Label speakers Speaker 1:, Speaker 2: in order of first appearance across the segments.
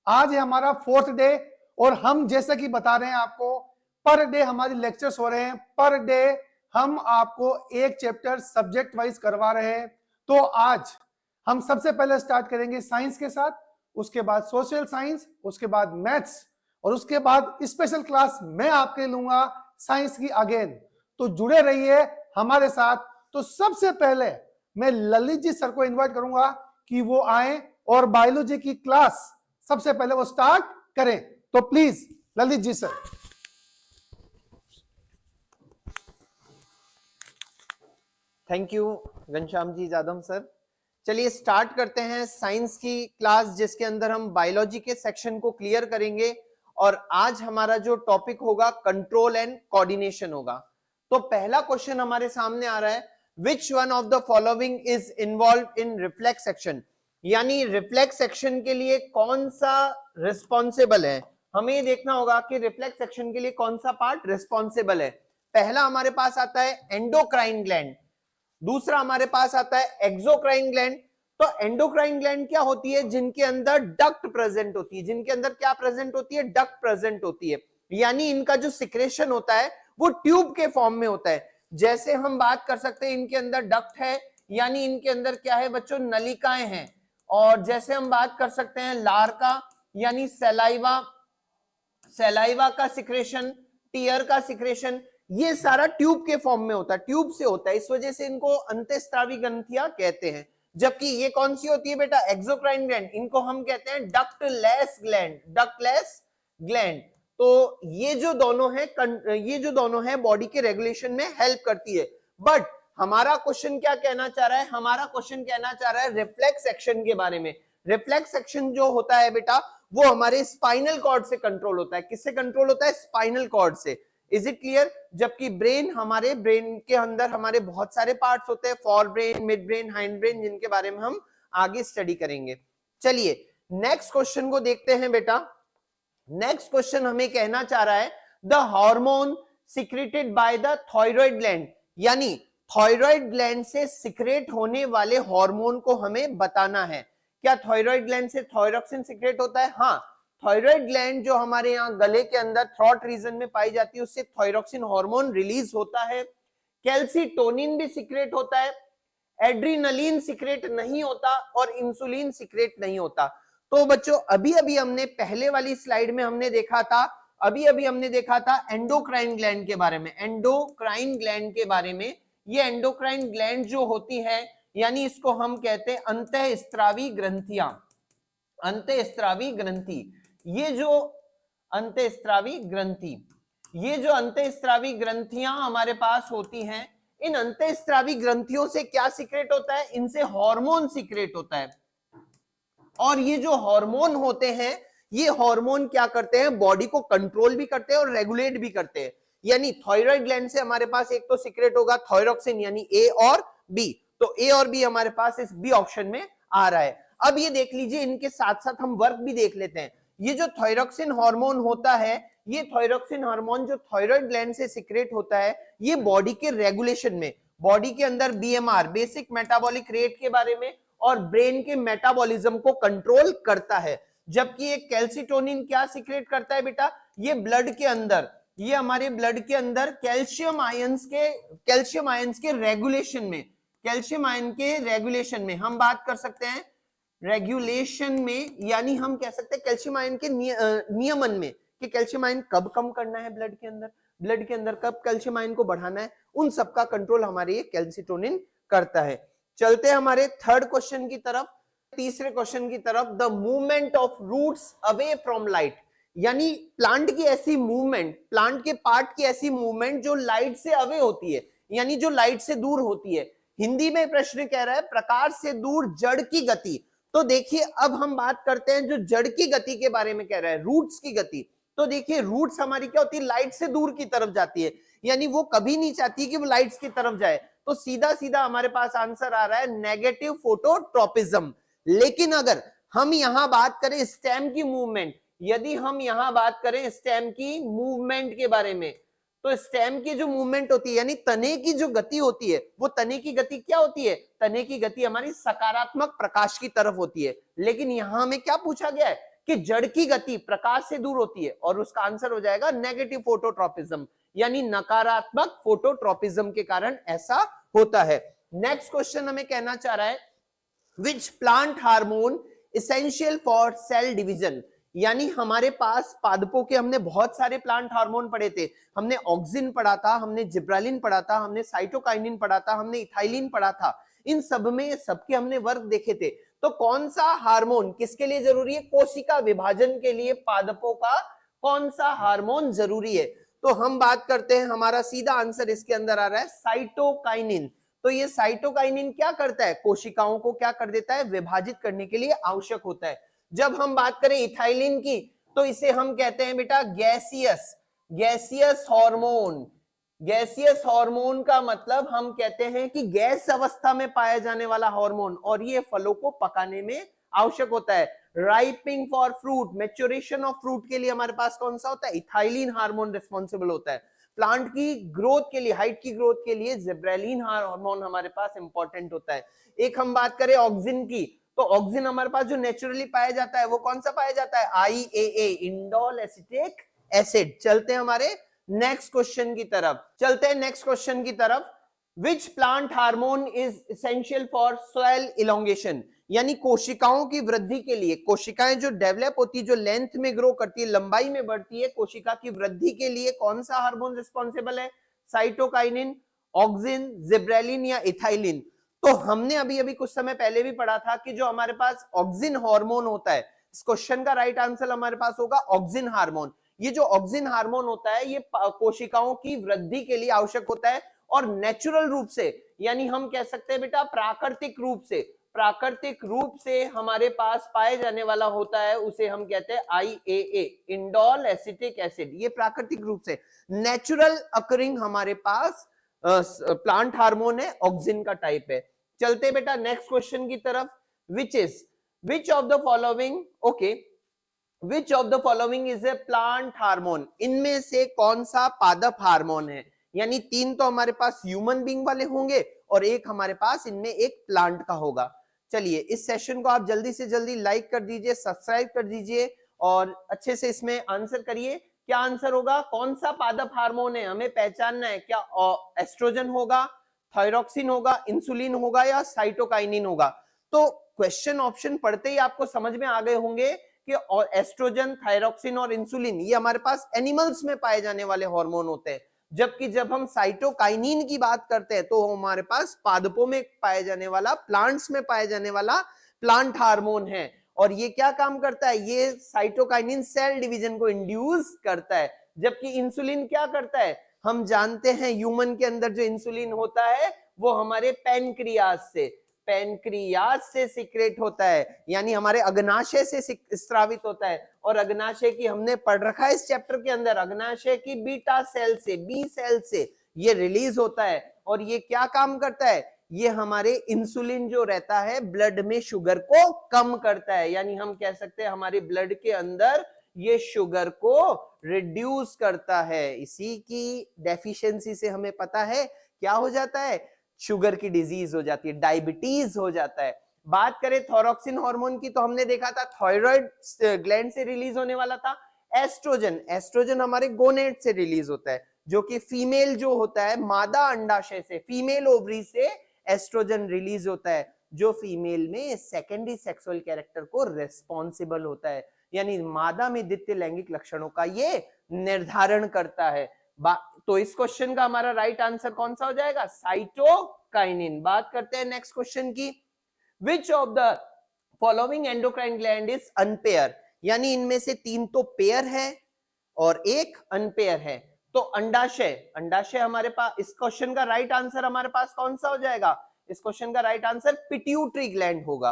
Speaker 1: आज है हमारा 4th डे और हम जैसा कि बता रहे हैं आपको पर डे हमारे लेक्चर्स हो रहे हैं। पर डे हम आपको एक चैप्टर सब्जेक्ट वाइज करवा रहे हैं। तो आज हम सबसे पहले स्टार्ट करेंगे साइंस के साथ, उसके बाद सोशल साइंस, उसके बाद मैथ्स और उसके बाद स्पेशल क्लास मैं आपके लूंगा साइंस की अगेन। तो जुड़े रहिए हमारे साथ। तो सबसे पहले मैं ललित जी सर को इनवाइट करूंगा कि वो आए और बायोलॉजी की क्लास सबसे पहले वो स्टार्ट करें। तो please Lalit ji sir.
Speaker 2: Thank you Ghanshyam ji Jadav sir. चलिए स्टार्ट करते हैं साइंस की क्लास, जिसके अंदर हम बायोलॉजी के सेक्शन को क्लियर करेंगे। और आज हमारा जो टॉपिक होगा कंट्रोल एंड कोऑर्डिनेशन होगा। तो पहला क्वेश्चन हमारे सामने आ रहा है, which one of the following is involve in reflex section, यानी रिफ्लेक्स सेक्शन के लिए कौन सा रिस्पॉन्सिबल है। हमें ये देखना होगा कि रिफ्लेक्स सेक्शन के लिए कौन सा पार्ट रिस्पॉन्सिबल है। पहला हमारे पास आता है एंडोक्राइन ग्लैंड, दूसरा हमारे पास आता है एक्सोक्राइन ग्लैंड। तो एंडोक्राइन ग्लैंड क्या होती है, जिनके अंदर डक्ट प्रेजेंट होती है, जिनके अंदर क्या प्रेजेंट होती है, डक्ट प्रेजेंट होती है, यानी इनका जो सिक्रेशन होता है वो ट्यूब के फॉर्म में होता है। जैसे हम बात कर सकते हैं इनके अंदर डक्ट है, यानी इनके अंदर क्या है बच्चों, नलिकाएं हैं। और जैसे हम बात कर सकते हैं लार का, यानी सलाइवा, सलाइवा का सिक्रेशन, टीयर का सिक्रेशन, ये सारा ट्यूब के फॉर्म में होता है, ट्यूब से होता है, इस वजह से इनको अंतःस्रावी ग्रंथियां कहते हैं। जबकि ये कौन सी होती है बेटा, एक्सोक्राइन ग्लैंड, इनको हम कहते हैं डक्टलेस ग्लैंड, डक्टलेस ग्लैंड। तो ये जो दोनों है बॉडी के रेगुलेशन में हेल्प करती है। बट हमारा क्वेश्चन क्या कहना चाह रहा है, हमारा क्वेश्चन कहना चाह रहा है रिफ्लेक्स सेक्शन के बारे में। रिफ्लेक्स सेक्शन जो होता है बेटा वो हमारे स्पाइनल कॉर्ड से कंट्रोल होता है। किससे कंट्रोल होता है, स्पाइनल कॉर्ड से। Is it clear. जबकि ब्रेन, हमारे ब्रेन के अंदर हमारे बहुत सारे पार्ट्स होते हैं, for brain, mid brain, hind brain, जिनके बारे में हम आगे स्टडी करेंगे। चलिए नेक्स्ट क्वेश्चन को देखते हैं बेटा। नेक्स्ट क्वेश्चन हमें कहना चाह रहा है the hormone secreted by the thyroid gland, यानी थायराइड ग्लैंड से सिक्रेट होने वाले हार्मोन को हमें बताना है। क्या थायराइड ग्लैंड से थायरोक्सिन सिक्रेट होता है? हाँ, थायराइड ग्लैंड जो हमारे यहाँ गले के अंदर थ्रॉट रीजन में पाई जाती है, उससे थायरोक्सिन हार्मोन रिलीज होता है। कैल्सीटोनिन भी सिक्रेट होता है, एड्रीनलिन सिक्रेट नहीं होता और इंसुलिन सिक्रेट नहीं होता। तो बच्चों अभी अभी हमने पहले वाली स्लाइड में हमने देखा था एंडोक्राइन ग्लैंड के बारे में, एंडोक्राइन ग्लैंड के बारे में। ये एंडोक्राइन ग्लैंड जो होती है, यानी इसको हम कहते हैं अंतःस्रावी ग्रंथियां, अंतःस्रावी ग्रंथि। ये जो अंतःस्रावी ग्रंथियां हमारे पास होती हैं, इन अंतःस्रावी ग्रंथियों से क्या सिक्रेट होता है, इनसे हार्मोन सिक्रेट होता है। और ये जो हार्मोन होते हैं, ये हार्मोन क्या करते हैं, बॉडी को कंट्रोल भी करते हैं और रेगुलेट भी करते हैं। यानी थायराइड ग्लैंड से हमारे पास एक तो सिक्रेट होगा थायरोक्सिन, यानी ए और बी। तो ए और बी हमारे पास इस बी ऑप्शन में आ रहा है। अब ये देख लीजिए, इनके साथ साथ हम वर्क भी देख लेते हैं। ये जो थायरोक्सिन हार्मोन होता है, ये थायरोक्सिन हार्मोन जो थायराइड ग्लैंड से सिक्रेट होता है, ये बॉडी के रेगुलेशन में, बॉडी के अंदर बीएमआर, बेसिक मेटाबॉलिक रेट के बारे में और ब्रेन के मेटाबॉलिज्म को कंट्रोल करता है। जबकि ये कैल्सीटोनिन क्या सिक्रेट करता है बेटा, ये ब्लड के अंदर, ये हमारे ब्लड के अंदर कैल्शियम आयंस के रेगुलेशन में, कैल्शियम आयन के रेगुलेशन में हम बात कर सकते हैं, रेगुलेशन में, यानी हम कह सकते हैं कैल्शियम आयन के नियमन में, कि कैल्शियम आयन कब कम करना है ब्लड के अंदर कब कैल्शियम आयन को बढ़ाना है, उन सब का कंट्रोल हमारे ये कैल्सीटोनिन करता है। चलते हैं हमारे थर्ड क्वेश्चन की तरफ, तीसरे क्वेश्चन की तरफ। The movement of roots away from light, यानी प्लांट की ऐसी मूवमेंट, प्लांट के पार्ट की ऐसी मूवमेंट जो लाइट से अवे होती है, यानी जो लाइट से दूर होती है। हिंदी में प्रश्न कह रहा है प्रकाश से दूर जड़ की गति। तो देखिए अब हम बात करते हैं जो जड़ की गति के बारे में कह रहा है, रूट्स की गति। तो देखिए रूट्स हमारी क्या होती है, लाइट से दूर की तरफ जाती है, यानी वो कभी नहीं चाहती कि वो लाइट्स की तरफ जाए। तो सीधा सीधा हमारे पास आंसर आ रहा है नेगेटिव फोटोट्रोपिज्म। लेकिन अगर हम यहां बात करें स्टेम की मूवमेंट, यदि हम यहां बात करें स्टेम की मूवमेंट के बारे में, तो स्टेम की जो मूवमेंट होती है, यानी तने की जो गति होती है, वो तने की गति क्या होती है, तने की गति हमारी सकारात्मक प्रकाश की तरफ होती है। लेकिन यहां हमें क्या पूछा गया है कि जड़ की गति प्रकाश से दूर होती है, और उसका आंसर हो जाएगा नेगेटिव फोटोट्रोपिज्म, यानी नकारात्मक फोटोट्रोपिज्म के कारण ऐसा होता है। नेक्स्ट क्वेश्चन हमें कहना चाह रहा है which plant hormone essential for sale division, यानी हमारे पास पादपों के हमने बहुत सारे प्लांट हार्मोन पढ़े थे। हमने ऑक्सिन पढ़ा था, हमने जिब्रालिन पढ़ा था, हमने साइटोकाइनिन पढ़ा था, हमने इथाइलिन पढ़ा था। इन सब में सबके हमने वर्क देखे थे। तो कौन सा हार्मोन किसके लिए जरूरी है? कोशिका विभाजन के लिए पादपों का कौन सा हार्मोन जरूरी है? तो हम बात करते हैं, हमारा सीधा आंसर इसके अंदर आ रहा है साइटोकाइनिन। तो ये साइटोकाइनिन क्या करता है? कोशिकाओं को क्या कर देता है? विभाजित करने के लिए आवश्यक होता है। जब हम बात करें इथाइलिन की, तो इसे हम कहते हैं बेटा गैसियस हार्मोन। गैसियस हार्मोन का मतलब हम कहते हैं कि गैस अवस्था में पाया जाने वाला हार्मोन, और ये फलों को पकाने में आवश्यक होता है। Ripening for fruit, maturation of fruit के लिए हमारे पास कौन सा होता है? इथाइलिन हार्मोन रिस्पॉन्सिबल होता है। प्लांट की ग्रोथ के लिए, हाइट की ग्रोथ के लिए जिब्रेलिन हार्मोन हमारे पास इंपॉर्टेंट होता है। एक हम बात करें ऑक्सिन की, तो ऑक्सिन हमारे पास जो नेचुरली पाया जाता है वो कौन सा पाया जाता है? IAA, indole acetic acid. चलते हैं हमारे नेक्स्ट क्वेश्चन की तरफ। Which plant hormone is essential for soil elongation, यानी कोशिकाओं की वृद्धि के लिए, कोशिकाएं जो डेवलप होती है, जो लेंथ में ग्रो करती है, लंबाई में बढ़ती है, कोशिका की वृद्धि के लिए कौन सा हार्मोन रिस्पॉन्सिबल है? साइटोकाइनिन, ऑक्सिन, जिब्रेलिन या इथाइलिन। तो हमने अभी अभी कुछ समय पहले भी पढ़ा था कि जो हमारे पास ऑक्सिन हार्मोन होता है, इस क्वेश्चन का राइट आंसर हमारे पास होगा ऑक्सिन हार्मोन। ये जो ऑक्सिन हार्मोन होता है ये कोशिकाओं की वृद्धि के लिए आवश्यक होता है, और नेचुरल रूप से, यानी हम कह सकते हैं बेटा प्राकृतिक रूप से हमारे पास पाए जाने वाला होता है, उसे हम कहते हैं IAA, इंडोल एसिटिक एसिड। ये प्राकृतिक रूप से नेचुरल अकरिंग हमारे पास प्लांट हार्मोन है, ऑक्सिन का टाइप है। चलते बेटा नेक्स्ट क्वेश्चन की तरफ। विच of the following is a plant hormone, इनमें से कौन सा पादप हार्मोन है? यानी 3 तो हमारे पास ह्यूमन बीइंग वाले होंगे और एक हमारे पास इनमें एक प्लांट का होगा। चलिए इस सेशन को आप जल्दी से जल्दी लाइक कर दीजिए, सब्सक्राइब कर दीजिए और अच्छे से इसमें आंसर करिए। क्या आंसर होगा? कौन सा पादप हार्मोन है हमें पहचानना है। क्या एस्ट्रोजन होगा, थायरोक्सिन होगा, इंसुलिन होगा या साइटोकाइनिन होगा? तो क्वेश्चन ऑप्शन पढ़ते ही आपको समझ में आ गए होंगे कि एस्ट्रोजन, थायरोक्सिन और इंसुलिन ये हमारे पास एनिमल्स में पाए जाने वाले हार्मोन होते हैं, जबकि जब हम साइटोकाइनिन की बात करते हैं तो हमारे पास पादपों में पाए जाने वाला, प्लांट्स में पाए जाने वाला प्लांट हार्मोन है। और ये क्या काम करता है? ये साइटोकाइनिन सेल डिवीजन को इंड्यूस करता है, जबकि इंसुलिन क्या करता है? हम जानते हैं ह्यूमन के अंदर जो इंसुलिन होता है वो हमारे पैनक्रियास से सीक्रेट होता है, यानी हमारे अग्नाशय से स्रावित होता है। और अग्नाशय की हमने पढ़ रखा है इस चैप्टर के अंदर, अग्नाशय की बीटा सेल से, बी सेल से ये रिलीज होता है। और ये क्या काम करता है? ये हमारे इंसुलिन जो रहता है ब्लड में शुगर को कम करता है, यानी हम कह सकते हैं हमारे ब्लड के अंदर ये शुगर को रिड्यूस करता है। इसी की डेफिशिएंसी से हमें पता है क्या हो जाता है? शुगर की डिजीज हो जाती है, डायबिटीज हो जाता है। बात करें थायरोक्सिन हार्मोन की, तो हमने देखा था थायराइड ग्लैंड से रिलीज होने वाला था। एस्ट्रोजन हमारे गोनेट से रिलीज होता है, जो कि फीमेल जो होता है, मादा अंडाशय से, फीमेल ओवरी से एस्ट्रोजन रिलीज होता है, जो फीमेल में सेकेंडरी सेक्सुअल कैरेक्टर को रिस्पॉन्सिबल होता है, यानी मादा में द्वितीय लैंगिक लक्षणों का ये निर्धारण करता है। तो इस क्वेश्चन का हमारा राइट आंसर कौन सा हो जाएगा? साइटोकाइनिन। बात करते हैं नेक्स्ट क्वेश्चन की। Which of the following endocrine gland is unpair, यानी इनमें से 3 तो पेयर है और एक अनपेयर है। तो अंडाशय हमारे पास, इस क्वेश्चन का राइट आंसर हमारे पास कौन सा हो जाएगा? इस क्वेश्चन का राइट आंसर पिट्यूटरी ग्लैंड होगा।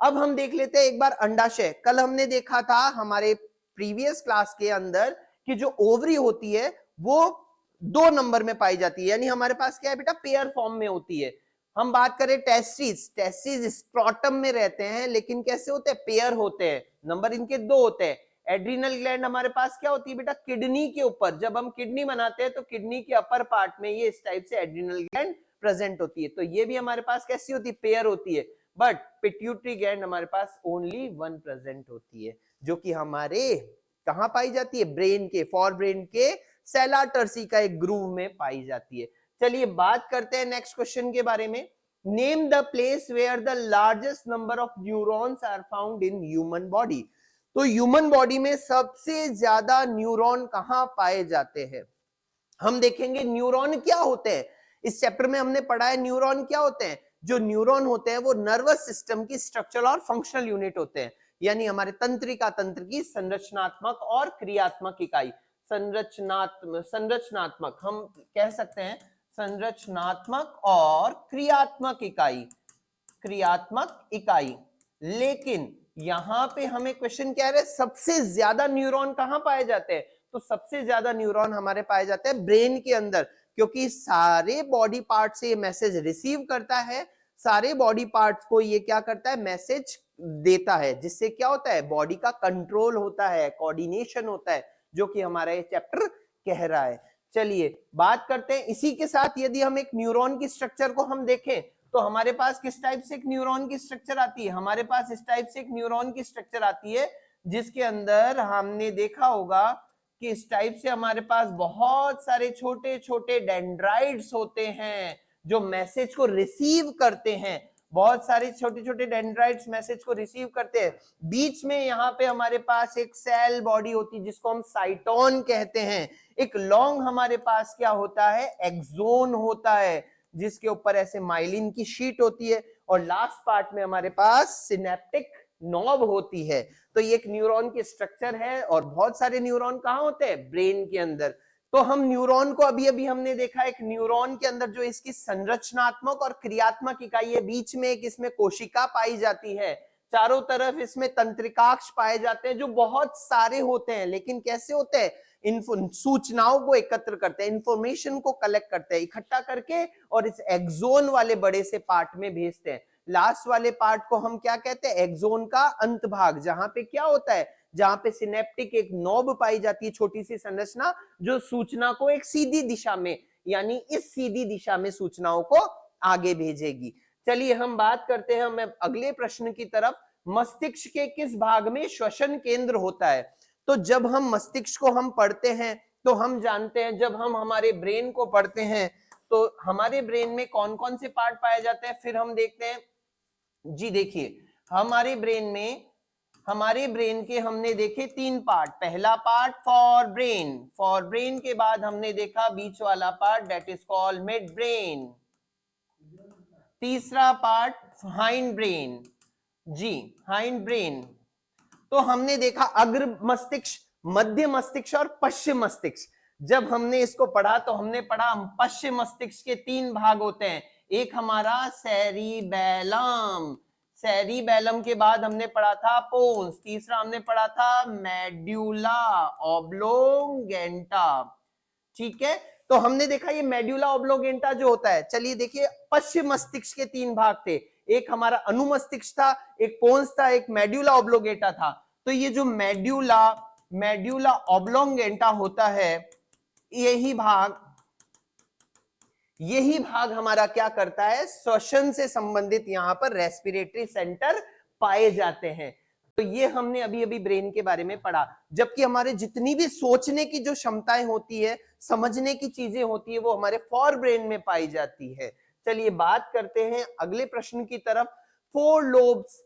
Speaker 2: अब हम देख लेते हैं एक बार अंडाशय। कल हमने देखा था हमारे प्रीवियस क्लास के अंदर कि जो ओवरी होती है वो 2 नंबर में पाई जाती है, यानी हमारे पास क्या है बेटा? पेयर फॉर्म में होती है। हम बात करें टेस्टिस स्ट्रोटम में रहते हैं, लेकिन कैसे होते हैं? पेयर होते हैं, नंबर इनके 2 होते हैं। एड्रिनल ग्लैंड हमारे पास क्या होती है बेटा? किडनी के ऊपर, जब हम किडनी बनाते हैं तो किडनी के अपर पार्ट में ये इस टाइप से एड्रिनल ग्लैंड प्रेजेंट होती है। तो ये भी हमारे पास कैसी होती है? पेयर होती है। बट पिट्यूटरी ग्लैंड हमारे पास ओनली 1 प्रेजेंट होती है। जो कि हमारे कहाँ पाई जाती है, ब्रेन के, फॉर ब्रेन के सेला टर्सी का एक ग्रूव में पाई जाती है। चलिए बात करते हैं नेक्स्ट क्वेश्चन के बारे में। Name the place where the largest number of neurons are found in human body. तो ह्यूमन बॉडी में सबसे ज्यादा न्यूरॉन कहाँ पाए जाते हैं? हम देखेंगे न्यूरॉन क्या होते हैं। इस चैप्टर में हमने पढ़ा है न्यूरॉन क्या होते हैं। जो न्यूरॉन होते हैं वो नर्वस सिस्टम की स्ट्रक्चरल और फंक्शनल यूनिट होते हैं, यानी हमारे तंत्रिका तंत्र की संरचनात्मक और क्रियात्मक इकाई। संरचनात्मक हम कह सकते हैं, संरचनात्मक और क्रियात्मक इकाई, क्रियात्मक इकाई। लेकिन यहां पे हमें क्वेश्चन क्या है, सबसे ज्यादा न्यूरॉन कहां पाए जाते हैं? तो सबसे ज्यादा न्यूरॉन हमारे पाए जाते हैं ब्रेन के अंदर, क्योंकि सारे बॉडी पार्ट से ये मैसेज रिसीव करता है, सारे बॉडी पार्ट्स को ये क्या करता है, मैसेज देता है, जिससे क्या होता है, बॉडी का कंट्रोल होता है, कोऑर्डिनेशन होता है, जो कि हमारा ये चैप्टर कह रहा है। चलिए बात करते हैं इसी के साथ, यदि हम एक न्यूरॉन की स्ट्रक्चर को हम देखें तो हमारे पास किस टाइप से एक न्यूरॉन की स्ट्रक्चर आती है? हमारे पास इस टाइप से एक न्यूरॉन की स्ट्रक्चर आती है, जिसके अंदर हमने देखा होगा कि इस टाइप से हमारे पास बहुत सारे छोटे छोटे डेंड्राइट्स होते हैं जो मैसेज को रिसीव करते हैं। बहुत सारे छोटे छोटे डेंड्राइट्स मैसेज को रिसीव करते हैं। बीच में यहाँ पे हमारे पास एक सेल बॉडी होती है जिसको हम साइटोन कहते हैं। एक लॉन्ग हमारे पास क्या होता है, एक्सोन होता है, जिसके ऊपर ऐसे माइलिन की शीट होती है, और लास्ट पार्ट में हमारे पास सिनेप्टिक नॉब होती है। तो ये एक न्यूरॉन की स्ट्रक्चर है, और बहुत सारे न्यूरॉन कहाँ होते हैं, ब्रेन के अंदर। तो हम न्यूरॉन को अभी अभी हमने देखा, एक न्यूरॉन के अंदर जो इसकी संरचनात्मक और क्रियात्मक इकाई है, बीच में एक इसमें कोशिका पाई जाती है, चारों तरफ इसमें तंत्रिकाक्ष पाए जाते हैं जो बहुत सारे होते हैं, लेकिन कैसे होते हैं, सूचनाओं को एकत्र करते हैं, इंफॉर्मेशन को कलेक्ट करते हैं, इकट्ठा करके और इस एक्सोन वाले बड़े से पार्ट में भेजते हैं। लास्ट वाले पार्ट को हम क्या कहते हैं, एक्सोन का अंत भाग, जहां पे क्या होता है, जहां पे सिनेप्टिक एक नॉब पाई जाती है, छोटी सी संरचना जो सूचना को एक सीधी दिशा में, यानी इस सीधी दिशा में सूचनाओं को आगे भेजेगी। चलिए हम बात करते हैं हम अगले प्रश्न की तरफ। मस्तिष्क के किस भाग में श्वसन केंद्र होता है? तो जब हम मस्तिष्क को हम पढ़ते हैं तो हम जानते हैं, जब हम हमारे ब्रेन को पढ़ते हैं तो हमारे ब्रेन में कौन कौन से पार्ट पाए जाते हैं, फिर हम देखते हैं जी। देखिए हमारे ब्रेन के हमने देखे 3 पार्ट। पहला पार्ट फॉर ब्रेन के बाद हमने देखा बीच वाला part, that is called mid brain. तीसरा पार्ट हाइंड ब्रेन, जी हाइंड ब्रेन। तो हमने देखा अग्र मस्तिष्क, मध्य मस्तिष्क और पश्चिम मस्तिष्क। जब हमने इसको पढ़ा तो हमने पढ़ा पश्चिम मस्तिष्क के 3 भाग होते हैं। एक हमारा सेरिबेलम, सेरिबेलम के बाद हमने पढ़ा था पोन्स, तीसरा हमने पढ़ा था मेड्यूला ऑब्लोंगेंटा। ठीक है, तो हमने देखा ये मेड्यूला ऑब्लोंगेंटा जो होता है। चलिए देखिए, पश्चिम मस्तिष्क के 3 भाग थे, एक हमारा अनुमस्तिष्क था, एक पोन्स था, एक मेड्यूला ऑब्लोंगेंटा था। तो ये जो मेड्यूला ऑब्लोंगेंटा होता है, यही भाग हमारा क्या करता है, श्वसन से संबंधित यहाँ पर रेस्पिरेटरी सेंटर पाए जाते हैं। तो ये हमने अभी अभी ब्रेन के बारे में पढ़ा। जबकि हमारे जितनी भी सोचने की जो क्षमताएं होती है, समझने की चीजें होती है, वो हमारे फॉर ब्रेन में पाई जाती है। चलिए बात करते हैं अगले प्रश्न की तरफ। 4 लोब्स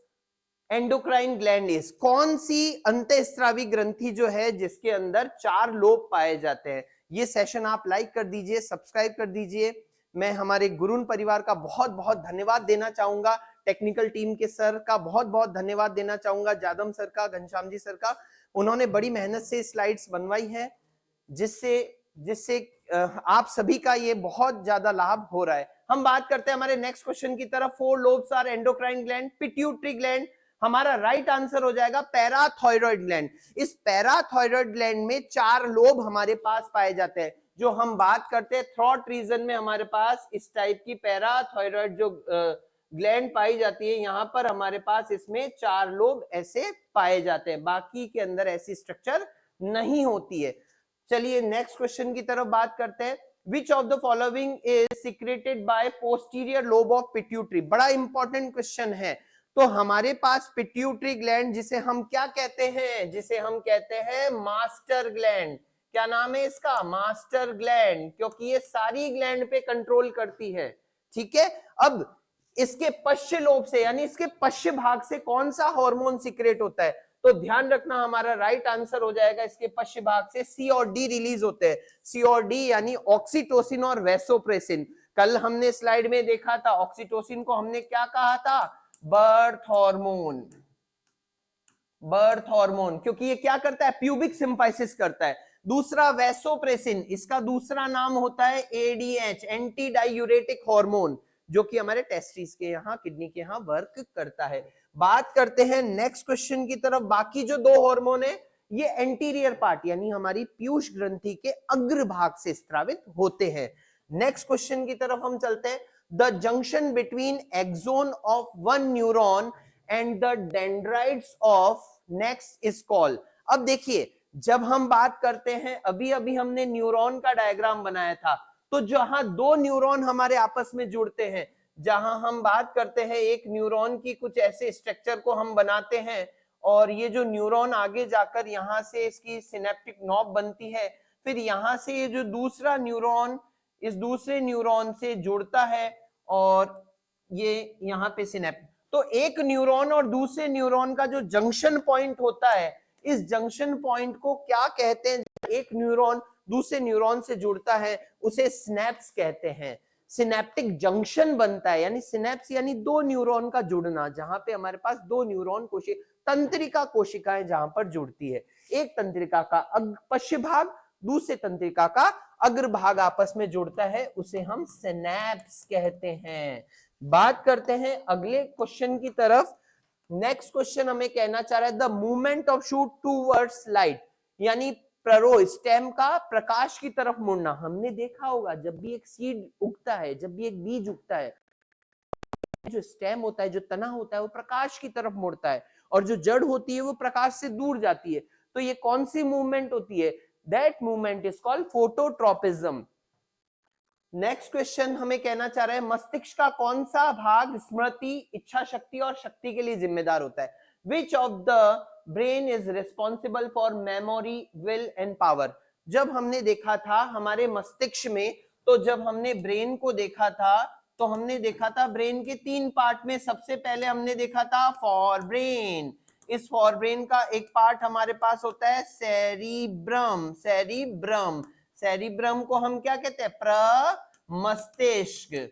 Speaker 2: एंडोक्राइन ग्लैंड इज, कौन सी अंतःस्रावी ग्रंथि जो है जिसके अंदर 4 लोब पाए जाते हैं? ये सेशन आप लाइक कर दीजिए, सब्सक्राइब कर दीजिए। मैं हमारे गुरुन परिवार का बहुत बहुत धन्यवाद देना चाहूंगा, टेक्निकल टीम के सर का बहुत बहुत धन्यवाद देना चाहूंगा, जादम सर का, घनश्याम जी सर का। उन्होंने बड़ी मेहनत से स्लाइड्स बनवाई है, जिससे आप सभी का ये बहुत ज्यादा लाभ हो रहा है। हम बात करते हैं हमारे नेक्स्ट क्वेश्चन की तरफ। 4 lobes are endocrine gland, pituitary gland. हमारा राइट आंसर हो जाएगा पैराथायरॉइड ग्लैंड। इस पैराथायरॉइड ग्लैंड में 4 लोब हमारे पास पाए जाते हैं। जो हम बात करते हैं थ्रॉट रीजन में, हमारे पास इस टाइप की पैराथायरॉइड जो ग्लैंड पाई जाती है, यहाँ पर हमारे पास इसमें 4 लोब ऐसे पाए जाते हैं, बाकी के अंदर ऐसी स्ट्रक्चर नहीं होती है। चलिए नेक्स्ट क्वेश्चन की तरफ बात करते हैं। Which of the following is secreted by posterior lobe of pituitary? बड़ा इंपॉर्टेंट क्वेश्चन है। तो हमारे पास पिट्यूटरी ग्लैंड, जिसे हम क्या कहते हैं, जिसे हम कहते हैं मास्टर ग्लैंड। क्या नाम है इसका? मास्टर ग्लैंड, क्योंकि ये सारी ग्लैंड पे कंट्रोल करती है। ठीक है, अब इसके पश्च लोब से यानी इसके पश्च भाग से कौन सा हार्मोन सीक्रेट होता है? तो ध्यान रखना, हमारा राइट आंसर हो जाएगा इसके पश्च भाग से सी और डी रिलीज होते हैं। सी और डी यानी ऑक्सीटोसिन और वैसोप्रेसिन। कल हमने स्लाइड में देखा था, ऑक्सीटोसिन को हमने क्या कहा था? Birth hormone. बर्थ हार्मोन, क्योंकि ये क्या करता है? प्यूबिक सिंपाइसिस करता है। दूसरा वैसोप्रेसिन, इसका दूसरा नाम होता है एडीएच, एंटी डायूरेटिक हार्मोन, जो कि हमारे टेस्टिस के यहाँ, किडनी के यहाँ वर्क करता है। बात करते हैं नेक्स्ट क्वेश्चन की तरफ। बाकी जो दो हार्मोन है ये एंटीरियर पार्ट यानी हमारी पीयूष ग्रंथि के अग्र भाग से स्त्रावित होते हैं। नेक्स्ट क्वेश्चन की तरफ हम चलते हैं। The junction between axon of one neuron and the dendrites of next is called. अब देखिए, जब हम बात करते हैं, अभी अभी हमने न्यूरॉन का डायग्राम बनाया था, तो जहां दो न्यूरॉन हमारे आपस में जुड़ते हैं, जहां हम बात करते हैं एक न्यूरॉन की कुछ ऐसे स्ट्रक्चर को हम बनाते हैं, और ये जो न्यूरॉन आगे जाकर यहां से इसकी सिनेप्टिक नॉब बनती है, फिर यहां से ये जो दूसरा न्यूरॉन इस दूसरे न्यूरॉन से जुड़ता है, और ये यहाँ पे सिनेप्ट। तो एक न्यूरॉन और दूसरे न्यूरॉन का जो जंक्शन पॉइंट होता है, इस जंक्शन पॉइंट को क्या कहते हैं? एक न्यूरॉन दूसरे न्यूरॉन से जुड़ता है, उसे सिनेप्स कहते हैं। सिनेप्टिक जंक्शन बनता है, यानी सिनेप्स यानी दो न्यूरॉन का जुड़ना, जहां पे हमारे पास दो न्यूरॉन तंत्रिका कोशिकाएं जहां पर जुड़ती है। एक तंत्रिका का पश्च भाग दूसरे तंत्रिका का अग्र भाग आपस में जुड़ता है, उसे हम सिनेप्स कहते हैं। बात करते हैं अगले क्वेश्चन की तरफ। नेक्स्ट क्वेश्चन हमें कहना चाह रहा है the movement of shoot towards light, यानी प्ररो स्टेम का प्रकाश की तरफ मुड़ना। हमने देखा होगा जब भी एक सीड उगता है, जब भी एक बीज उगता है, जो स्टेम होता है, जो तना होता है, वो प्रकाश की तरफ मुड़ता है, और जो जड़ होती है वो प्रकाश से दूर जाती है। तो ये कौन सी मूवमेंट होती है? That movement is called phototropism. Next question हमें कहना चाह रहा है मस्तिष्क का कौन सा भाग स्मृति, इच्छा शक्ति और शक्ति के लिए जिम्मेदार होता है? विच of the brain is responsible for memory, will and power. जब हमने देखा था हमारे मस्तिष्क में, तो जब हमने ब्रेन को देखा था, तो हमने देखा था ब्रेन के तीन पार्ट में। सबसे पहले हमने देखा था फॉर ब्रेन। इस फॉर ब्रेन का एक पार्ट हमारे पास होता है सेरिब्रम। सेरिब्रम, सेरिब्रम को हम क्या कहते हैं? प्रमस्तिष्क।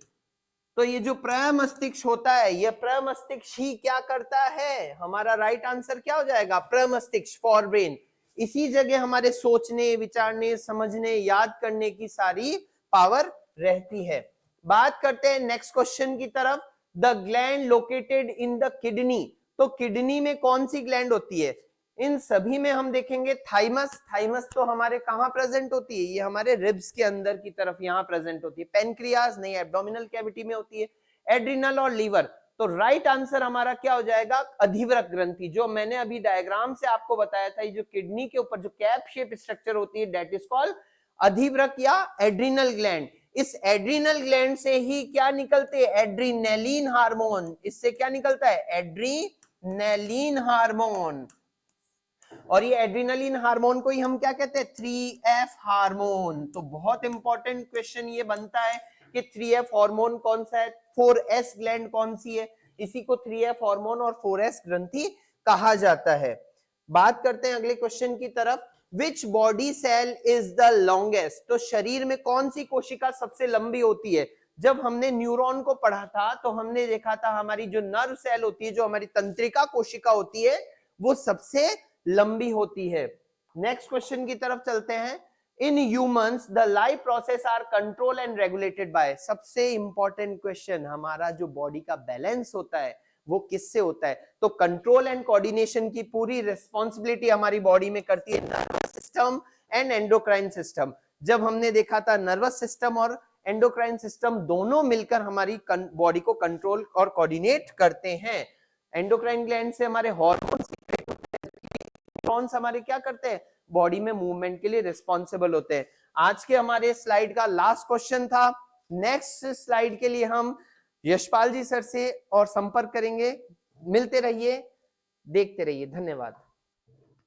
Speaker 2: तो ये जो प्रमस्तिष्क होता है, ये प्रमस्तिष्क ही क्या करता है? हमारा राइट आंसर क्या हो जाएगा? प्रमस्तिष्क, फॉर ब्रेन। इसी जगह हमारे सोचने, विचारने, समझने, याद करने की सारी पावर रहती है। बात करते हैं नेक्स्ट क्वेश्चन की तरफ। The gland located in the kidney, तो किडनी में कौन सी ग्लैंड होती है? इन सभी में हम देखेंगे थाइमस। थाइमस तो हमारे कहां प्रेजेंट होती है? ये हमारे रिब्स के अंदर की तरफ यहां प्रेजेंट होती है। पेनक्रियाज नहीं, एब्डोमिनल कैविटी में होती है। एड्रिनल और लीवर, तो राइट आंसर हमारा क्या हो जाएगा? अधिवृक्क ग्रंथि। जो मैंने अभी डायग्राम से आपको बताया था, ये जो किडनी के ऊपर जो कैप शेप स्ट्रक्चर होती है, दैट इज कॉल्ड अधिवृक्क या एड्रिनल ग्लैंड। इस एड्रिनल ग्लैंड से ही क्या निकलते हैं? Adrenaline hormone. इससे क्या निकलता है? Adrenaline hormone. और ये एड्रीनलिन हार्मोन को ही हम क्या कहते हैं? 3F hormone. तो बहुत इंपॉर्टेंट क्वेश्चन ये बनता है कि 3F हार्मोन कौन सा है, 4S ग्लैंड कौन सी है? इसी को 3F हार्मोन और 4S ग्रंथि कहा जाता है। बात करते हैं अगले क्वेश्चन की तरफ। Which body cell is the longest, तो शरीर में कौन सी कोशिका सबसे लंबी होती है? जब हमने न्यूरॉन को पढ़ा था तो हमने देखा था हमारी जो नर्व सेल होती है, जो हमारी तंत्रिका कोशिका होती है, वो सबसे लंबी होती है। नेक्स्ट क्वेश्चन की तरफ चलते हैं। In humans the life process are control and regulated by, सबसे इंपॉर्टेंट क्वेश्चन, हमारा जो बॉडी का बैलेंस होता है वो किससे होता है? तो कंट्रोल एंड कोऑर्डिनेशन की पूरी रिस्पॉन्सिबिलिटी हमारी बॉडी में करती है nervous system and endocrine system. जब हमने देखा था नर्वस सिस्टम और एंडोक्राइन सिस्टम दोनों मिलकर हमारी बॉडी को कंट्रोल और कोऑर्डिनेट करते हैं। एंडोक्राइन ग्लैंड से हमारे हार्मोन्स हमारे क्या करते हैं? बॉडी में मूवमेंट के लिए रिस्पॉन्सिबल होते हैं। आज के हमारे स्लाइड का लास्ट क्वेश्चन था। नेक्स्ट स्लाइड के लिए हम यशपाल जी सर से और संपर्क करेंगे। मिलते रहिए, देखते रहिए। धन्यवाद।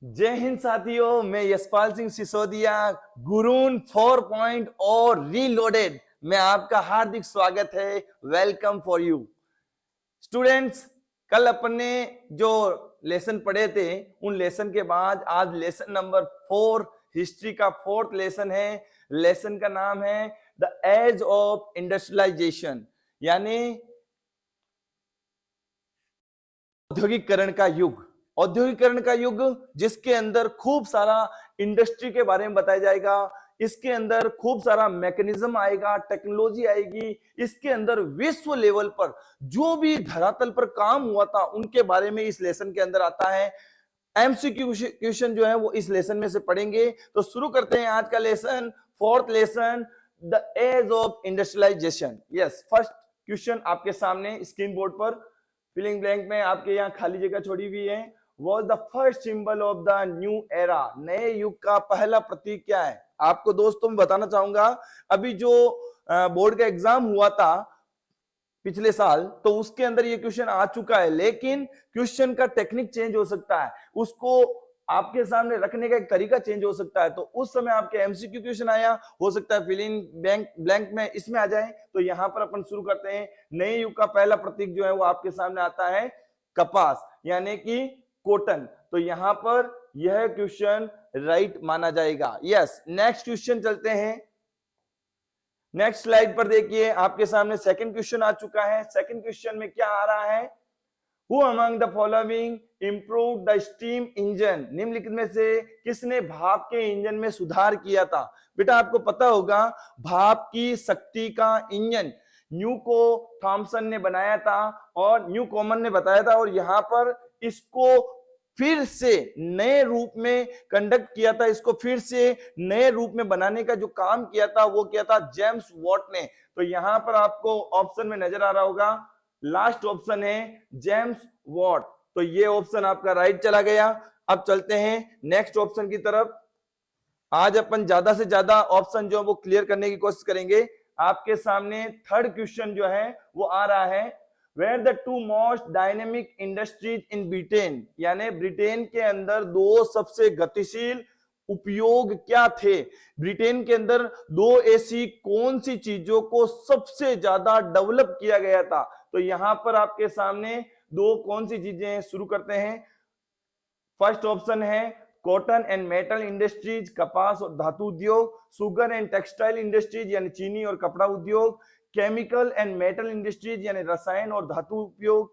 Speaker 3: जय हिंद साथियों, मैं यशपाल सिंह सिसोदिया, गुरून 4 और रीलोडेड में आपका हार्दिक स्वागत है। Welcome for you students. कल अपन ने जो लेसन पढ़े थे उन लेसन के बाद आज लेसन नंबर 4 हिस्ट्री का 4th लेसन है। लेसन का नाम है द एज ऑफ इंडस्ट्रियलाइजेशन, यानी औद्योगिकरण का युग। औद्योगिकरण का युग जिसके अंदर खूब सारा इंडस्ट्री के बारे में बताया जाएगा, इसके अंदर खूब सारा मैकेनिज्म आएगा, टेक्नोलॉजी आएगी, इसके अंदर विश्व लेवल पर जो भी धरातल पर काम हुआ था उनके बारे में इस लेसन के अंदर आता है। एमसीक्यू क्वेश्चन जो है वो इस लेसन में से पढ़ेंगे। तो शुरू करते हैं आज का lesson, 4th lesson, the age of industrialisation. Yes, first question आपके सामने स्क्रीन बोर्ड पर फिलिंग ब्लैंक में आपके यहाँ खाली जगह छोड़ी हुई है। Was the first symbol of the new era, नए युग का पहला प्रतीक क्या है? आपको दोस्तों मैं बताना चाहूंगा, अभी जो बोर्ड का एग्जाम हुआ था पिछले साल, तो उसके अंदर ये क्वेश्चन आ चुका है, लेकिन क्वेश्चन का टेक्निक चेंज हो सकता है, उसको आपके सामने रखने का एक तरीका चेंज हो सकता है। तो उस समय आपके एमसीक्यू क्वेश्चन आया, हो सकता है फिलिंग ब्लैंक में इसमें आ जाए। तो यहाँ पर अपन शुरू करते हैं। नए युग का पहला प्रतीक जो है वो आपके सामने आता है कपास, यानी कि कॉटन। तो यहाँ पर यह क्वेश्चन राइट माना जाएगा। यस, नेक्स्ट क्वेश्चन चलते हैं। नेक्स्ट स्लाइड पर देखिए, आपके सामने सेकंड क्वेश्चन आ चुका है। सेकंड क्वेश्चन में क्या आ रहा है? Who among the following improved the steam engine? निम्नलिखित में से किसने भाप के इंजन में सुधार किया था? बेटा आपको पता होगा भाप की शक्ति का इंजन न्यूको थॉमसन ने बनाया था और न्यू कॉमन ने बताया था, और यहाँ पर इसको फिर से नए रूप में कंडक्ट किया था, इसको फिर से नए रूप में बनाने का जो काम किया था वो किया था जेम्स वॉट ने। तो यहाँ पर आपको ऑप्शन में नजर आ रहा होगा, लास्ट ऑप्शन है जेम्स वॉट। तो ये ऑप्शन आपका राइट चला गया। अब चलते हैं नेक्स्ट ऑप्शन की तरफ। आज अपन ज्यादा से ज्यादा ऑप्शन जो है वो क्लियर करने की कोशिश करेंगे। आपके सामने थर्ड क्वेश्चन जो है वो आ रहा है, where the two most dynamic industries in Britain, यानी ब्रिटेन के अंदर दो सबसे गतिशील उपयोग क्या थे? ब्रिटेन के अंदर दो ऐसी कौन सी चीजों को सबसे ज्यादा डेवलप किया गया था? तो यहां पर आपके सामने दो कौन सी चीजें हैं, शुरू करते हैं। फर्स्ट ऑप्शन है कॉटन एंड मेटल इंडस्ट्रीज, कपास और धातु उद्योग, शुगर एंड टेक्सटाइल इंडस्ट्रीज यानी चीनी और कपड़ा उद्योग, केमिकल एंड मेटल इंडस्ट्रीज यानी रसायन और धातु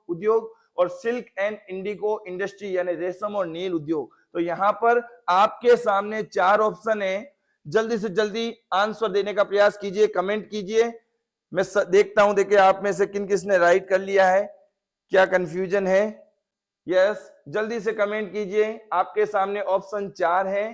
Speaker 3: उद्योग, और सिल्क एंड इंडिगो इंडस्ट्री यानी रेशम और नील उद्योग। तो यहाँ पर आपके सामने 4 ऑप्शन है। जल्दी से जल्दी आंसर देने का प्रयास कीजिए, कमेंट कीजिए। मैं देखता हूं, देखिए आप में से किन किसने राइट कर लिया है, क्या कंफ्यूजन है। यस, जल्दी से कमेंट कीजिए। आपके सामने ऑप्शन 4 है।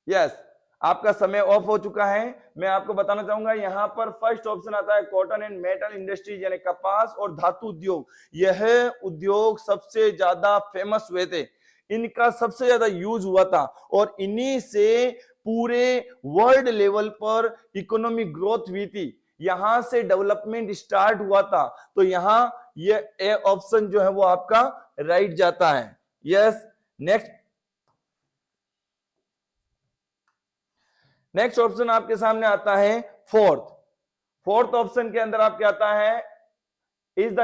Speaker 3: यस, आपका समय ऑफ हो चुका है। मैं आपको बताना चाहूंगा, यहाँ पर फर्स्ट ऑप्शन आता है कॉटन एंड मेटल इंडस्ट्रीज यानी कपास और धातु उद्योग। यह उद्योग सबसे ज्यादा फेमस हुए थे, इनका सबसे ज्यादा यूज हुआ था, और इन्हीं से पूरे वर्ल्ड लेवल पर इकोनॉमिक ग्रोथ हुई थी, यहां से डेवलपमेंट स्टार्ट हुआ था। तो यहाँ ये ऑप्शन जो है वो आपका राइट जाता है। यस, नेक्स्ट ऑप्शन आपके सामने आता है फोर्थ ऑप्शन के अंदर आपके आता है, is the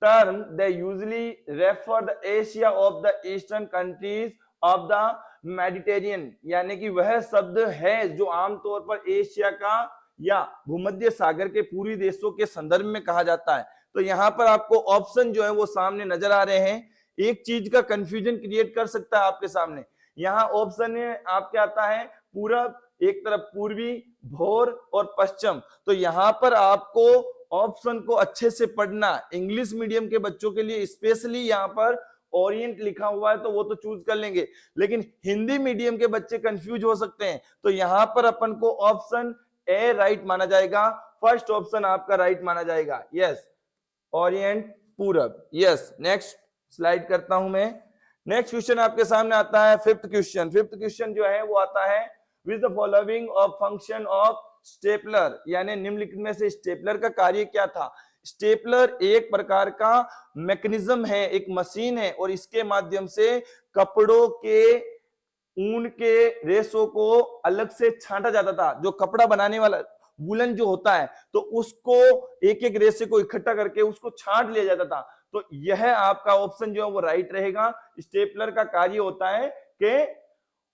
Speaker 3: term they usually refer the Asia of the eastern countries of the Mediterranean, यानी कि वह शब्द है जो आमतौर पर एशिया का या भूमध्य सागर के पूर्वी देशों के संदर्भ में कहा जाता है। तो यहाँ पर आपको ऑप्शन जो है वो सामने नजर आ रहे हैं। एक चीज का कंफ्यूजन क्रिएट कर सकता है आपके सामने। यहाँ ऑप्शन में आपके आता है पूरब, एक तरफ पूर्वी, भोर और पश्चिम। तो यहाँ पर आपको ऑप्शन को अच्छे से पढ़ना। इंग्लिश मीडियम के बच्चों के लिए स्पेशली यहाँ पर ओरिएंट लिखा हुआ है तो वो तो चूज कर लेंगे, लेकिन हिंदी मीडियम के बच्चे कंफ्यूज हो सकते हैं। तो यहाँ पर अपन को ऑप्शन ए राइट माना जाएगा। फर्स्ट ऑप्शन आपका राइट माना जाएगा। यस, ओरिएंट, पूरब। यस, नेक्स्ट स्लाइड करता हूं मैं। नेक्स्ट क्वेश्चन आपके सामने आता है फिफ्थ क्वेश्चन जो है वो आता है, विच the following of function of stapler, यानी निम्नलिखित में से स्टेपलर का कार्य क्या था? स्टेपलर एक प्रकार का मैकेनिज्म है, एक मशीन है, और इसके माध्यम से कपड़ों के ऊन के रेशों को अलग से छांटा जाता था। जो कपड़ा बनाने वाला वुलन जो होता है, तो उसको एक एक रेशे को इकट्ठा करके उसको छांट लिया जाता था। तो यह आपका ऑप्शन जो है वो राइट रहेगा। स्टेपलर का कार्य होता है कि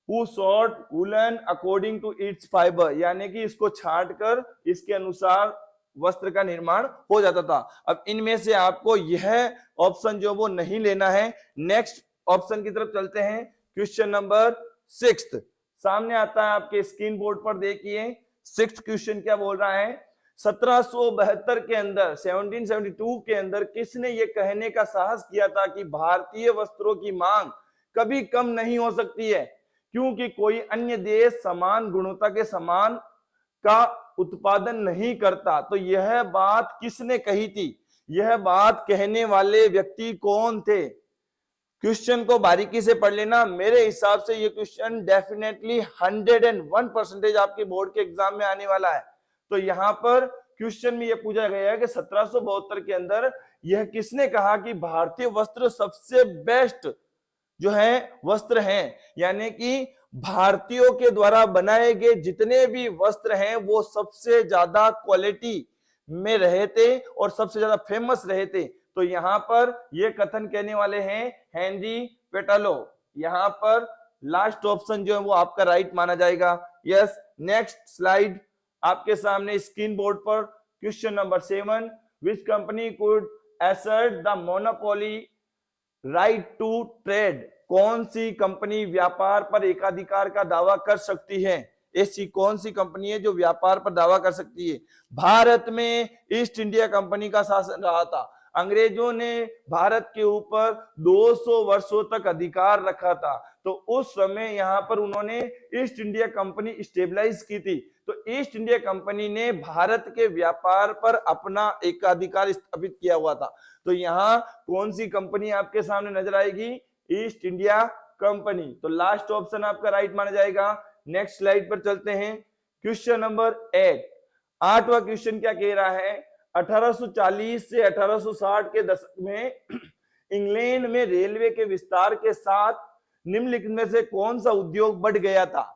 Speaker 3: who sort woolen according to its fiber, यानी कि इसको छांट कर इसके अनुसार वस्त्र का निर्माण हो जाता था। अब इनमें से आपको यह ऑप्शन जो वो नहीं लेना है। नेक्स्ट ऑप्शन की तरफ चलते हैं। क्वेश्चन नंबर 6 सामने आता है आपके स्क्रीन बोर्ड पर, देखिए 6th क्वेश्चन क्या बोल रहा है। 1772 के अंदर 1772 के अंदर किसने ये कहने का साहस किया था कि भारतीय वस्त्रों की मांग कभी कम नहीं हो सकती है, क्योंकि कोई अन्य देश समान गुणवत्ता के सामान का उत्पादन नहीं करता। तो यह बात किसने कही थी? यह बात कहने वाले व्यक्ति कौन थे? क्वेश्चन को बारीकी से पढ़ लेना। मेरे हिसाब से ये क्वेश्चन डेफिनेटली 101% आपके बोर्ड के एग्जाम में आने वाला है। तो यहाँ पर क्वेश्चन में यह पूछा गया है कि 1772 के अंदर यह किसने कहा कि भारतीय वस्त्र सबसे बेस्ट जो है वस्त्र हैं, यानी कि भारतीयों के द्वारा बनाए गए जितने भी वस्त्र हैं वो सबसे ज्यादा क्वालिटी में रहे थे और सबसे ज्यादा फेमस रहे थे। तो यहाँ पर ये कथन कहने वाले हैं हेनरी पेटालो। यहाँ पर लास्ट ऑप्शन जो है वो आपका राइट माना जाएगा। यस, नेक्स्ट स्लाइड आपके सामने स्क्रीन बोर्ड पर। Question number 7, which company could assert the monopoly right to trade? कौन सी कंपनी व्यापार पर एकाधिकार का दावा कर सकती है? ऐसी कौन सी कंपनी है जो व्यापार पर दावा कर सकती है? भारत में ईस्ट इंडिया कंपनी का शासन रहा था। अंग्रेजों ने भारत के ऊपर 200 वर्षों तक अधिकार रखा था। तो उस समय यहाँ पर उन्होंने ईस्ट इंडिया कंपनी स्टेबलाइज की थी। तो ईस्ट इंडिया कंपनी ने भारत के व्यापार पर अपना एकाधिकार स्थापित किया हुआ था। तो यहाँ कौन सी कंपनी आपके सामने नजर आएगी? East India company. तो लास्ट ऑप्शन आपका राइट माना जाएगा। नेक्स्ट स्लाइड पर चलते हैं। क्वेश्चन नंबर 8, 8वां क्वेश्चन क्या कह रहा है? 1840 से 1860 के दशक में इंग्लैंड में रेलवे के विस्तार के साथ निम्नलिखित में से कौन सा उद्योग बढ़ गया था?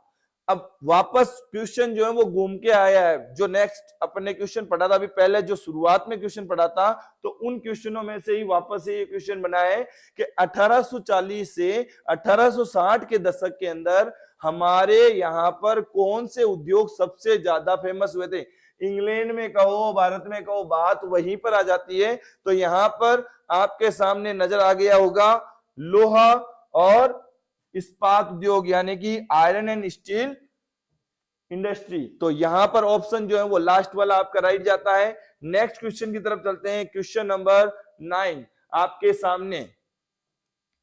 Speaker 3: अब वापस क्वेश्चन जो है वो घूम के आया है। जो नेक्स्ट अपने क्वेश्चन पढ़ा था अभी पहले, जो शुरुआत में क्वेश्चन पढ़ा था, तो उन क्वेश्चनों में से ही वापस से ये क्वेश्चन बना है कि 1840 से 1860 के दशक के अंदर हमारे यहाँ पर कौन से उद्योग सबसे ज्यादा फेमस हुए थे? इंग्लैंड में कहो, भारत में कहो, बात वहीं पर आ जाती है। तो यहाँ पर आपके सामने नजर आ गया होगा लोहा और इस्पात उद्योग, यानी कि आयरन एंड स्टील इंडस्ट्री। तो यहां पर ऑप्शन जो है वो लास्ट वाला आपका राइट जाता है। नेक्स्ट क्वेश्चन की तरफ चलते हैं। क्वेश्चन नंबर 9 आपके सामने।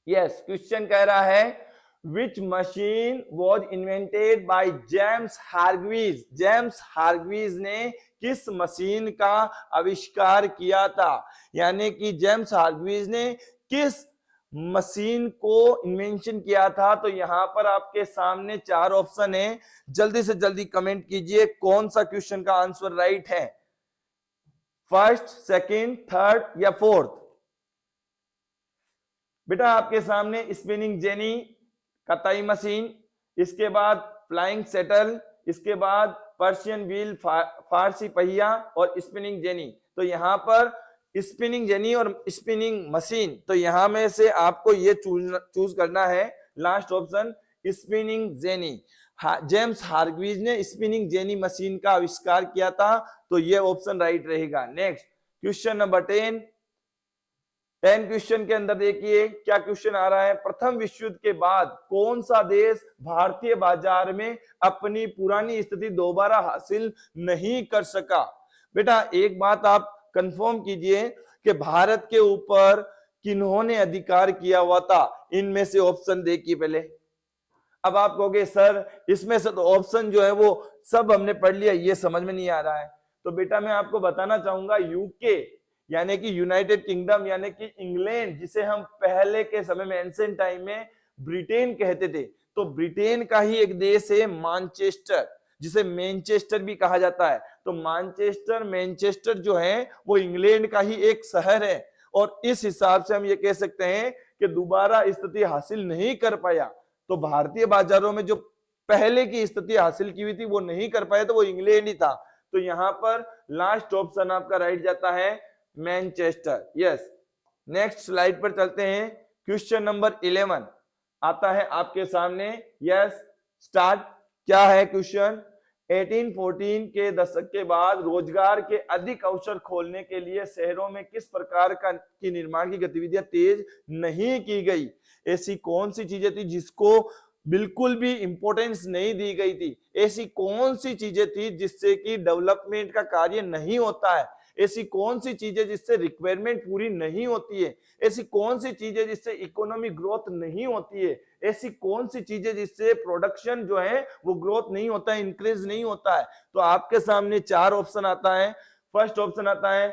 Speaker 3: यस, क्वेश्चन कह रहा है which machine was invented by James Hargreaves? James Hargreaves ने किस मशीन का आविष्कार किया था? यानी कि जेम्स हार्ग्रीव्स ने किस मशीन को इन्वेंशन किया था? तो यहां पर आपके सामने 4 ऑप्शन है। जल्दी से जल्दी कमेंट कीजिए कौन सा क्वेश्चन का आंसर राइट है। फर्स्ट, सेकंड, थर्ड या फोर्थ? बेटा आपके सामने स्पिनिंग जेनी, कताई मशीन, इसके बाद फ्लाइंग सेटल, इसके बाद पर्शियन व्हील, फारसी पहिया और स्पिनिंग जेनी। तो यहां पर स्पिनिंग जेनी और स्पिनिंग मशीन, तो यहां में से आपको ये चूज करना है last option spinning jenny. James Hargreaves ने स्पिनिंग जेनी मशीन का आविष्कार किया था, तो ये ऑप्शन राइट रहेगा। नेक्स्ट क्वेश्चन नंबर 10 क्वेश्चन के अंदर देखिए क्या क्वेश्चन आ रहा है। प्रथम विश्व युद्ध के बाद कौन सा देश भारतीय बाजार में अपनी पुरानी स्थिति दोबारा हासिल नहीं कर सका? बेटा एक बात आप कंफर्म कीजिए कि भारत के ऊपर किन्होंने अधिकार किया हुआ था? इनमें से ऑप्शन देखिए पहले। अब आप कहोगे सर इसमें से तो ऑप्शन जो है वो सब हमने पढ़ लिया, ये समझ में नहीं आ रहा है। तो बेटा मैं आपको बताना चाहूंगा यूके यानी कि यूनाइटेड किंगडम यानी कि इंग्लैंड, जिसे हम पहले के समय में एंशिएंट टाइम में ब्रिटेन कहते थे, तो ब्रिटेन का ही एक देश है मैनचेस्टर। जिसे मैनचेस्टर भी कहा जाता है। तो मैनचेस्टर जो है वो इंग्लैंड का ही एक शहर है, और इस हिसाब से हम ये कह सकते हैं कि दोबारा स्थिति हासिल नहीं कर पाया। तो भारतीय बाजारों में जो पहले की स्थिति हासिल की हुई थी वो नहीं कर पाया, तो वो इंग्लैंड ही था। तो यहाँ पर लास्ट ऑप्शन आपका राइट जाता है मैनचेस्टर। यस, नेक्स्ट स्लाइड पर चलते हैं। क्वेश्चन नंबर 11 आता है आपके सामने। Yes, start. क्या है क्वेश्चन? 1814 के दशक के बाद रोजगार के अधिक अवसर खोलने के लिए शहरों में किस प्रकार की निर्माण की गतिविधियां तेज नहीं की गई? ऐसी कौन सी चीजें थी जिसको बिल्कुल भी इंपॉर्टेंस नहीं दी गई थी? ऐसी कौन सी चीजें थी जिससे कि डेवलपमेंट का कार्य नहीं होता है? ऐसी कौन सी चीजें जिससे रिक्वायरमेंट पूरी नहीं होती है? ऐसी कौन सी चीजें जिससे इकोनॉमिक ग्रोथ नहीं होती है? ऐसी कौन सी चीजें जिससे प्रोडक्शन जो है वो ग्रोथ नहीं होता है, इंक्रीज नहीं होता है? तो आपके सामने 4 ऑप्शन आता है। फर्स्ट ऑप्शन आता है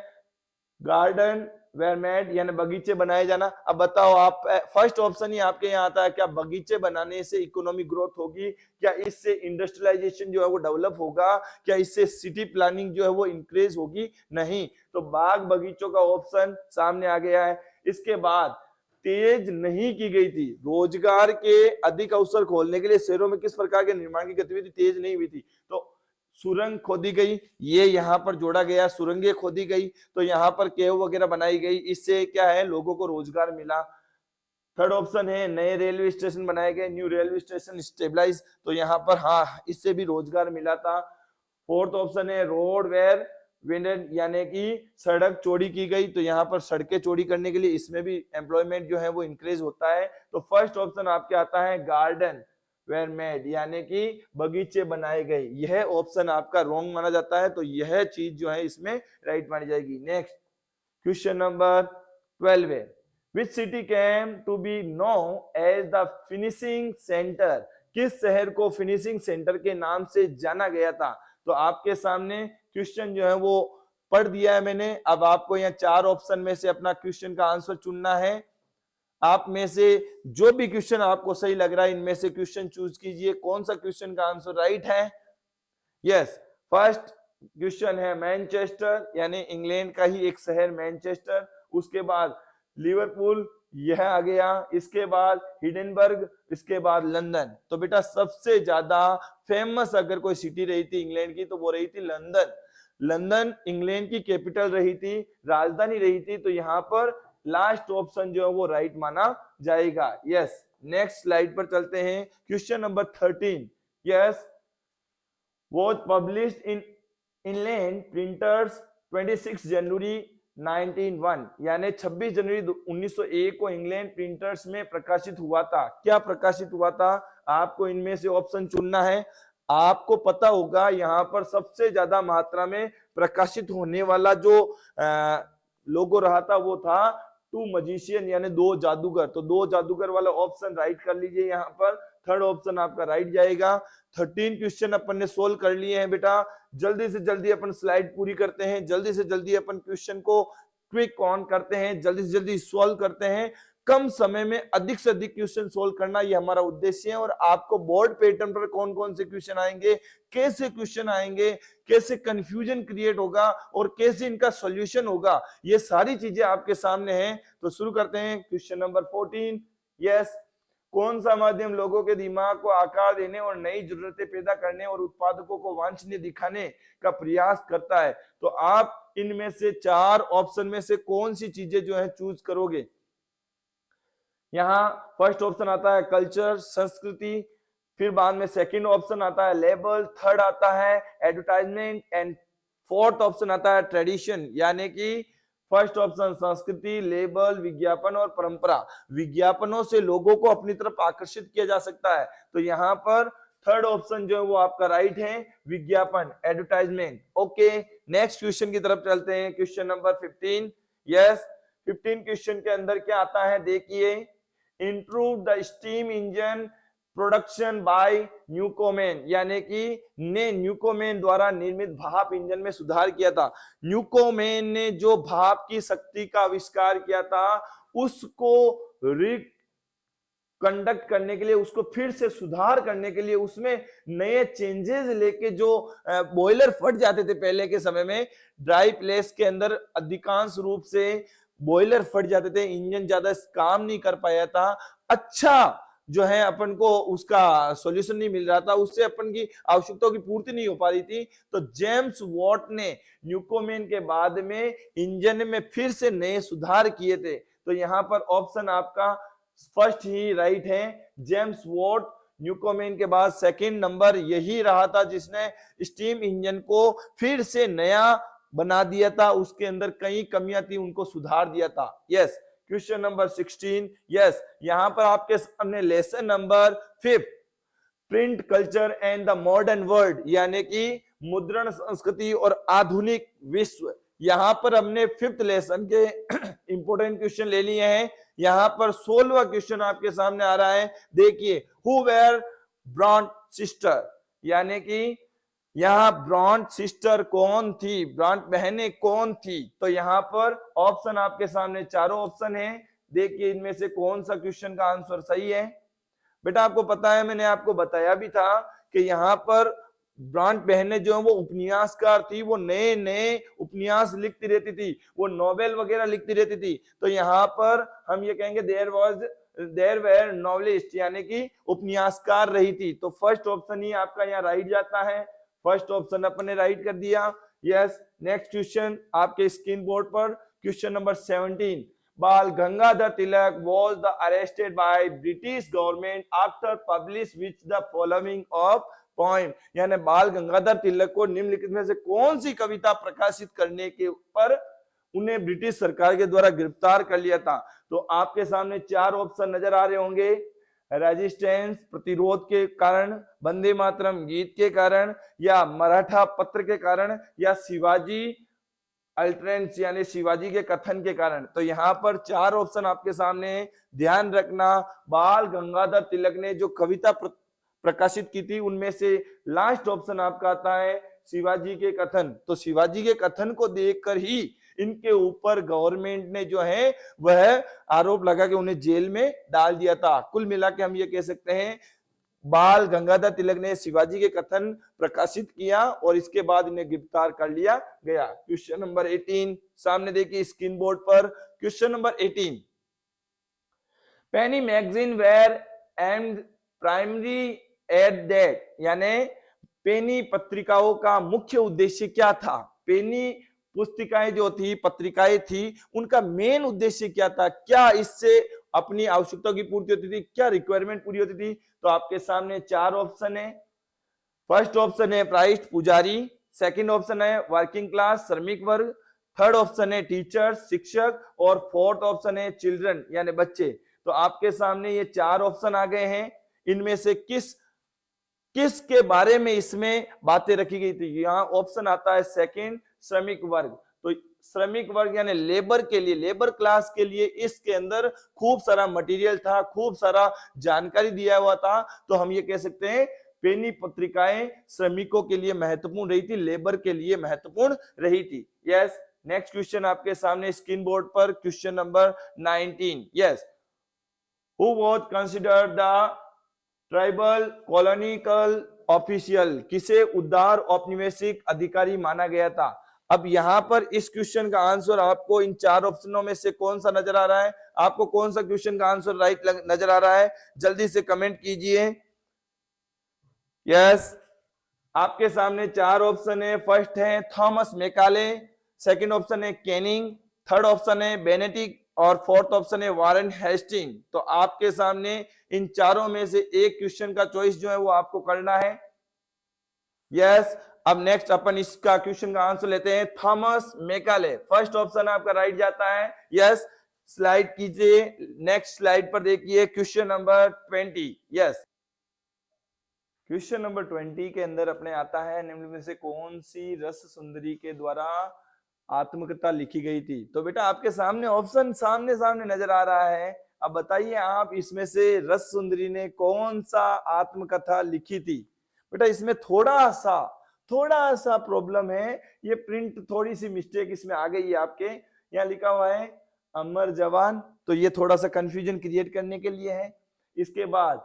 Speaker 3: गार्डन वेयर मेड, यानी बगीचे बनाए जाना। अब बताओ आप, फर्स्ट ऑप्शन ही आपके यहाँ आता है, क्या बगीचे बनाने से इकोनॉमिक ग्रोथ होगी? क्या इससे इंडस्ट्रियलाइजेशन जो है वो डेवलप होगा? क्या इससे सिटी प्लानिंग जो है वो इंक्रीज होगी? नहीं। तो बाग बगीचों का ऑप्शन सामने आ गया है। इसके बाद तेज नहीं की गई थी, रोजगार के अधिक अवसर खोलने के लिए शहरों में किस प्रकार के निर्माण की गतिविधि तेज नहीं हुई थी? तो सुरंग खोदी गई, ये यहाँ पर जोड़ा गया, सुरंगें खोदी गई, तो यहाँ पर केव वगैरह बनाई गई, इससे क्या है, लोगों को रोजगार मिला। थर्ड ऑप्शन है नए रेलवे स्टेशन बनाए गए, न्यू रेलवे स्टेशन स्टेबलाइज, तो यहाँ पर हाँ, इससे भी रोजगार मिला था। फोर्थ ऑप्शन है रोड वेयर विंडेड, यानी कि सड़क चौड़ी की गई, तो यहाँ पर सड़कें चौड़ी करने के लिए इसमें भी एम्प्लॉयमेंट जो है वो इंक्रीज होता है। तो फर्स्ट ऑप्शन आपके आता है गार्डन वेयर मेड, यानी कि बगीचे बनाए गए। यह ऑप्शन आपका रॉन्ग माना जाता है, तो यह चीज जो है इसमें राइट मानी जाएगी। नेक्स्ट क्वेश्चन नंबर 12 है, which city came to be known as the finishing centre? किस शहर को फिनिशिंग सेंटर के नाम से जाना गया था? तो आपके सामने क्वेश्चन जो है वो पढ़ दिया है मैंने। अब आपको यहाँ 4 ऑप्शन में से अपना क्वेश्चन का आंसर चुनना है। आप में से जो भी क्वेश्चन आपको सही लग रहा है इनमें से क्वेश्चन चूज कीजिए, कौन सा क्वेश्चन का आंसर राइट है। यस, फर्स्ट क्वेश्चन है मैनचेस्टर, यानी इंग्लैंड का ही एक शहर मैनचेस्टर। उसके बाद लिवरपूल, यह आ गया। इसके बाद हिडेनबर्ग, इसके बाद लंदन। तो बेटा सबसे ज्यादा फेमस अगर कोई सिटी रही थी इंग्लैंड की तो वो रही थी लंदन। लंदन इंग्लैंड की कैपिटल रही थी, राजधानी रही थी, तो यहाँ पर लास्ट ऑप्शन जो है वो राइट माना जाएगा। यस, नेक्स्ट स्लाइड पर चलते हैं। Question number 13, yes, was published in Inland Printers 26 जनवरी 1901, यानी 26 जनवरी 1901 को इंग्लैंड प्रिंटर्स में प्रकाशित हुआ था। क्या प्रकाशित हुआ था? आपको इनमें से ऑप्शन चुनना है। आपको पता होगा यहाँ पर सबसे ज्यादा मात्रा में प्रकाशित होने वाला जो लोगो रहा था वो था टू मजिशियन, यानी 2 जादूगर। तो 2 जादूगर वाला ऑप्शन राइट कर लीजिए। यहाँ पर थर्ड ऑप्शन आपका राइट जाएगा। 13 क्वेश्चन अपन ने सोल्व कर लिए हैं बेटा। जल्दी से जल्दी अपन स्लाइड पूरी करते हैं, जल्दी से जल्दी अपन क्वेश्चन को क्विक ऑन करते हैं, जल्दी से जल्दी सॉल्व करते हैं। कम समय में अधिक से अधिक क्वेश्चन सोल्व करना ये हमारा उद्देश्य है। और आपको बोर्ड पैटर्न पर कौन कौन से क्वेश्चन आएंगे, कैसे क्वेश्चन आएंगे, कैसे कंफ्यूजन क्रिएट होगा और कैसे इनका सॉल्यूशन होगा, ये सारी चीजें आपके सामने हैं। तो शुरू करते हैं। क्वेश्चन नंबर 14, यस, कौन सा माध्यम लोगों के दिमाग को आकार देने और नई जरूरतें पैदा करने और उत्पादकों को वांछनीय दिखाने का प्रयास करता है? तो आप इनमें से 4 ऑप्शन में से कौन सी चीजें जो है चूज करोगे? यहाँ फर्स्ट ऑप्शन आता है कल्चर, संस्कृति, फिर बाद में सेकंड ऑप्शन आता है लेबल, थर्ड आता है एडवर्टाइजमेंट एंड फोर्थ ऑप्शन आता है ट्रेडिशन, यानी कि फर्स्ट ऑप्शन संस्कृति, लेबल, विज्ञापन और परंपरा। विज्ञापनों से लोगों को अपनी तरफ आकर्षित किया जा सकता है, तो यहाँ पर थर्ड ऑप्शन जो है वो आपका राइट है, विज्ञापन, एडवर्टाइजमेंट। ओके, नेक्स्ट क्वेश्चन की तरफ चलते हैं। क्वेश्चन नंबर 15, यस, 15 क्वेश्चन के अंदर क्या आता है देखिए। Improve the steam engine production by Newcomen, यानी कि ने न्यूकोमेन द्वारा निर्मित भाप इंजन में सुधार किया था। न्यूकोमेन ने जो भाप की शक्ति का आविष्कार किया था उसको कंडक्ट करने के लिए, उसको फिर से सुधार करने के लिए, उसमें नए चेंजेस लेके, जो बॉयलर फट जाते थे पहले के समय में, ड्राई प्लेस के अंदर अधिकांश रूप से बॉयलर फट जाते थे, इंजन ज्यादा काम नहीं कर पाया था, अच्छा जो है अपन को उसका सॉल्यूशन नहीं मिल रहा था, उससे अपन की आवश्यकताओं की पूर्ति नहीं हो पा रही थी। तो जेम्स वॉट ने न्यूकोमेन के बाद में इंजन में फिर से नए सुधार किए थे। तो यहाँ पर ऑप्शन आपका फर्स्ट ही राइट है, जेम्स वॉट न्यूकोमेन के बाद सेकंड नंबर यही रहा था, जिसने स्टीम इंजन को फिर से नया बना दिया था, उसके अंदर कई कमियां थी उनको सुधार दिया था। Yes, question number 16। यस, यहां पर आपके सामने lesson number 5, print culture and the modern world, यानी कि मुद्रण संस्कृति और आधुनिक विश्व। यहां पर हमने 5th लेसन के इंपोर्टेंट क्वेश्चन ले लिए हैं। यहां पर 16वां क्वेश्चन आपके सामने आ रहा है, देखिए, हु वेर ब्रॉन्ट सिस्टर, यानी कि यहाँ ब्रॉन्ट सिस्टर कौन थी, ब्रॉन्ट बहनें कौन थी। तो यहाँ पर ऑप्शन आपके सामने चारों ऑप्शन है, देखिए इनमें से कौन सा क्वेश्चन का आंसर सही है। बेटा आपको पता है, मैंने आपको बताया भी था कि यहाँ पर ब्रॉन्ट बहनें जो है वो उपन्यासकार थी, वो नए नए उपन्यास लिखती रहती थी, वो नोवेल वगैरह लिखती रहती थी। तो यहाँ पर हम ये कहेंगे देयर वेर नॉवेलिस्ट, यानी कि उपन्यासकार रही थी। तो फर्स्ट ऑप्शन ही आपका यहाँ राइट जाता है, फर्स्ट ऑप्शन अपन ने राइट कर दिया। यस, नेक्स्ट क्वेश्चन आपके स्क्रीन बोर्ड पर, क्वेश्चन नंबर 17, बाल Gangadhar Tilak was the arrested by British government after publish which the following of poem, यानी बाल गंगाधर तिलक को निम्नलिखित में से कौन सी कविता प्रकाशित करने के ऊपर उन्हें ब्रिटिश सरकार के द्वारा गिरफ्तार कर लिया था। तो आपके सामने चार ऑप्शन नजर आ रहे होंगे, रेजिस्टेंस प्रतिरोध के कारण, वंदे मातरम गीत के कारण, या मराठा पत्र के कारण, या शिवाजी अल्ट्रेंस यानी शिवाजी के कथन के कारण। तो यहाँ पर चार ऑप्शन आपके सामने, ध्यान रखना, बाल गंगाधर तिलक ने जो कविता प्रकाशित की थी उनमें से लास्ट ऑप्शन आपका आता है शिवाजी के कथन। तो शिवाजी के कथन को देखकर ही इनके ऊपर गवर्नमेंट ने जो है वह आरोप लगा के उन्हें जेल में डाल दिया था। कुल मिला के हम ये कह सकते हैं बाल गंगाधर तिलक ने शिवाजी के कथन प्रकाशित किया और इसके बाद इन्हें गिरफ्तार कर लिया गया। क्वेश्चन नंबर 18 सामने देखिए स्क्रीन बोर्ड पर, question number 18, penny magazine were and primary at that, यानी पेनी पत्रिकाओं का मुख्य उद्देश्य क्या था। पेनी पुस्तिकाएं जो थी, पत्रिकाएं थी, उनका मेन उद्देश्य क्या था, क्या इससे अपनी आवश्यकता की पूर्ति होती थी, क्या रिक्वायरमेंट पूरी होती थी। तो आपके सामने चार ऑप्शन है। फर्स्ट ऑप्शन है प्राइस्ट पुजारी, सेकंड ऑप्शन है वर्किंग क्लास श्रमिक वर्ग, थर्ड ऑप्शन है टीचर्स शिक्षक, और फोर्थ ऑप्शन है चिल्ड्रन यानी बच्चे। तो आपके सामने ये चार ऑप्शन आ गए हैं, इनमें से किस के बारे में इसमें बातें रखी गई थी। यहाँ ऑप्शन आता है सेकंड श्रमिक वर्ग। तो श्रमिक वर्ग यानी लेबर के लिए, लेबर क्लास के लिए इसके अंदर खूब सारा मटेरियल था, खूब सारा जानकारी दिया हुआ था। तो हम ये कह सकते हैं पेनी पत्रिकाएं श्रमिकों के लिए महत्वपूर्ण रही थी, लेबर के लिए महत्वपूर्ण रही थी। यस, नेक्स्ट क्वेश्चन आपके सामने स्क्रीन बोर्ड पर, question number 19। Yes, who was considered the tribal कॉलोनिकल official, किसे उदार औपनिवेशिक अधिकारी माना गया था। अब यहां पर इस क्वेश्चन का आंसर आपको इन चार ऑप्शनों में से कौन सा नजर आ रहा है, आपको कौन सा क्वेश्चन का आंसर राइट नजर आ रहा है, जल्दी से कमेंट कीजिए। यस, आपके सामने चार ऑप्शन है। फर्स्ट है थॉमस मैकाले, सेकंड ऑप्शन है कैनिंग, थर्ड ऑप्शन है बेनेडिक्ट, और फोर्थ ऑप्शन है वारेन हेस्टिंग। तो आपके सामने इन चारों में से एक क्वेश्चन का चॉइस जो है वो आपको करना है। यस, अब नेक्स्ट अपन इसका क्वेश्चन का आंसर लेते हैं, थॉमस मैकाले, फर्स्ट ऑप्शन आपका राइट जाता है। यस, स्लाइड कीजिए, नेक्स्ट स्लाइड पर देखिए question number 20। Yes, question number 20 के अंदर अपने आता है निम्न में से कौन सी रस सुंदरी के द्वारा आत्मकथा लिखी गई थी। तो बेटा आपके सामने ऑप्शन सामने सामने नजर आ रहा है। अब बताइए आप इसमें से रस सुंदरी ने कौन सा आत्मकथा लिखी थी। बेटा इसमें थोड़ा सा प्रॉब्लम है, ये प्रिंट थोड़ी सी मिस्टेक इसमें आ गई है आपके, यहाँ लिखा हुआ है अमर जवान, तो ये थोड़ा सा कंफ्यूजन क्रिएट करने के लिए है। इसके बाद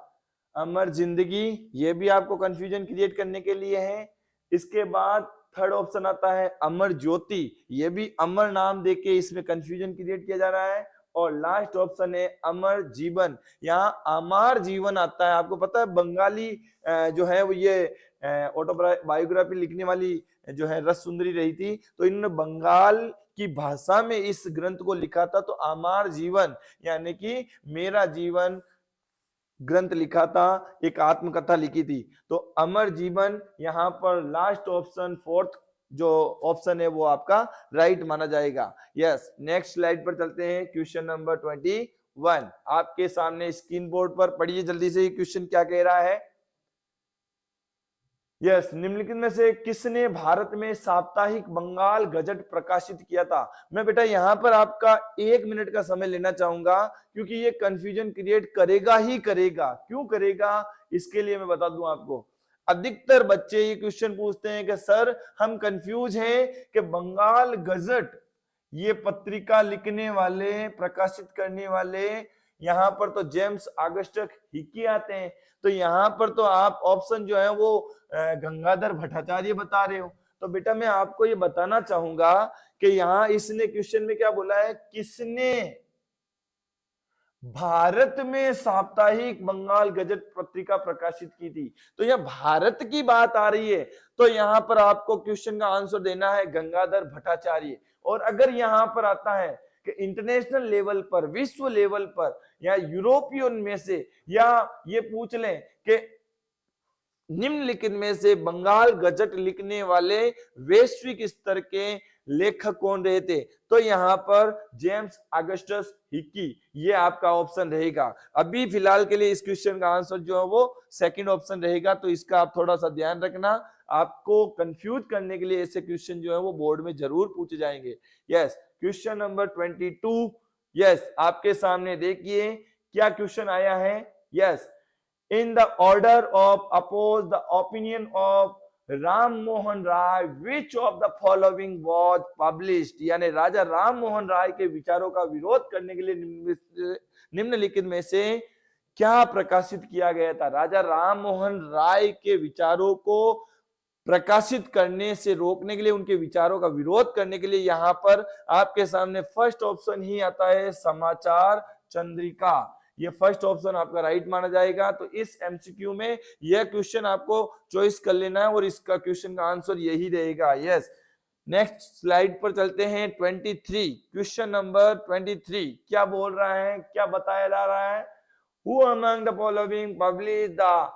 Speaker 3: अमर जिंदगी, ये भी आपको कंफ्यूजन क्रिएट करने के लिए है। इसके बाद थर्ड ऑप्शन आता है अमर ज्योति, ये भी अमर नाम देके इसमें कंफ्यूजन क्रिएट किया जा रहा है। और लास्ट ऑप्शन है अमर जीवन, यहाँ अमर जीवन आता है। आपको पता है बंगाली जो है वो ये ऑटोबायोग्राफी लिखने वाली जो है रस सुंदरी रही थी, तो इन्होंने बंगाल की भाषा में इस ग्रंथ को लिखा था। तो अमर जीवन यानी कि मेरा जीवन ग्रंथ लिखा था, एक आत्मकथा लिखी थी। तो अमर जीवन यहाँ पर लास्ट ऑप्शन, फोर्थ जो ऑप्शन है वो आपका राइट माना जाएगा। यस, नेक्स्ट स्लाइड पर चलते हैं। क्वेश्चन नंबर 21 आपके सामने स्क्रीन बोर्ड पर पढ़िए जल्दी से, क्वेश्चन क्या कह रहा है। यस, निम्नलिखित में से किसने भारत में साप्ताहिक बंगाल गजट प्रकाशित किया था। मैं बेटा यहाँ पर आपका 1 मिनट का समय लेना चाहूंगा, क्योंकि ये कंफ्यूजन क्रिएट करेगा ही करेगा। क्यों करेगा इसके लिए मैं बता दूं आपको। अधिकतर बच्चे ये क्वेश्चन पूछते हैं कि सर हम कंफ्यूज हैं कि बंगाल गजट ये पत्रिका लिखने वाले, प्रकाशित करने वाले यहाँ पर तो जेम्स ऑगस्टस हिकी आते हैं, तो यहाँ पर तो आप ऑप्शन जो है वो गंगाधर भट्टाचार्य बता रहे हो। तो बेटा मैं आपको ये बताना चाहूंगा कि यहाँ इसने क्वेश्चन में क्या बोला है, किसने भारत में साप्ताहिक बंगाल गजट पत्रिका प्रकाशित की थी। तो यह भारत की बात आ रही है, तो यहाँ पर आपको क्वेश्चन का आंसर देना है गंगाधर भट्टाचार्य। और अगर यहाँ पर आता है कि इंटरनेशनल लेवल पर, विश्व लेवल पर, या यूरोपियन में से, या ये पूछ लें कि निम्नलिखित में से बंगाल गजट लिखने वाले वैश्विक स्तर के लेखक कौन रहे थे, तो यहाँ पर जेम्स ऑगस्टस हिकी, ये आपका ऑप्शन रहेगा। अभी फिलहाल के लिए इस क्वेश्चन का आंसर जो है वो सेकंड ऑप्शन रहेगा, तो इसका आप थोड़ा सा ध्यान रखना। आपको कंफ्यूज करने के लिए ऐसे क्वेश्चन जो है वो बोर्ड में जरूर पूछे जाएंगे। यस, क्वेश्चन नंबर 22, यस आपके सामने देखिए क्या क्वेश्चन आया है। Yes, in the order of oppose the opinion of Ram Mohan Roy which of the following was published, यानी राजा राम मोहन राय के विचारों का विरोध करने के लिए निम्नलिखित में से क्या प्रकाशित किया गया था। राजा राम मोहन राय के विचारों को प्रकाशित करने से रोकने के लिए, उनके विचारों का विरोध करने के लिए यहाँ पर आपके सामने फर्स्ट ऑप्शन ही आता है समाचार चंद्रिका। ये फर्स्ट ऑप्शन आपका राइट माना जाएगा। तो इस एमसीक्यू में यह क्वेश्चन आपको चॉइस कर लेना है और इसका क्वेश्चन का आंसर यही रहेगा। यस, नेक्स्ट स्लाइड पर चलते हैं। 23 क्वेश्चन नंबर 23 क्या बोल रहा है, क्या बताया जा रहा है। Who among the following publish the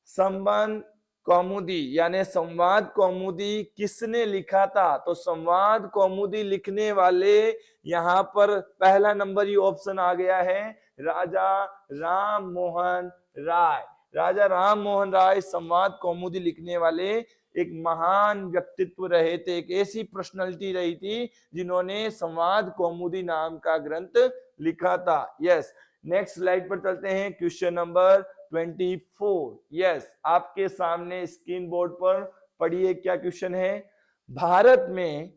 Speaker 3: संबंध कौमुदी, यानी संवाद कौमुदी किसने लिखा था। तो संवाद कौमुदी लिखने वाले यहाँ पर पहला नंबर ही ऑप्शन आ गया है, राजा राम मोहन राय। राजा राम मोहन राय संवाद कौमुदी लिखने वाले एक महान व्यक्तित्व रहे थे, एक ऐसी पर्सनालिटी रही थी जिन्होंने संवाद कौमुदी नाम का ग्रंथ लिखा था। यस, नेक्स्ट स्लाइड पर चलते हैं। क्वेश्चन नंबर 24, यस आपके सामने स्क्रीन बोर्ड पर पढ़िए क्या क्वेश्चन है। भारत में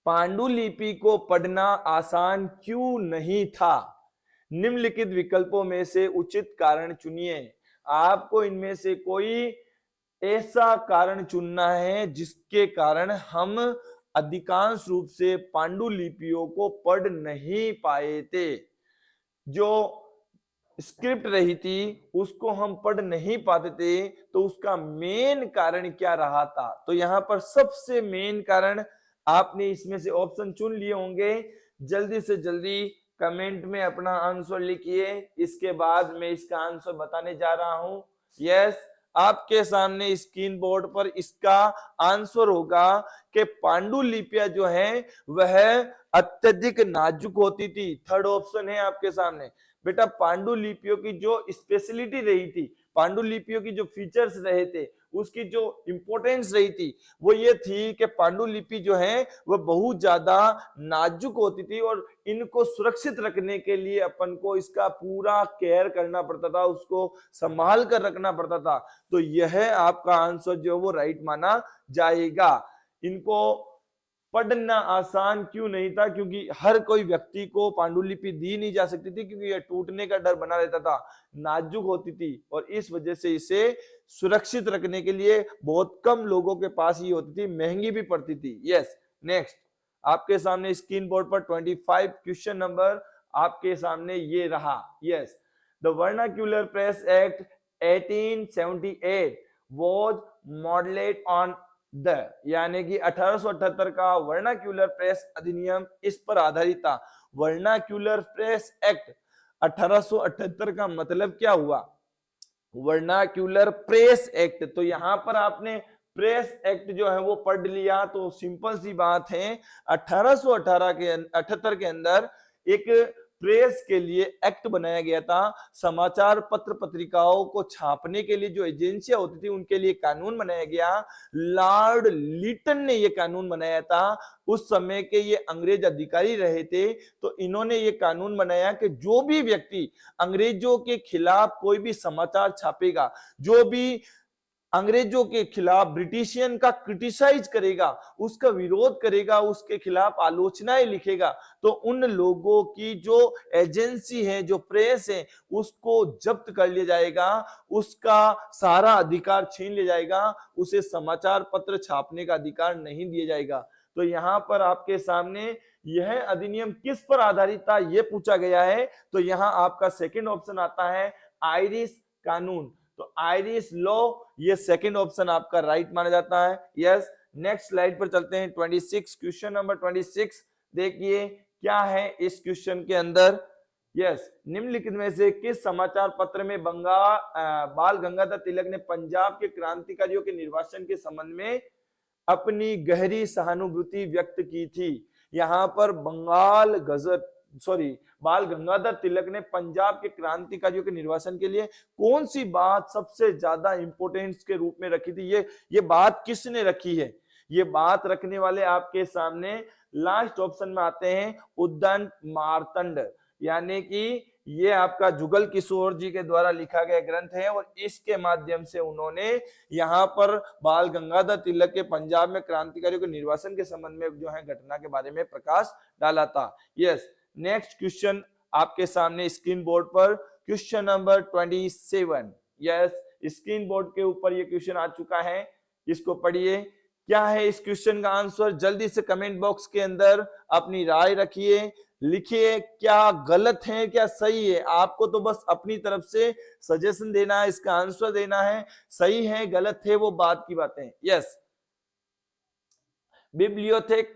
Speaker 3: पांडुलिपि को पढ़ना आसान क्यों नहीं था। निम्नलिखित विकल्पों में से उचित कारण चुनिए। आपको इनमें से कोई ऐसा कारण चुनना है जिसके कारण हम अधिकांश रूप से पांडुलिपियों को पढ़ नहीं पाए थे। जो स्क्रिप्ट रही थी उसको हम पढ़ नहीं पाते थे, तो उसका मेन कारण क्या रहा था। तो यहाँ पर सबसे मेन कारण आपने इसमें से ऑप्शन चुन लिए होंगे। जल्दी से जल्दी कमेंट में अपना आंसर लिखिए, इसके बाद मैं इसका आंसर बताने जा रहा हूं। यस, आपके सामने स्क्रीन बोर्ड पर इसका आंसर होगा कि पांडुलिपियां जो है वह अत्यधिक नाजुक होती थी। थर्ड ऑप्शन है आपके सामने। बेटा पांडुलिपियों की जो स्पेशलिटी रही थी, पांडुलिपियों की जो फीचर्स रहे थे, उसकी जो इंपॉर्टेंस रही थी वो ये थी कि पांडुलिपि जो है वह बहुत ज्यादा नाजुक होती थी और इनको सुरक्षित रखने के लिए अपन को इसका पूरा केयर करना पड़ता था, उसको संभाल कर रखना पड़ता था। तो यह आपका आंसर जो वो राइट माना जाएगा। इनको पढ़ना आसान क्यों नहीं था? क्योंकि हर कोई व्यक्ति को पांडुलिपि दी नहीं जा सकती थी, क्योंकि यह टूटने का डर बना रहता था, नाजुक होती थी, और इस वजह से इसे सुरक्षित रखने के लिए बहुत कम लोगों के पास ही होती थी, महंगी भी पड़ती थी। यस, नेक्स्ट आपके सामने स्क्रीन बोर्ड पर 25 क्वेश्चन नंबर आपके सामने ये रहा। Yes, the vernacular press act 1878 was modeled on the, यानी कि 1878 का वर्नाक्यूलर प्रेस अधिनियम इस पर आधारित था। वर्नाक्यूलर प्रेस एक्ट 1878 का मतलब क्या हुआ? वर्नाक्यूलर प्रेस एक्ट, तो यहां पर आपने प्रेस एक्ट जो है वो पढ़ लिया, तो सिंपल सी बात है 1878 के अंदर एक प्रेस के लिए एक्ट बनाया गया था। समाचार पत्र पत्रिकाओं को छापने के लिए जो एजेंसियां होती थी उनके लिए कानून बनाया गया। लॉर्ड लिटन ने ये कानून बनाया था। उस समय के ये अंग्रेज अधिकारी रहे थे, तो इन्होंने ये कानून बनाया कि जो भी व्यक्ति अंग्रेजों के खिलाफ कोई भी समाचार छापेगा, जो भी अंग्रेजों के खिलाफ ब्रिटिशियन का क्रिटिसाइज करेगा, उसका विरोध करेगा, उसके खिलाफ आलोचनाएं लिखेगा, तो उन लोगों की जो एजेंसी है, जो प्रेस है, उसको जब्त कर लिया जाएगा, उसका सारा अधिकार छीन लिया जाएगा, उसे समाचार पत्र छापने का अधिकार नहीं दिया जाएगा। तो यहाँ पर आपके सामने यह अधिनियम किस पर आधारित था यह पूछा गया है। तो यहाँ आपका सेकंड ऑप्शन आता है आयरिश कानून। तो आयरिश लॉ, ये सेकंड ऑप्शन आपका राइट माना जाता है। यस, नेक्स्ट स्लाइड पर चलते हैं। 26 क्वेश्चन नंबर 26 देखिए क्या है इस क्वेश्चन के अंदर। यस, निम्नलिखित में से किस समाचार पत्र में बाल गंगाधर तिलक ने पंजाब के क्रांतिकारियों के निर्वासन के संबंध में अपनी गहरी सहानुभूति व्यक्त की थी? यहाँ पर बाल गंगाधर तिलक ने पंजाब के क्रांतिकारियों के निर्वासन के लिए कौन सी बात सबसे ज्यादा इंपोर्टेंस के रूप में रखी थी? ये बात किसने रखी है? ये बात रखने वाले आपके सामने लास्ट ऑप्शन में आते हैं उद्दंड मार्तंड, यानी कि ये आपका जुगल किशोर जी के द्वारा लिखा गया ग्रंथ है, और इसके माध्यम से उन्होंने यहाँ पर बाल गंगाधर तिलक के पंजाब में क्रांतिकारियों के निर्वासन के संबंध में जो है घटना के बारे में प्रकाश डाला था। यस, नेक्स्ट क्वेश्चन आपके सामने स्क्रीन बोर्ड पर question number 27। Yes, screen board के ऊपर ये क्वेश्चन आ चुका है, इसको पढ़िए। क्या है इस क्वेश्चन का आंसर? जल्दी से कमेंट बॉक्स के अंदर अपनी राय रखिए, लिखिए क्या गलत है क्या सही है। आपको तो बस अपनी तरफ से सजेशन देना है, इसका आंसर देना है। सही है गलत है वो बात की बातें। यस, बिब्लियोथेक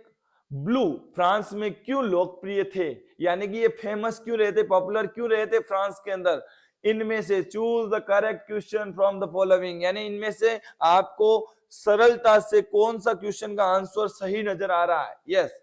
Speaker 3: ब्लू फ्रांस में क्यों लोकप्रिय थे, यानी कि ये फेमस क्यों रहे थे, पॉपुलर क्यों रहे थे फ्रांस के अंदर? इनमें से choose the correct question from the following, यानी इनमें से आपको सरलता से कौन सा क्वेश्चन का आंसर सही नजर आ रहा है। यस,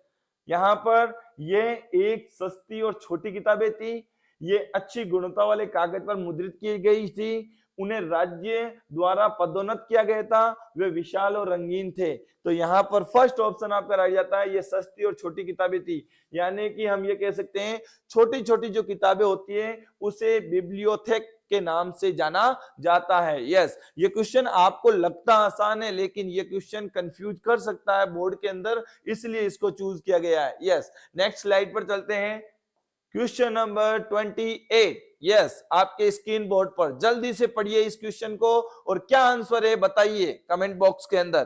Speaker 3: यहाँ पर ये एक सस्ती और छोटी किताबें थी, ये अच्छी गुणवत्ता वाले कागज पर मुद्रित की गई थी, उन्हें राज्य द्वारा पदोन्नत किया गया था, वे विशाल और रंगीन थे। तो यहाँ पर फर्स्ट ऑप्शन आपका रह जाता है, ये सस्ती और छोटी किताबें थी, यानी कि हम ये कह सकते हैं छोटी छोटी जो किताबें होती है उसे बिब्लियोथेक के नाम से जाना जाता है। यस, ये क्वेश्चन आपको लगता आसान है, लेकिन ये क्वेश्चन कंफ्यूज कर सकता है बोर्ड के अंदर, इसलिए इसको चूज किया गया है। यस, नेक्स्ट स्लाइड पर चलते हैं। Question number 28। यस, आपके स्क्रीन बोर्ड पर जल्दी से पढ़िए इस क्वेश्चन को और क्या आंसर है बताइए कमेंट बॉक्स के अंदर।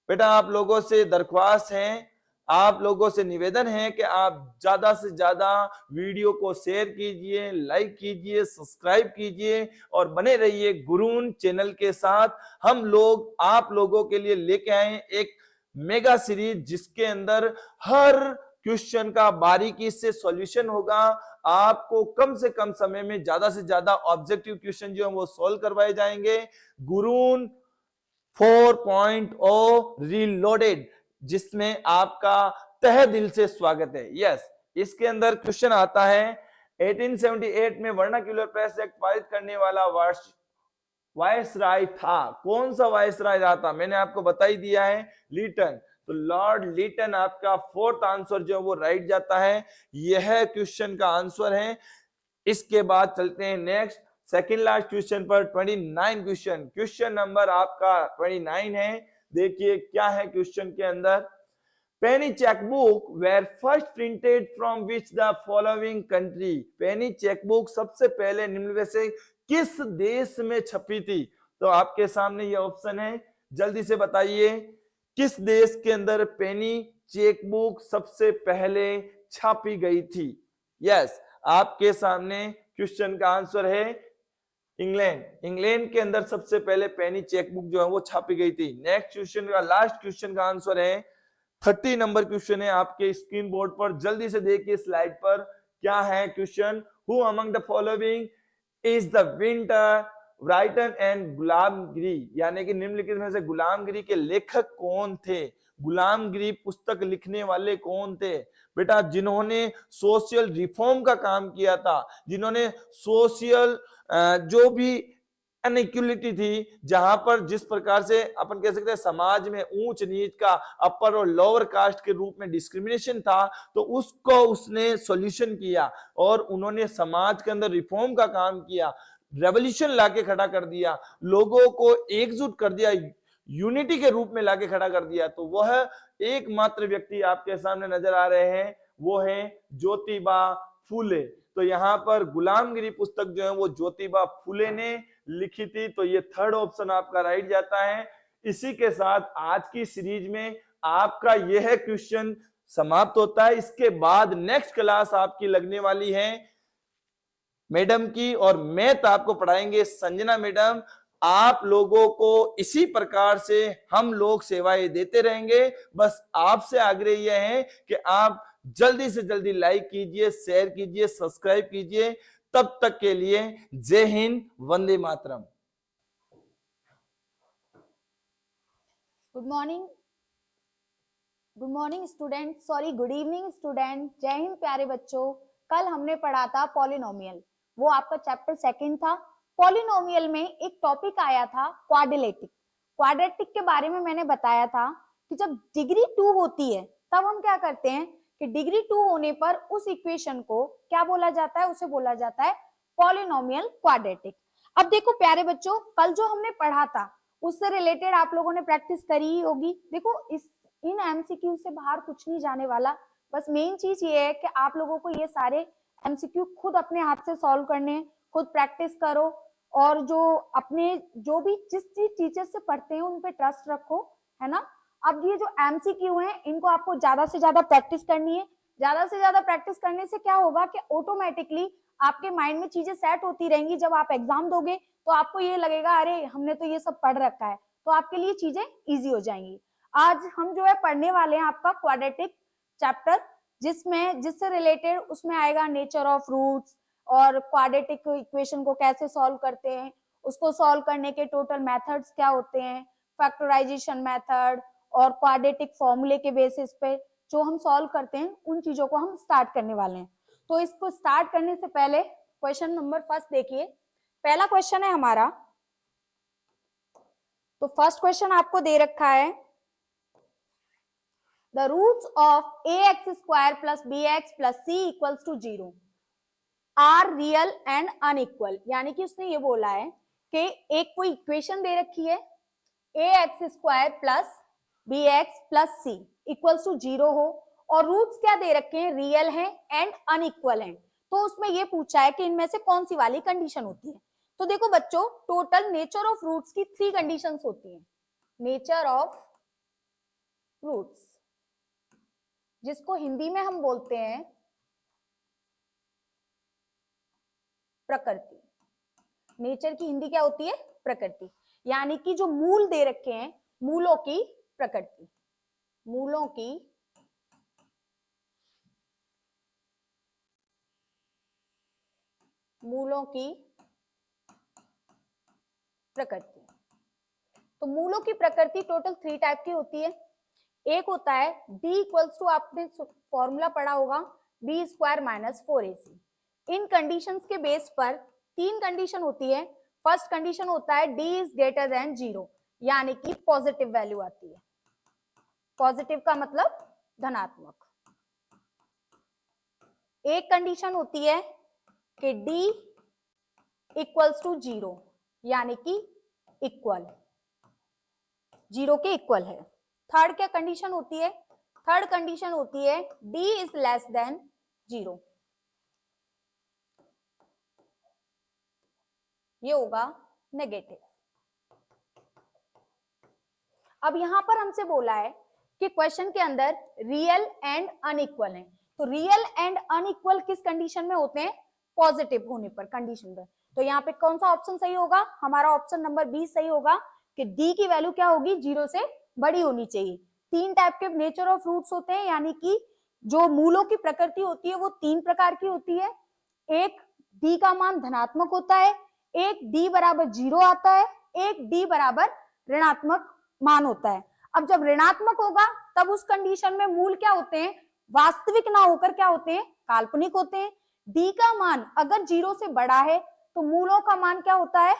Speaker 3: बेटा आप लोगों से दरख्वास्त है, आप लोगों से निवेदन है कि आप ज्यादा से ज्यादा वीडियो को शेयर कीजिए, लाइक कीजिए, सब्सक्राइब कीजिए और बने रहिए गुरून चैनल के साथ। हम लोग आप लोगों के लिए लेके आए एक मेगा सीरीज जिसके अंदर हर क्वेश्चन का बारीकी से सॉल्यूशन होगा। आपको कम से कम समय में ज्यादा से ज्यादा ऑब्जेक्टिव क्वेश्चन जो है वो सॉल्व करवाए जाएंगे। गुरून 4.0 रीलोडेड, जिसमें आपका तहे दिल से स्वागत है। यस, इसके अंदर क्वेश्चन आता है 1878 में वर्नाक्यूलर प्रेस एक्ट पारित करने वाला वायसराय था। कौन सा वायसराय रहा था? मैंने आपको बता ही दिया है, लिटन। तो लॉर्ड लिटन आपका फोर्थ आंसर जो है वो राइट जाता है। यह क्वेश्चन का आंसर है। इसके बाद चलते हैं नेक्स्ट सेकंड लास्ट क्वेश्चन पर। 29 क्वेश्चन नंबर आपका 29 है। देखिए क्या है क्वेश्चन के अंदर। Penny chequebook were first printed from which the following country? Penny chequebook सबसे पहले निम्न में से किस देश में छपी थी? तो आपके सामने ये ऑप्शन है, जल्दी से बताइए किस देश के अंदर पेनी चेकबुक सबसे पहले छापी गई थी? यस, आपके सामने क्वेश्चन का आंसर है इंग्लैंड। इंग्लैंड के अंदर सबसे पहले पेनी चेकबुक जो है वो छापी गई थी। नेक्स्ट क्वेश्चन का, लास्ट क्वेश्चन का आंसर है 30 नंबर क्वेश्चन है आपके स्क्रीन बोर्ड पर, जल्दी से देखिए स्लाइड पर क्या है question. Who among the following is the winter Brighton and Gulamgiri, यानी कि निम्नलिखित में से गुलामगिरी के लेखक कौन थे? गुलामगिरी पुस्तक लिखने वाले कौन थे? बेटा जिन्होंने सोशल रिफॉर्म का काम किया था, जिन्होंने सोशल जो भी अनइक्वलिटी थी, जहां पर जिस प्रकार से अपन कह सकते हैं समाज में ऊंच नीच का, अपर और लोअर कास्ट के रूप में डिस्क्रिमिनेशन था, तो उसको उसने सॉल्यूशन किया और उन्होंने समाज के अंदर रिफॉर्म का काम किया, रेवोल्यूशन लाके खड़ा कर दिया, लोगों को एकजुट कर दिया, यूनिटी के रूप में लाके खड़ा कर दिया। तो वह एकमात्र व्यक्ति आपके सामने नजर आ रहे हैं, वो है ज्योतिबा फूले। तो यहाँ पर गुलामगिरी पुस्तक जो है वो ज्योतिबा फूले ने लिखी थी। तो ये थर्ड ऑप्शन आपका राइट जाता है। इसी के साथ आज की सीरीज में आपका यह क्वेश्चन समाप्त होता है। इसके बाद नेक्स्ट क्लास आपकी लगने वाली है मैडम की, और मैथ आपको पढ़ाएंगे संजना मैडम। आप लोगों को इसी प्रकार से हम लोग सेवाएं देते रहेंगे। बस आपसे आग्रह यह है कि आप जल्दी से जल्दी लाइक कीजिए, शेयर कीजिए, सब्सक्राइब कीजिए। तब तक के लिए जय हिंद, वंदे मातरम।
Speaker 4: Good morning student, sorry good evening student. जय हिंद प्यारे बच्चों। कल हमने पढ़ा था पॉलिनोमियल, वो आपका चैप्टर 2 था। पॉलिनोमियल में एक टॉपिक आया था क्वाड्रेटिक। क्वाड्रेटिक के बारे में मैंने बताया था कि जब डिग्री 2 होती है तब हम क्या करते हैं कि डिग्री 2 होने पर उस इक्वेशन को क्या बोला जाता है? उसे बोला जाता है पॉलिनोमियल क्वाड्रेटिक। अब देखो प्यारे बच्चों, कल जो हमने पढ़ा था उससे रिलेटेड आप लोगों ने प्रैक्टिस करी ही होगी। देखो इन एमसीक्यू से बाहर कुछ नहीं जाने वाला। बस मेन चीज ये है कि आप लोगों को ये सारे एमसीक्यू खुद अपने हाथ से सॉल्व करने हैं, खुद प्रैक्टिस करो, और जो अपने जो भी जिस टीचर से पढ़ते हैं उन पे ट्रस्ट रखो, है ना। अब ये जो एमसीक्यू हैं इनको आपको ज्यादा से ज्यादा प्रैक्टिस करनी है। ज्यादा से ज्यादा प्रैक्टिस करने से क्या होगा कि ऑटोमेटिकली आपके माइंड में चीजें सेट होती रहेंगी। जब आप एग्जाम दोगे तो आपको ये लगेगा अरे हमने तो ये सब पढ़ रखा है, तो आपके लिए चीजें इजी हो जाएंगी। आज हम जो है पढ़ने वाले हैं आपका क्वाड्रेटिक चैप्टर, जिससे रिलेटेड उसमें आएगा नेचर ऑफ रूट्स और क्वाड्रेटिक इक्वेशन को कैसे सॉल्व करते हैं, उसको सॉल्व करने के टोटल मेथड्स क्या होते हैं, फैक्टराइजेशन मेथड और क्वाड्रेटिक फॉर्मूले के बेसिस पे जो हम सॉल्व करते हैं उन चीजों को हम स्टार्ट करने वाले हैं। तो इसको स्टार्ट करने से पहले क्वेश्चन नंबर फर्स्ट देखिए। पहला क्वेश्चन है हमारा, तो फर्स्ट क्वेश्चन आपको दे रखा है the roots of ax square plus bx plus c equals to 0 are real and unequal. यानी कि उसने ये बोला है कि एक कोई इक्वेशन दे रखी है ax square plus bx plus c equals to 0 हो, और रूट्स क्या दे रखे हैं? रियल हैं एंड अनइक्वल हैं। तो उसमें ये पूछा है कि इनमें से कौन सी वाली कंडीशन होती है। तो देखो बच्चों, टोटल नेचर ऑफ रूट्स की 3 कंडीशंस होती हैं। नेचर ऑफ रूट्स, जिसको हिंदी में हम बोलते हैं प्रकृति। नेचर की हिंदी क्या होती है? प्रकृति। यानी कि जो मूल दे रखे हैं, मूलों की प्रकृति, मूलों की प्रकृति। तो मूलों की प्रकृति टोटल 3 टाइप की होती है। एक होता है d इक्वल्स टू, आपने फॉर्मूला पढ़ा होगा, b स्क्वायर माइनस 4ac। इन कंडीशंस के बेस पर 3 कंडीशन होती है। फर्स्ट कंडीशन होता है d इज ग्रेटर देन 0, यानी कि पॉजिटिव वैल्यू आती है। पॉजिटिव का मतलब धनात्मक। एक कंडीशन होती है कि d इक्वल्स टू 0, यानी कि इक्वल, 0 के इक्वल है। थर्ड क्या कंडीशन होती है? थर्ड कंडीशन होती है d इज लेस देन 0, ये होगा नेगेटिव। अब यहां पर हमसे बोला है कि क्वेश्चन के अंदर रियल एंड अनइक्वल है, तो रियल एंड अनइक्वल किस कंडीशन में होते हैं? पॉजिटिव होने पर, कंडीशन पर। तो यहाँ पे कौन सा ऑप्शन सही होगा? हमारा ऑप्शन नंबर बी सही होगा कि डी की वैल्यू क्या होगी? 0 से बड़ी होनी चाहिए। 3 टाइप के नेचर ऑफ फ्रूट्स होते हैं, यानी कि जो मूलों की प्रकृति होती है वो 3 प्रकार की होती है। एक डी का मान धनात्मक होता है, एक डी बराबर 0 आता है, एक डी बराबर ऋणात्मक मान होता है। अब जब ऋणात्मक होगा तब उस कंडीशन में मूल क्या होते हैं? वास्तविक ना होकर क्या होते हैं? काल्पनिक होते हैं। डी का मान अगर 0 से बड़ा है तो मूलों का मान क्या होता है?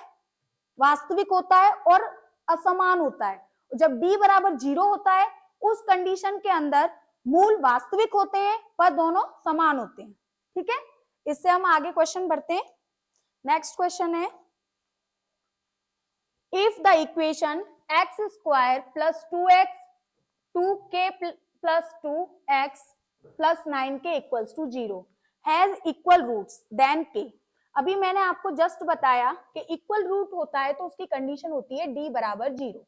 Speaker 4: वास्तविक होता है और असमान होता है। जब डी बराबर 0 होता है उस कंडीशन के अंदर मूल वास्तविक होते हैं पर दोनों समान होते हैं। ठीक है, इससे हम आगे क्वेश्चन बढ़ते हैं। नेक्स्ट क्वेश्चन है, if the equation x square plus 2x 2k plus 2x plus 9k equals to 0 has equal roots then k। अभी मैंने आपको जस्ट बताया कि इक्वल रूट होता है तो उसकी कंडीशन होती है d बराबर 0,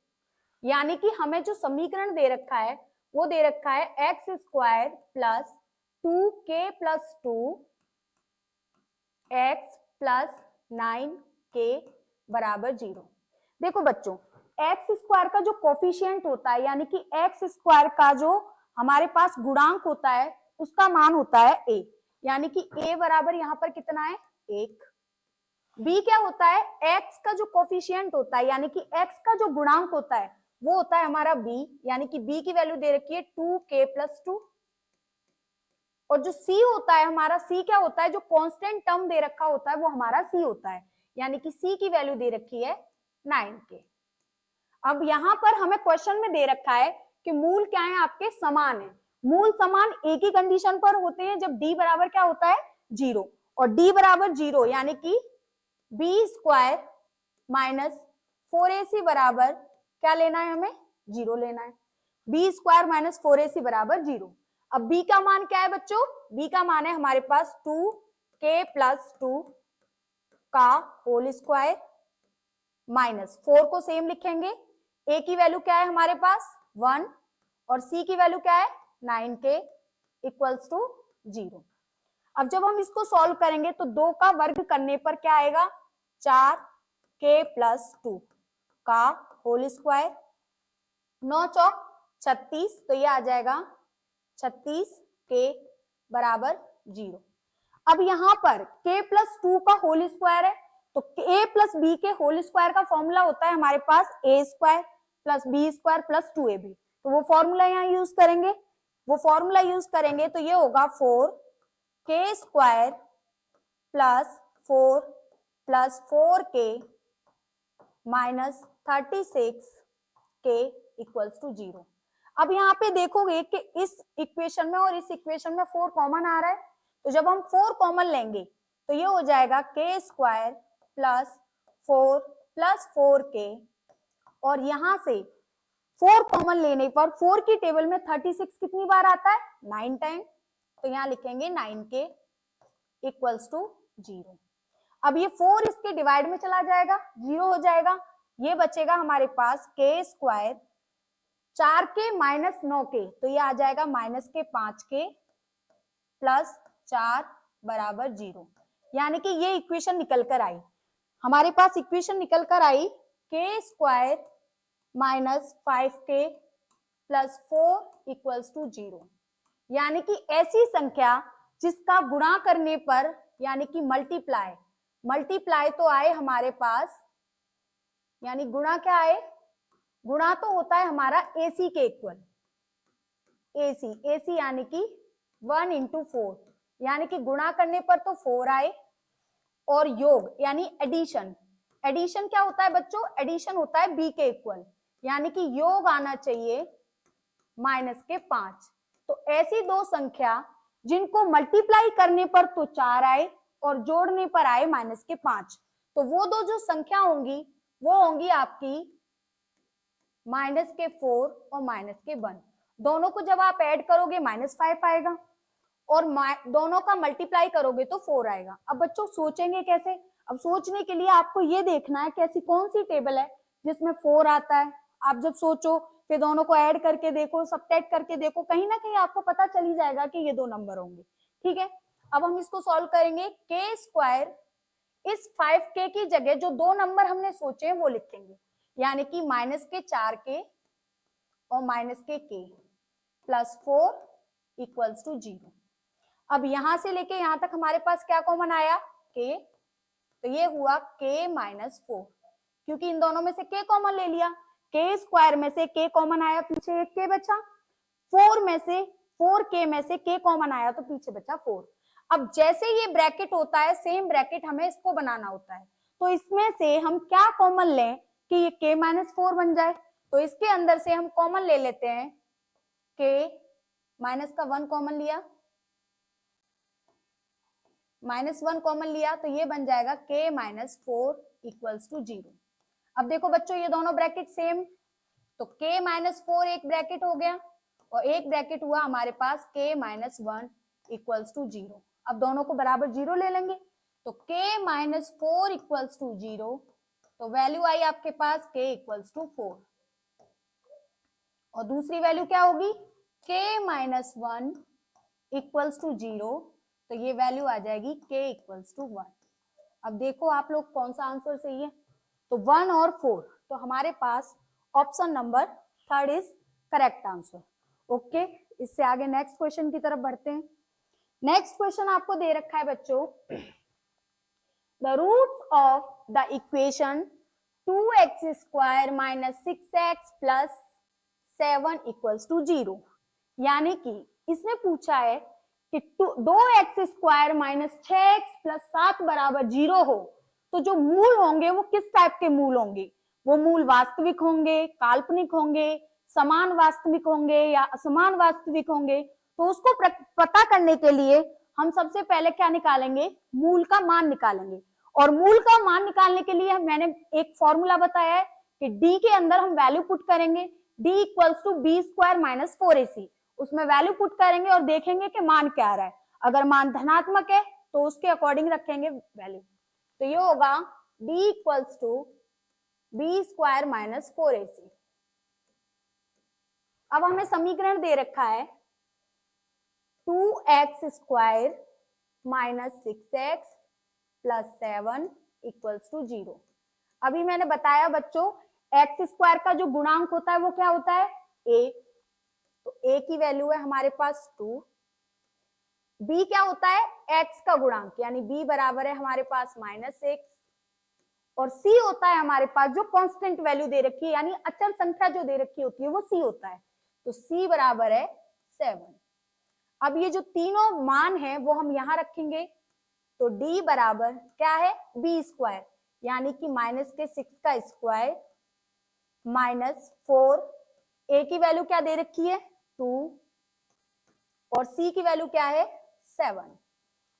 Speaker 4: यानी कि हमें जो समीकरण दे रखा है वो दे रखा है x square plus 2k plus 2x plus 9k बराबर 0। देखो बच्चों, एक्स स्क्वायर का जो कोफिशिएंट होता है, यानी कि एक्स स्क्वायर का जो हमारे पास गुणांक होता है उसका मान होता है a, यानी कि a बराबर यहाँ पर कितना है? 1। b क्या होता है? x का जो कोफिशिएंट होता है, यानी कि x का जो गुणांक होता है वो होता है हमारा b, यानी कि b की वैल्यू दे रखी है 2k प्लस 2। और जो c होता है हमारा, c क्या होता है? जो कांस्टेंट टर्म दे रखा होता है वो हमारा c होता है, यानी कि c की वैल्यू दे रखी है 9k। अब यहां पर हमें क्वेश्चन में दे रखा है कि मूल क्या है? आपके समान है। मूल समान एक ही कंडीशन पर होते हैं जब d बराबर क्या होता है? 0। और d बराबर 0 यानी कि b स्क्वायर माइनस 4ac बराबर क्या लेना है? हमें 0 लेना है। b स्क्वायर माइनस 4ac बराबर 0। अब b का मान क्या है बच्चों? b का मान है हमारे पास 2k प्लस 2 का होल स्क्वायर माइनस 4 को सेम लिखेंगे। a की वैल्यू क्या है हमारे पास? 1 और c की वैल्यू क्या है? 9k equals to 0। अब जब हम इसको सॉल्व करेंगे तो 2 का वर्ग करने पर क्या आएगा? 4k प्लस 2 का होल स्क्वायर, 9 चौक 36, तो ये आ जाएगा 36k बराबर 0। अब यहाँ पर k प्लस 2 का होल स्क्वायर है तो a प्लस b के होल स्क्वायर का फॉर्मूला होता है हमारे पास a square plus b square plus 2ab। तो वो फॉर्मूला यहाँ यूज करेंगे, तो ये होगा 4k square plus 4 plus 4k minus 36k equals to 0। अब यहाँ पे देखोगे कि इस इक्वेशन में और इस इक्वेशन में 4 कॉमन आ रहा है, तो जब हम 4 कॉमन लेंगे तो ये हो जाएगा k square plus 4 plus 4k, और यहां से 4 कॉमन लेने पर 4 की टेबल में 36 कितनी बार आता है? 9 टाइम, तो यहां लिखेंगे 9k इक्वल्स टू 0। अब ये 4 इसके डिवाइड में चला जाएगा, 0 हो जाएगा, ये बचेगा हमारे पास k square 4k minus 9k, तो ये आ जाएगा माइनस के 5k प्लस 4 बराबर 0, यानी कि ये इक्वेशन निकल कर आई। हमारे पास इक्वेशन निकल कर आई k square minus 5k plus 4 equals to 0, यानी कि ऐसी संख्या जिसका गुणा करने पर, यानी कि मल्टीप्लाई तो आए हमारे पास, यानी गुणा क्या आए? गुणा तो होता है हमारा AC के इक्वल, AC यानी कि 1 इंटू 4, यानी कि गुणा करने पर तो 4 आए, और योग यानी एडिशन क्या होता है बच्चों? एडिशन होता है b के इक्वल, यानी कि योग आना चाहिए माइनस के 5। तो ऐसी दो संख्या जिनको मल्टीप्लाई करने पर तो 4 आए और जोड़ने पर आए माइनस के 5, तो वो दो जो संख्या होंगी वो होंगी आपकी माइनस के 4 और माइनस के 1। दोनों को जब आप ऐड करोगे -5 आएगा और दोनों का मल्टीप्लाई करोगे तो 4 आएगा। अब बच्चों सोचेंगे कैसे? अब सोचने के लिए आपको ये देखना है कैसी कौन सी टेबल है जिसमें 4 आता है। आप जब सोचो फिर दोनों को ऐड करके देखो, सब्ट्रैक्ट करके देखो, कहीं ना कहीं आपको पता चल ही जाएगा कि ये 2 नंबर होंगे। ठीक है, अब हम इसको सॉल्व करेंगे। के स्क्वायर इस 5k की जगह जो 2 नंबर हमने सोचे हैं वो लिखेंगे, यानी कि -4k और -k प्लस 4 इक्वल्स टू 0। अब यहां से लेके यहां तक हमारे पास क्या कॉमन आया? k, तो ये हुआ k -4, क्योंकि इन दोनों में से k कॉमन ले लिया। k स्क्वायर में से k कॉमन आया, पीछे एक k बचा। 4k में से k कॉमन आया तो पीछे बचा 4। अब जैसे ये ब्रैकेट होता है सेम ब्रैकेट हमें इसको बनाना होता है, तो इसमें से हम क्या कॉमन लें कि ये k -4 बन जाए? तो इसके अंदर से हम कॉमन ले लेते हैं, k माइनस का 1 कॉमन लिया, -1 कॉमन लिया तो ये बन जाएगा k -4 इक्वल्स टू 0। अब देखो बच्चों ये दोनों ब्रैकेट सेम, तो k -4 एक ब्रैकेट हो गया और एक ब्रैकेट हुआ हमारे पास k -1 इक्वल्स टू 0। अब दोनों को बराबर 0 ले लेंगे, तो k -4 इक्वल्स टू 0, तो वैल्यू आई आपके पास k इक्वल्स टू 4। और दूसरी वैल्यू क्या होगी? k -1 इक्वल्स टू 0, तो ये वैल्यू आ जाएगी k इक्वल्स टू 1। अब देखो आप लोग कौन सा आंसर सही है, तो 1 और 4, तो हमारे पास option number 3 is correct answer. Okay, इससे आगे नेक्स्ट क्वेश्चन की तरफ बढ़ते हैं। नेक्स्ट क्वेश्चन आपको दे रखा है बच्चों, the roots of the equation 2x square minus 6x plus 7 equals to 0, यानी कि इसने पूछा है कि 2x square minus 6x plus 7 बराबर 0 हो, तो जो मूल होंगे वो किस टाइप के मूल होंगे? वो मूल वास्तविक होंगे, काल्पनिक होंगे, समान वास्तविक होंगे या असमान वास्तविक होंगे? तो उसको पता करने के लिए हम सबसे पहले क्या निकालेंगे? मूल का मान निकालेंगे। और मूल का मान निकालने के लिए मैंने एक फॉर्मूला बताया है कि d के अंदर हम वैल्यू पुट करेंगे, d equals to B square minus 4ac, उसमें वैल्यू पुट करेंगे और देखेंगे कि मान क्या आ रहा है। अगर मान धनात्मक है तो उसके अकॉर्डिंग रखेंगे वैल्यू, तो ये होगा d equals to B square minus 4ac। अब हमें समीकरण दे रखा है 2x square minus 6x plus 7 equals to 0। अभी मैंने बताया बच्चों x स्क्वायर का जो गुणांक होता है वो क्या होता है? a, तो a की वैल्यू है हमारे पास 2। b क्या होता है? x का गुणांक, यानी b बराबर है हमारे पास -6। और c होता है हमारे पास जो कांस्टेंट वैल्यू दे रखी है, यानी अचर संख्या जो दे रखी होती है वो c होता है, तो c बराबर है 7। अब ये जो तीनों मान है वो हम यहां रखेंगे, तो d बराबर क्या है? b स्क्वायर, यानी कि -6 का स्क्वायर माइनस 4, a की वैल्यू क्या दे रखी है? 2, और c की वैल्यू क्या है? 7।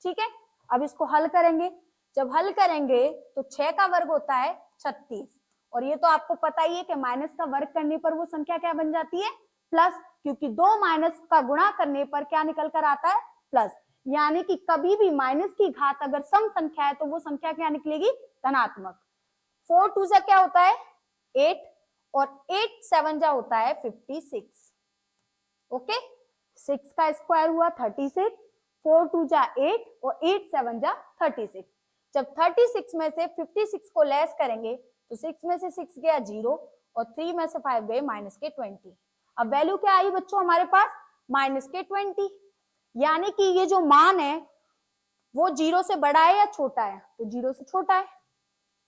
Speaker 4: ठीक है, अब इसको हल करेंगे। जब हल करेंगे तो 6 का वर्ग होता है 36, और ये तो आपको पता ही है कि माइनस का वर्ग करने पर वो संख्या क्या बन जाती है? प्लस, क्योंकि 2 माइनस का गुणा करने पर क्या निकल कर आता है? प्लस। यानी कि कभी भी माइनस की घात अगर सम संख्या है तो वो संख्या क्या निकलेगी? धनात्मक। 4 2 जा क्या होता है? 8, और 8 7 जा होता है 56। ओके, 6 का स्क्वायर हुआ 36, 4 2 जा 8 और 8 7 जा 36। जब 36 में से 56 को लेस करेंगे तो 6 में से 6 गया 0 और 3 में से 5 गए -20। अब वैल्यू क्या आई बच्चों हमारे पास? -20। यानी कि ये जो मान है वो 0 से बड़ा है या छोटा है? तो 0 से छोटा है,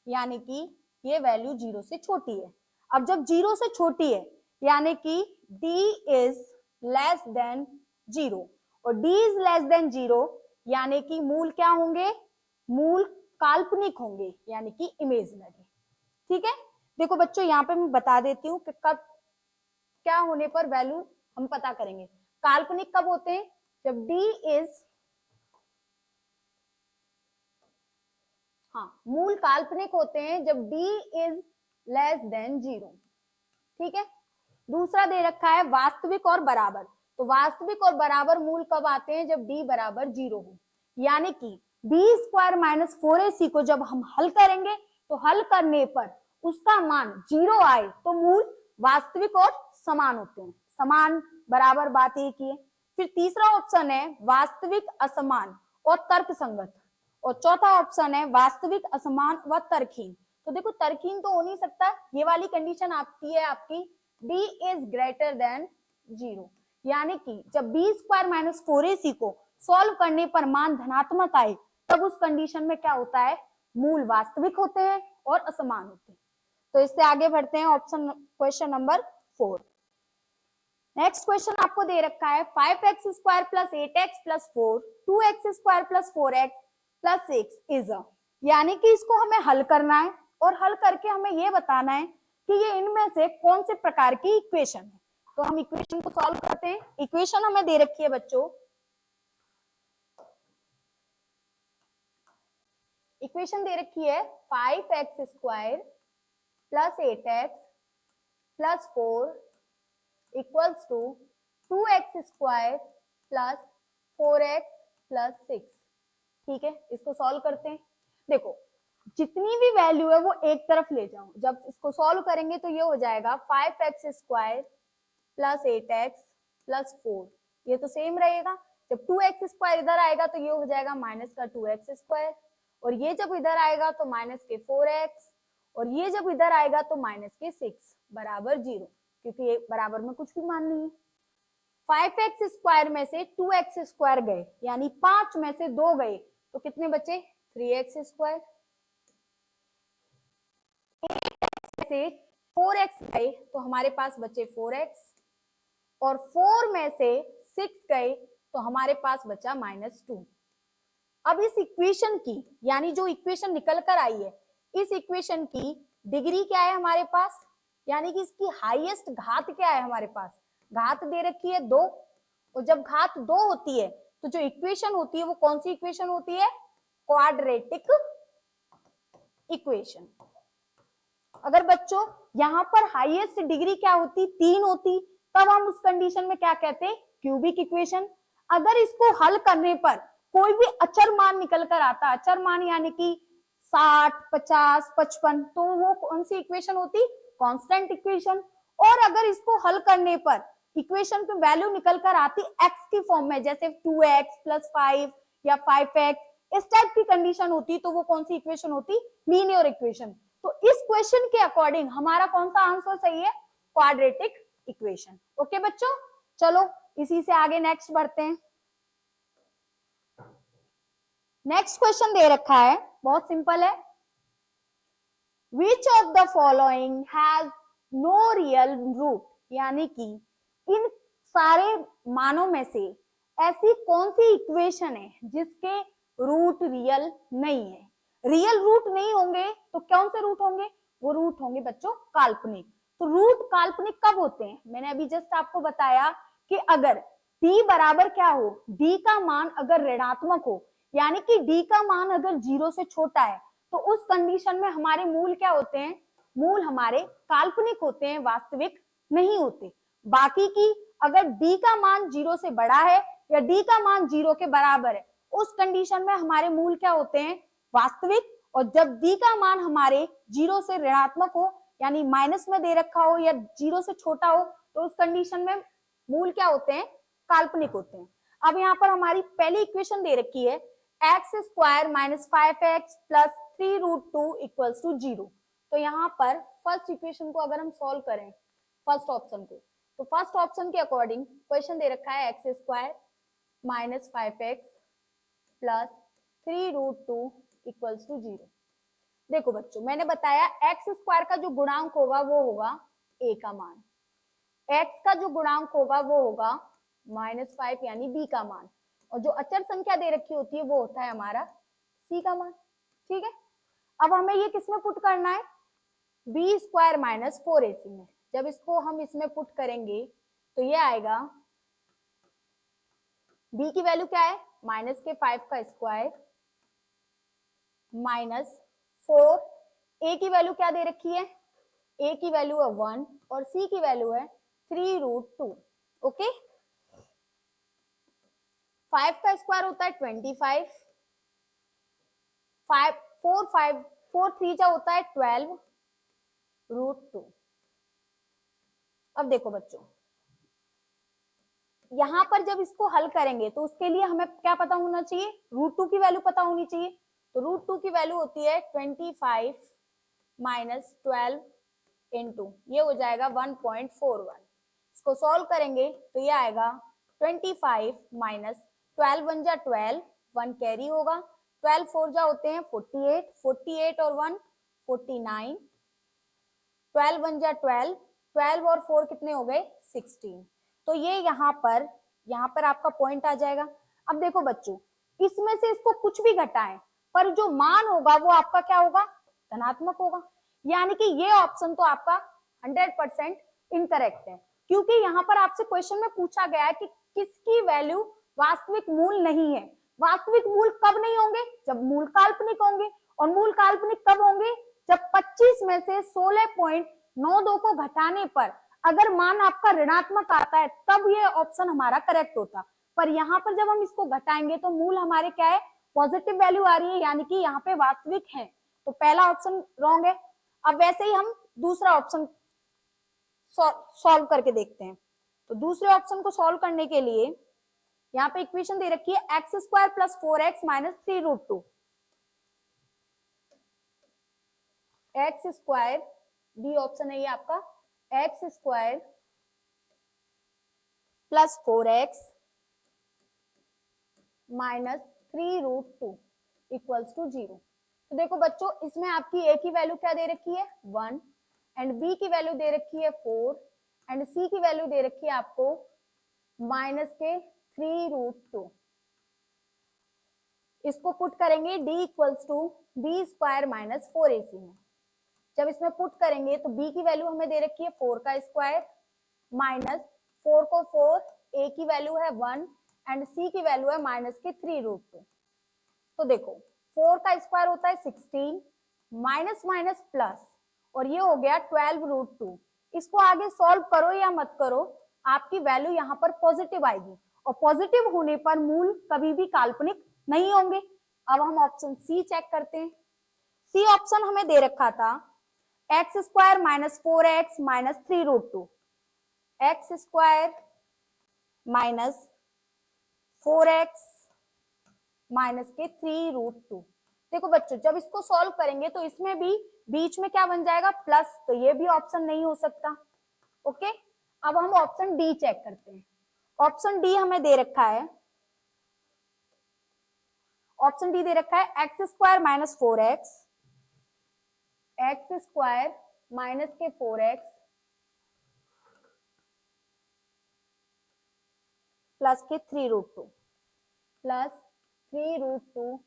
Speaker 4: यानी कि ये वैल्यू 0 से छोटी है। अब जब 0 से छोटी है यानी कि d इज लेस देन 0, और d इज लेस देन 0 यानी कि मूल क्या होंगे? मूल काल्पनिक होंगे, यानी कि इमेजिनरी। ठीक है, देखो बच्चों यहाँ पे मैं बता देती हूँ कि कब क्या होने पर वैल्यू हम पता करेंगे। काल्पनिक कब होते हैं? जब d इज, हाँ, मूल काल्पनिक होते हैं जब d इज लेस देन 0। ठीक है, दूसरा दे रखा है वास्तविक और बराबर। तो वास्तविक और बराबर मूल कब आते हैं? जब d बराबर 0 हो। यानी कि b स्क्वायर माइनस 4ac को जब हम हल करेंगे तो हल करने पर उसका मान 0 आए तो मूल वास्तविक और समान होते हैं। समान बराबर बात एक ही है। फिर तीसरा ऑप्शन है वास्तविक असमान और तर्कसंगत, और चौथा ऑप्शन है वास्तविक असमान व तर्कहीन। तो देखो तर्कहीन तो हो नहीं सकता, ये वाली कंडीशन आती है आपकी d इज ग्रेटर देन 0। यानी कि जब b स्क्वायर माइनस 4ac को सॉल्व करने पर मान धनात्मक आए तब उस कंडीशन में क्या होता है? मूल वास्तविक होते हैं और असमान होते हैं। तो इससे आगे बढ़ते हैं option question number 4। Next question आपको दे रखा है 5x square plus 8x plus 4 2x square plus 4x plus 6 is a, यानी कि इसको हमें हल करना है और हल करके हमें ये बताना है कि ये इनमें से कौन से प्रकार की इक्वेशन है। तो हम इक्वेशन को सॉल्व करते हैं। इक्वेशन हमें दे रखी है बच्चों, इक्वेशन दे रखी है 5x square plus 8x plus 4 equals to 2x square plus 4x plus 6। ठीक है, इसको सॉल्व करते हैं। देखो जितनी भी वैल्यू है वो एक तरफ ले जाओ। जब इसको सॉल्व करेंगे तो ये हो जाएगा 5x square plus 8x plus 4, ये तो सेम रहेगा। जब 2x स्क्वायर इधर आएगा तो ये हो जाएगा माइनस का 2x स्क्वायर, और ये जब इधर आएगा तो माइनस के 4x, और ये जब इधर आएगा तो माइनस के 6 बराबर 0, क्योंकि ये बराबर में कुछ भी मान नहीं है। 5x स्क्वायर में से 2x स्क्वायर गए, यानी 5 में से 2 गए तो कितने बचे? 3x square. 8x में से 4x गए तो हमारे पास बचे 4x, और 4 में से 6 गए तो हमारे पास बचा -2। अब इस इक्वेशन की, यानी जो इक्वेशन निकल कर आई है, इस इक्वेशन की डिग्री क्या है हमारे पास, यानी कि इसकी हाईएस्ट घात क्या है हमारे पास? घात दे रखी है 2, और जब घात 2 होती है तो जो इक्वेशन होती है वो कौन सी इक्वेशन होती है? Quadratic equation. अगर बच्चों यहाँ पर हाईएस्ट डिग्री क्या होती? 3 होती, तब हम उस कंडीशन में क्या कहते हैं? Cubic equation. अगर इसको हल करने पर कोई भी अचर मान निकल कर आता, अचर मान यानी कि 60, 50, 55, तो वो कौन सी इक्वेशन होती? Constant equation. और अगर इसको हल करने पर इक्वेशन की वैल्यू निकल कर आती x की फॉर्म में, जैसे 2x प्लस 5 या 5x, इस टाइप की कंडीशन होती, तो वो कौन सी इक्वेशन होती? Linear equation. तो इस क्वेश्चन के अकॉर्डिंग हमारा कौन सा आंसर सही है? Quadratic equation. ओके बच्चों, चलो इसी से आगे नेक्स्ट बढ़ते हैं। नेक्स्ट क्वेश्चन दे रखा है, बहुत सिंपल है। Which of the following has no real root, यानी कि इन सारे मानों में से ऐसी कौन सी इक्वेशन है जिसके रूट रियल नहीं है? रियल रूट नहीं होंगे तो कौन से रूट होंगे? वो रूट होंगे बच्चों काल्पनिक। तो रूट काल्पनिक कब होते हैं? मैंने अभी जस्ट आपको बताया कि अगर d बराबर क्या हो? d का मान अगर ऋणात्मक हो, यानी कि d का मान अगर 0 से छोटा है, तो उस कंडीशन में हमारे मूल क्या होते हैं? मूल हमारे काल्पनिक होते हैं, वास्तविक नहीं होते। बाकी की अगर d का मान 0 से बड़ा है या d का मान 0 के बराबर है, उस कंडीशन में हमारे मूल क्या होते हैं? वास्तविक। और जब d का मान हमारे 0 से ऋणात्मक हो, यानी माइनस में दे रखा हो या 0 से छोटा हो, तो उस कंडीशन में मूल क्या होते हैं? काल्पनिक होते हैं। अब यहाँ पर हमारी पहली इक्वेशन दे रखी है x square minus 5x plus 3 root 2 equals to 0। तो यहाँ पर फर्स्ट इक्वेशन को अगर हम सॉल्व करें, फर्स्ट ऑप्शन को, तो फर्स्ट ऑप्शन के अकॉर्डिंग क्वेश्चन दे रखा है x square minus 5x plus 3 root 2 equals to 0। देखो बच्चों, मैंने बताया x स्क्वायर का जो गुणांक होगा वो होगा a का मान, x का जो गुणांक होगा वो होगा -5 यानी b का मान, और जो अचर संख्या दे रखी होती है वो होता है हमारा c का मान। ठीक है, अब हमें ये किसमें पुट करना है? b स्क्वायर माइनस 4ac में। जब इसको हम इसमें पुट करेंगे तो ये आएगा, b की वैल्यू क्या है? माइनस के 5 का स्क्वायर माइनस 4, a की वैल्यू क्या दे रखी है? a की वैल्यू है 1 और c की वैल्यू है 3√2। ओके, 5 का स्क्वायर होता है 25, 4 3 जा होता है 12√2। अब देखो बच्चों, यहां पर जब इसको हल करेंगे तो उसके लिए हमें क्या पता होना चाहिए, √2 की वैल्यू पता होनी चाहिए। तो √2 की वैल्यू होती है 25 माइनस 12 इंटू, ये हो जाएगा 1.41। इसको सॉल्व करेंगे तो ये आएगा 25 माइनस 12 1 जा 12, 1 कैरी होगा, 12 4 जा होते हैं 48, 48 और 1 49, 12 1 जा 12, 12 और 4 कितने हो गए 16। तो ये यहाँ पर आपका पॉइंट आ जाएगा। अब देखो बच्चों, इसमें से इसको कुछ भी घटाएं पर जो मान होगा वो आपका क्या होगा, धनात्मक होगा। यानी कि ये ऑप्शन तो आपका 100% इनकरेक्ट है, क्योंकि यहाँ पर आपसे क्वेश्चन में पूछा गया है कि किसकी वैल्यू वास्तविक मूल नहीं है। वास्तविक मूल कब नहीं होंगे, जब मूल काल्पनिक होंगे। और मूल काल्पनिक कब होंगे, जब 25 में से 16.92 को घटाने पर अगर मान आपका ऋणात्मक आता है, तब ये ऑप्शन हमारा करेक्ट होता। पर यहाँ पर जब हम इसको घटाएंगे तो मूल हमारे क्या है, पॉजिटिव वैल्यू आ रही है, यानी कि यहाँ पे वास्तविक है। तो पहला ऑप्शन रॉन्ग है। अब वैसे ही हम दूसरा ऑप्शन सॉल्व करके देखते हैं। तो दूसरे ऑप्शन को सॉल्व करने के लिए यहाँ पे इक्वेशन दे रखी है x² plus 4x minus 3√2। x², D option है ये आपका, x² plus 4x minus 3√2 equals to 0। तो देखो बच्चों, इसमें आपकी a की वैल्यू क्या दे रखी है 1, एंड b की वैल्यू दे रखी है 4, एंड c की वैल्यू दे रखी है आपको माइनस के 3√2। इसको पुट करेंगे d equals to b² minus 4ac में। जब इसमें पुट करेंगे तो b की वैल्यू हमें दे रखी है 4 का स्क्वायर माइनस 4 को 4, a की वैल्यू है 1 एंड c की वैल्यू है माइनस के 3√2। तो देखो 4 का स्क्वायर होता है 16, माइनस माइनस प्लस, और ये हो गया 12√2। इसको आगे सॉल्व करो या मत करो, आपकी वैल्यू यहाँ पर पॉजिटिव आएगी, और पॉजिटिव होने पर मूल कभी भी काल्पनिक नहीं होंगे। अब हम ऑप्शन सी चेक करते हैं। सी ऑप्शन हमें दे रखा था x² minus 4x minus 3√2, x² minus 4x minus के 3√2। देखो बच्चों, जब इसको सॉल्व करेंगे तो इसमें भी बीच में क्या बन जाएगा प्लस, तो ये भी ऑप्शन नहीं हो सकता। ओके, अब हम ऑप्शन डी चेक करते हैं। ऑप्शन डी हमें दे रखा है, ऑप्शन डी दे रखा है x² minus 4x, x² minus के 4x प्लस के 3√2 प्लस 3√2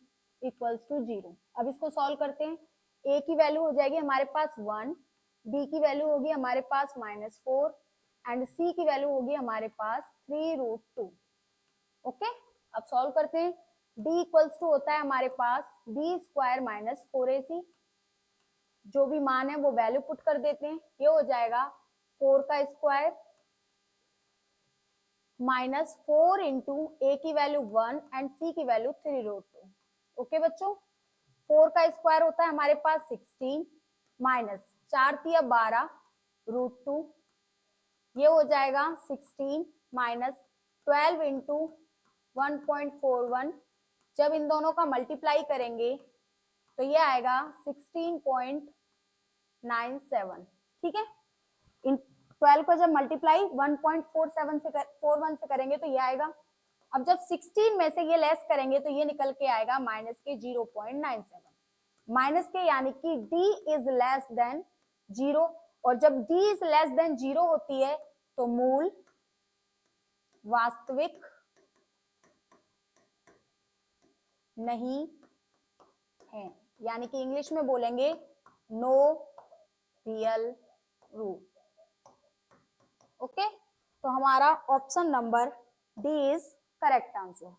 Speaker 4: इक्वल्स टू 0। अब इसको सॉल्व करते हैं। a की वैल्यू हो जाएगी हमारे पास 1, b की वैल्यू होगी हमारे पास माइनस 4 एंड c की वैल्यू होगी हमारे पास 3√2। ओके, अब सॉल्व करते हैं। d इक्वल्स टू होता है हमारे पास b² माइनस 4ac। जो भी मान है वो वैल्यू पुट कर देते हैं। ये हो जाएगा 4 का स्क्वायर माइनस 4 इंटू a की वैल्यू 1 एंड c की वैल्यू 3√2। ओके बच्चों, 4 का स्क्वायर होता है हमारे पास 16 माइनस 4 तिया 12√2। ये हो जाएगा 16 माइनस 12 इंटू 1.41। जब इन दोनों का मल्टीप्लाई करेंगे तो ये आएगा 16.97। ठीक है, इन 12 को जब मल्टीप्लाई 1.47 से 41 से करेंगे तो ये आएगा। अब जब 16 में से ये लेस करेंगे तो ये निकल के आएगा माइनस के 0.97। माइनस के यानी कि d इज लेस देन 0, और जब d इज लेस देन 0 होती है तो मूल वास्तविक नहीं है, यानी कि इंग्लिश में बोलेंगे नो रियल रूट। ओके, तो हमारा option number D is correct answer.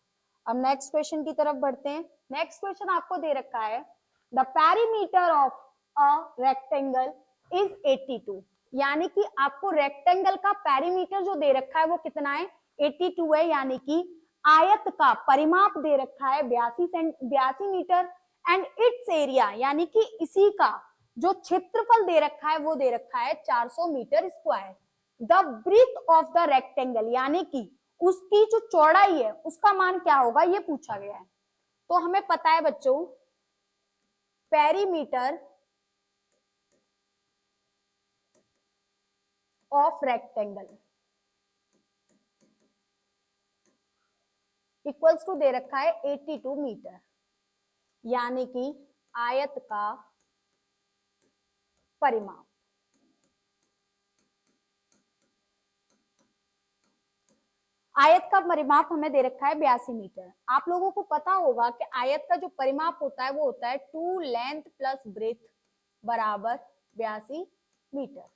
Speaker 4: अब नेक्स्ट क्वेश्चन की तरफ बढ़ते हैं। नेक्स्ट क्वेश्चन आपको दे रखा है the perimeter of a rectangle is 82। यानी कि आपको रेक्टेंगल का पेरीमीटर जो दे रखा है वो कितना है 82 है, यानी कि आयत का परिमाप दे रखा है 82 मीटर एंड इट्स एरिया यानी कि इसी का जो क्षेत्रफल दे रखा है वो दे रखा है 400 metre square. The breadth of the rectangle यानी कि उसकी जो चौड़ाई है उसका मान क्या होगा ये पूछा गया है। तो हमें पता है बच्चों perimeter of rectangle equals to दे रखा है 82 मीटर, यानी कि आयत का परिमाप। आयत का परिमाप हमें दे रखा है 82 मीटर। आप लोगों को पता होगा कि आयत का जो परिमाप होता है वो होता है 2 लेंथ प्लस ब्रेथ बराबर 82 मीटर।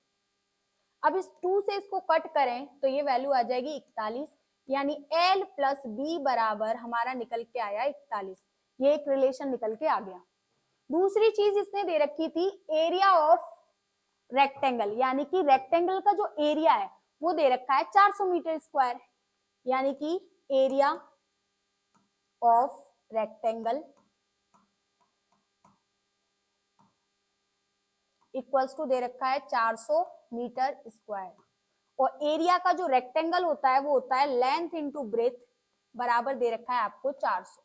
Speaker 4: अब इस 2 से इसको कट करें तो ये वैल्यू आ जाएगी 41, यानी L प्लस B बराबर हमारा निकल के आया 41। ये एक रिलेशन निकल के आ गया। दूसरी चीज इसने दे रखी थी एरिया ऑफ रेक्टेंगल, यानी कि रेक्टेंगल का जो एरिया है वो दे रखा है 400 मीटर स्क्वायर, यानी कि area of rectangle equals to दे रखा है 400 मीटर स्क्वायर। और एरिया का जो रेक्टेंगल होता है वो होता है लेंथ इंटू ब्रेथ बराबर दे रखा है आपको 400।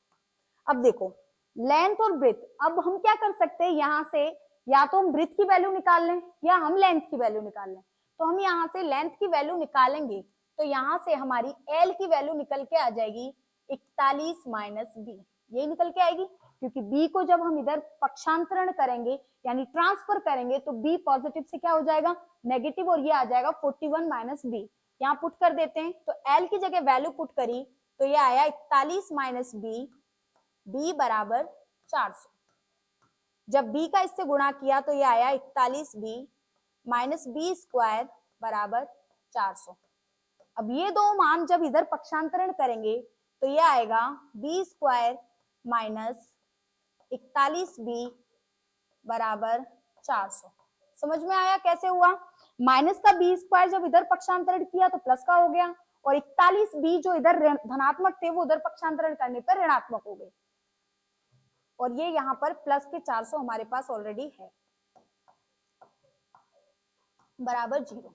Speaker 4: अब देखो लेंथ और ब्रेथ, अब हम क्या कर सकते हैं यहां से, या तो हम ब्रेथ की वैल्यू निकाल लें या हम लेंथ की वैल्यू निकाल लें। तो हम यहाँ से लेंथ की वैल्यू निकालेंगे तो यहाँ से हमारी L की वैल्यू निकल के आ जाएगी 41 माइनस बी, यही निकल के आएगी, क्योंकि B को जब हम इधर पक्षांतरण करेंगे यानी ट्रांसफर करेंगे तो B पॉजिटिव से क्या हो जाएगा नेगेटिव, और ये आ जाएगा 41 माइनस बी। यहाँ पुट कर देते हैं तो L की जगह वैल्यू पुट करी तो ये आया 41 माइनस बी, B बराबर 400। जब B का इससे गुणा किया तो ये आया 41B माइनस बी स्क्वायर बराबर 400। अब ये दो मान जब इधर पक्षांतरण करेंगे तो ये आएगा बी स्क्वायर माइनस 41B बराबर 400। समझ में आया कैसे हुआ? माइनस का बी स्क्वायर जब इधर पक्षांतरण किया तो प्लस का हो गया, और 41B जो इधर धनात्मक थे वो उधर पक्षांतरण करने पर ऋणात्मक हो गए, और ये यहाँ पर प्लस के 400 हमारे पास ऑलरेडी है बराबर 0।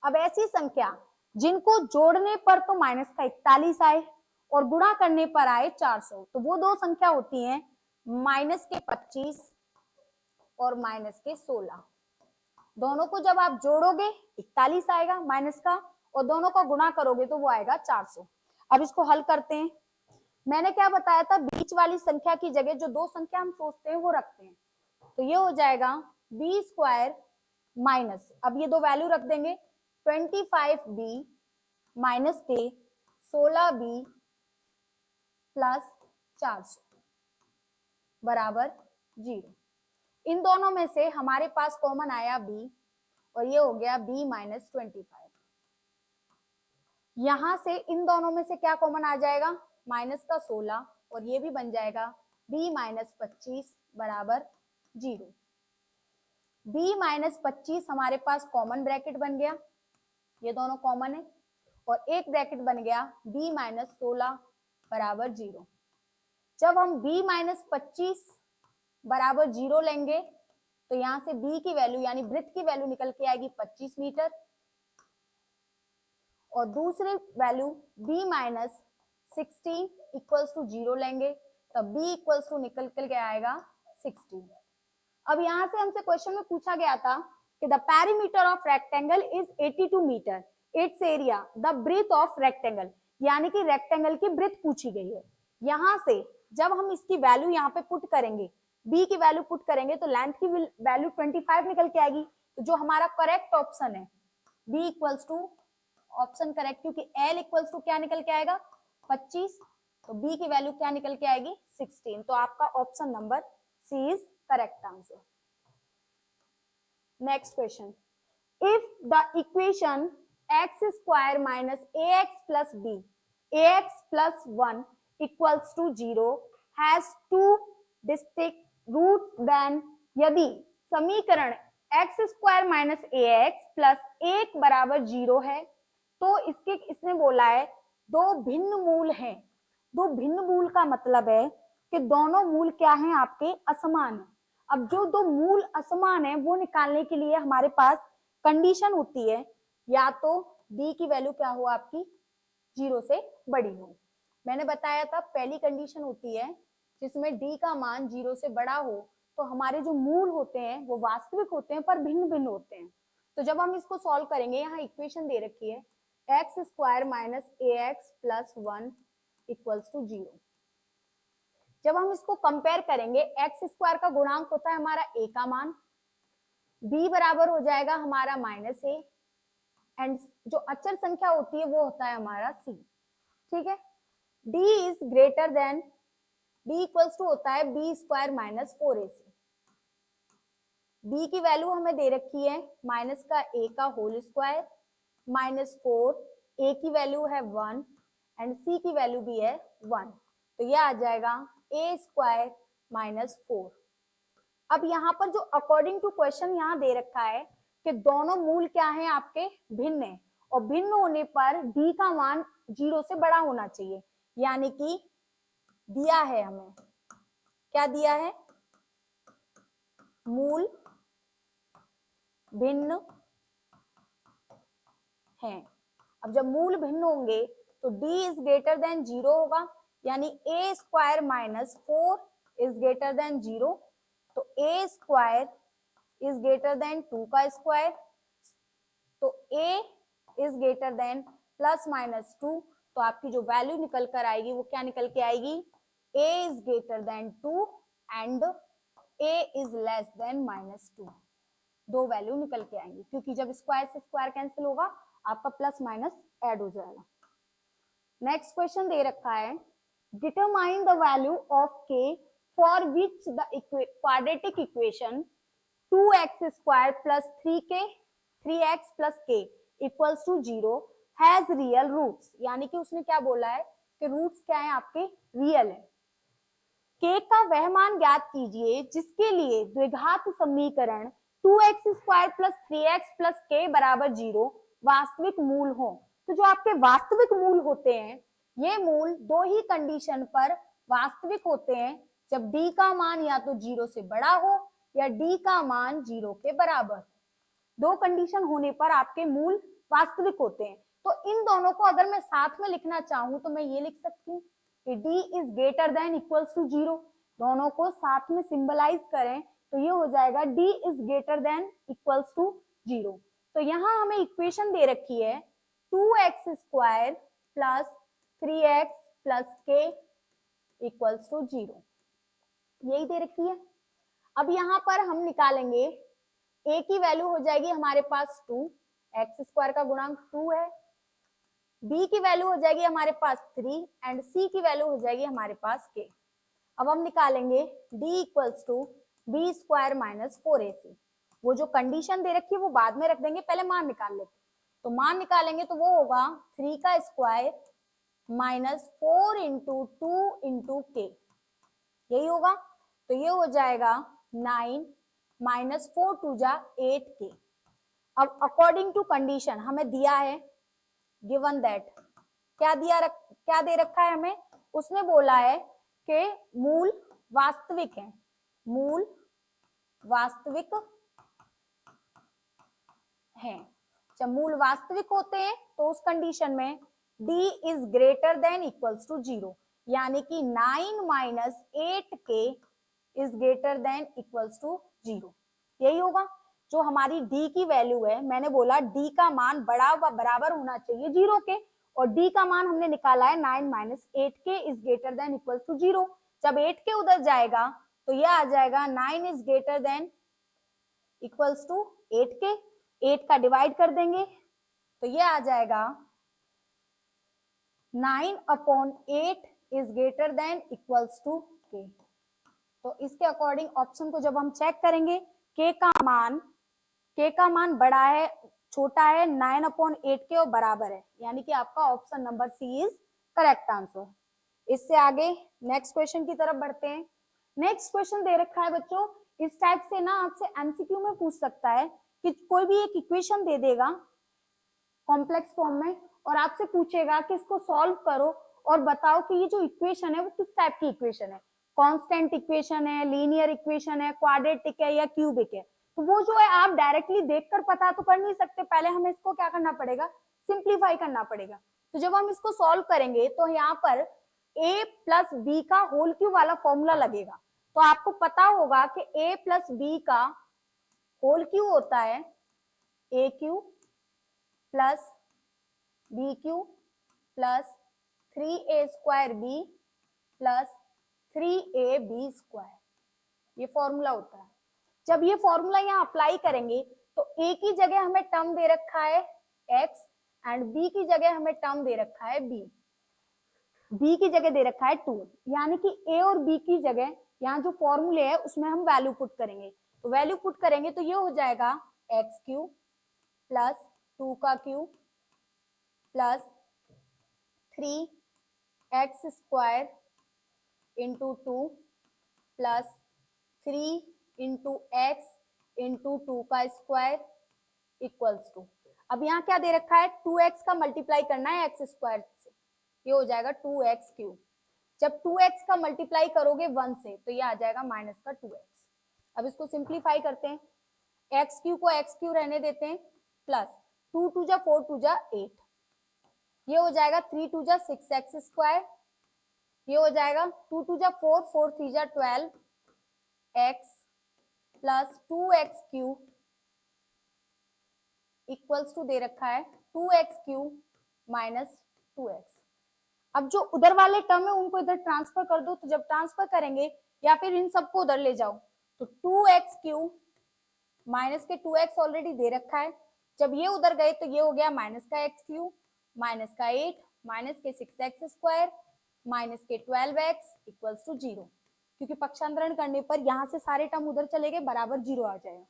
Speaker 4: अब ऐसी संख्या जिनको जोड़ने पर तो माइनस का 41 आए और गुणा करने पर आए 400, तो वो दो संख्या होती हैं माइनस के 25 और माइनस के 16। दोनों को जब आप जोड़ोगे 41 आएगा माइनस का, और दोनों का गुणा करोगे तो वो आएगा 400। अब इसको हल करते हैं। मैंने क्या बताया था, बीच वाली संख्या की जगह जो दो संख्या हम सोचते हैं वो रखते हैं, तो ये हो जाएगा बी स्क्वायर माइनस, अब ये दो वैल्यू रख देंगे 25B माइनस के 16B प्लस 400 बराबर 0। इन दोनों में से हमारे पास कॉमन आया B, और ये हो गया B माइनस 25। यहां से इन दोनों में से क्या कॉमन आ जाएगा, माइनस का 16, और ये भी बन जाएगा B माइनस 25 बराबर 0। B माइनस 25 हमारे पास कॉमन ब्रैकेट बन गया, ये दोनों कॉमन है, और एक ब्रैकेट बन गया B माइनस 16 बराबर 0। जब हम B माइनस 25 बराबर 0 लेंगे तो यहां से B की वैल्यू यानी ब्रेथ की वैल्यू निकल के आएगी 25 मीटर, और दूसरे value B minus 16 equals to 0 लेंगे तब B इक्वल्स टू निकल के आएगा 16। अब यहां से हमसे क्वेश्चन में पूछा गया था कि the perimeter of rectangle is 82 metre, its area the breadth of rectangle, यानी कि रेक्टेंगल की ब्रेथ पूछी गई है। यहां से जब हम इसकी वैल्यू यहाँ पे पुट करेंगे, B की वैल्यू पुट करेंगे तो लेंथ की वैल्यू 25 निकल के आएगी, तो जो हमारा करेक्ट ऑप्शन है B equals to option correct, क्योंकि L इक्वल्स टू क्या निकल के आएगा 25, तो B की वैल्यू क्या निकल के आएगी 16। तो आपका option number C is correct answer. Next question, if the equation x square minus ax plus b ax plus 1 equals to 0 has two distinct roots, then यदि समीकरण X square minus A X plus 1 बराबर 0 है, तो इसने बोला है दो भिन्न मूल हैं। दो भिन्न मूल का मतलब है कि दोनों मूल क्या हैं आपके, असमान है। अब जो दो मूल असमान है वो निकालने के लिए हमारे पास कंडीशन होती है, या तो डी की वैल्यू क्या हो आपकी 0 से बड़ी हो। मैंने बताया था पहली कंडीशन होती है जिसमें डी का मान 0 से बड़ा हो, तो हमारे जो मूल होते हैं वो वास्तविक होते हैं पर भिन्न भिन्न होते हैं। तो जब हम इसको सॉल्व करेंगे, यहाँ इक्वेशन दे रखी है X square minus A X plus 1 equals to 0। जब हम इसको कंपेयर करेंगे, एक्स स्क्वायर का गुणांक होता है हमारा ए का मान, बी बराबर हो जाएगा हमारा माइनस ए, एंड जो अचर संख्या होती है वो होता है हमारा सी। ठीक है, D is greater than, D equals to होता है B square minus 4ac। B की वैल्यू हमें दे रखी है माइनस का ए का होल स्क्वायर माइनस 4, ए की वैल्यू है 1 एंड सी की वैल्यू भी है 1, तो ये आ जाएगा ए स्क्वायर माइनस 4। अब यहाँ पर जो अकॉर्डिंग टू क्वेश्चन यहाँ दे रखा है कि दोनों मूल क्या हैं आपके, भिन्न है, और भिन्न होने पर डी का मान 0 से बड़ा होना चाहिए, यानी कि दिया है हमें, क्या दिया है, मूल भिन्न हैं। अब जब मूल भिन्न होंगे तो d इज ग्रेटर देन 0 होगा, यानी a square minus 4 is greater then 0, तो a square is greater then 2 का स्क्वायर, तो a is greater then plus minus 2, तो आपकी जो वैल्यू निकल कर आएगी वो क्या निकल के आएगी, a is greater then 2 and a is less than minus 2। दो वैल्यू निकल के आएंगी, क्योंकि जब स्क्वायर से स्क्वायर कैंसिल होगा आपका प्लस माइनस ऐड हो जाएगा। नेक्स्ट क्वेश्चन दे रखा है, determine the value of k for which the quadratic equation 2x square plus 3x plus k equals to 0 has real roots, यानी कि उसने क्या बोला है कि रूट्स क्या है आपके, रियल है। k का वह मान ज्ञात कीजिए जिसके लिए द्विघात समीकरण 2x square plus 3x plus k बराबर 0 वास्तविक मूल हो। तो जो आपके वास्तविक मूल होते हैं, ये मूल दो ही कंडीशन पर वास्तविक होते हैं, जब d का मान या तो 0 से बड़ा हो या d का मान 0 के बराबर। दो कंडीशन होने पर आपके मूल वास्तविक होते हैं। तो इन दोनों को अगर मैं साथ में लिखना चाहूं तो मैं ये लिख सकती हूँ कि d is greater than equals to 0। दोनों को साथ में सिंबलाइज करें तो ये हो जाएगा d is greater than equals to 0। तो यहाँ हमें इक्वेशन दे रखी है 2x square plus 3x plus k equals to 0, यही दे रखी है। अब यहाँ पर हम निकालेंगे, a की वैल्यू हो जाएगी हमारे पास 2, x स्क्वायर का गुणांक 2 है, b की वैल्यू हो जाएगी हमारे पास 3 एंड c की वैल्यू हो जाएगी हमारे पास k। अब हम निकालेंगे d equals to B square minus 4ac। वो जो कंडीशन दे रखी है वो बाद में रख देंगे, पहले मान निकाल लेते। तो मान निकालेंगे तो वो होगा 3 का square minus 4 into 2 into k, यही होगा। तो ये हो जाएगा 9 माइनस 4 टू जा 8k। अब अकॉर्डिंग टू कंडीशन हमें दिया है, गिवन दैट क्या दे रखा है हमें, उसने बोला है कि मूल वास्तविक है, मूल वास्तविक है। जब मूल वास्तविक होते हैं तो उस कंडीशन में d is greater than equals to 0, यानी कि 9 minus 8k is greater than equals to 0, यही होगा। जो हमारी d की वैल्यू है, मैंने बोला d का मान बराबर होना चाहिए 0 के, और d का मान हमने निकाला है 9 minus 8k is greater than equals to 0। जब 8k उधर जाएगा तो यह आ जाएगा 9 is greater than equals to 8k, 8 का डिवाइड कर देंगे तो ये आ जाएगा 9/8 is greater than equals to k। तो इसके अकॉर्डिंग ऑप्शन को जब हम चेक करेंगे, k का मान बड़ा है, छोटा है 9/8 के और बराबर है, यानी कि आपका option number C is correct answer. इससे आगे नेक्स्ट क्वेश्चन की तरफ बढ़ते हैं। नेक्स्ट क्वेश्चन दे रखा है बच्चों, इस टाइप से ना आपसे एमसीक्यू में पूछ सकता है कि कोई भी एक इक्वेशन दे देगा कॉम्प्लेक्स फॉर्म में और आपसे पूछेगा कि इसको सॉल्व करो और बताओ कि ये जो इक्वेशन है वो किस टाइप की इक्वेशन है, कांस्टेंट इक्वेशन है, लीनियर इक्वेशन है, क्वाड्रेटिक है या क्यूबिक है। तो वो जो है आप डायरेक्टली देखकर पता तो कर नहीं सकते, पहले हमें इसको क्या करना पड़ेगा, सिंप्लीफाई करना पड़ेगा। तो जब हम इसको सॉल्व करेंगे तो यहाँ पर a प्लस बी का होल क्यूब वाला फॉर्मूला लगेगा। तो आपको पता होगा कि a प्लस बी का होल क्यूब होता है a cube plus B cube plus 3a square B plus 3ab square, ये फॉर्मूला होता है। जब ये फॉर्मूला यहाँ अप्लाई करेंगे तो a की जगह हमें टर्म दे रखा है x एंड b की जगह हमें टर्म दे रखा है b की जगह दे रखा है 2, यानी कि a और b की जगह यहाँ जो फॉर्मूले है उसमें हम वैल्यू पुट करेंगे। तो वैल्यू पुट करेंगे तो ये हो जाएगा x क्यूब प्लस 2 का cube plus 3x square into 2 plus 3 into x into 2 का स्क्वायर इक्वल्स टू, अब यहाँ क्या दे रखा है 2x का मल्टीप्लाई करना है x स्क्वायर से, ये हो जाएगा 2x क्यूब। जब 2x का मल्टीप्लाई करोगे 1 से तो ये आ जाएगा माइनस का 2x। अब इसको सिंप्लीफाई करते हैं, x क्यूब को x क्यूब रहने देते हैं प्लस 2 2 जा 4 2 जा 8, ये हो जाएगा 3 2 जा 6x स्क्वायर, ये हो जाएगा 2 2 जा 4 4 3 जा 12x plus 2x cube equals to दे रखा है 2x क्यूब माइनस 2x। अब जो उधर वाले टर्म है उनको इधर ट्रांसफर कर दो, तो जब ट्रांसफर करेंगे या फिर इन सबको उधर ले जाओ तो 2x क्यूब माइनस के 2x ऑलरेडी दे रखा है, जब ये उधर गए तो ये हो गया माइनस का x क्यूब माइनस का 8 माइनस के 6x स्क्वायर माइनस के 12x इक्वल्स टू 0, क्योंकि पक्षांतरण करने पर यहाँ से सारे टर्म उधर चले गए बराबर 0 आ जाएगा।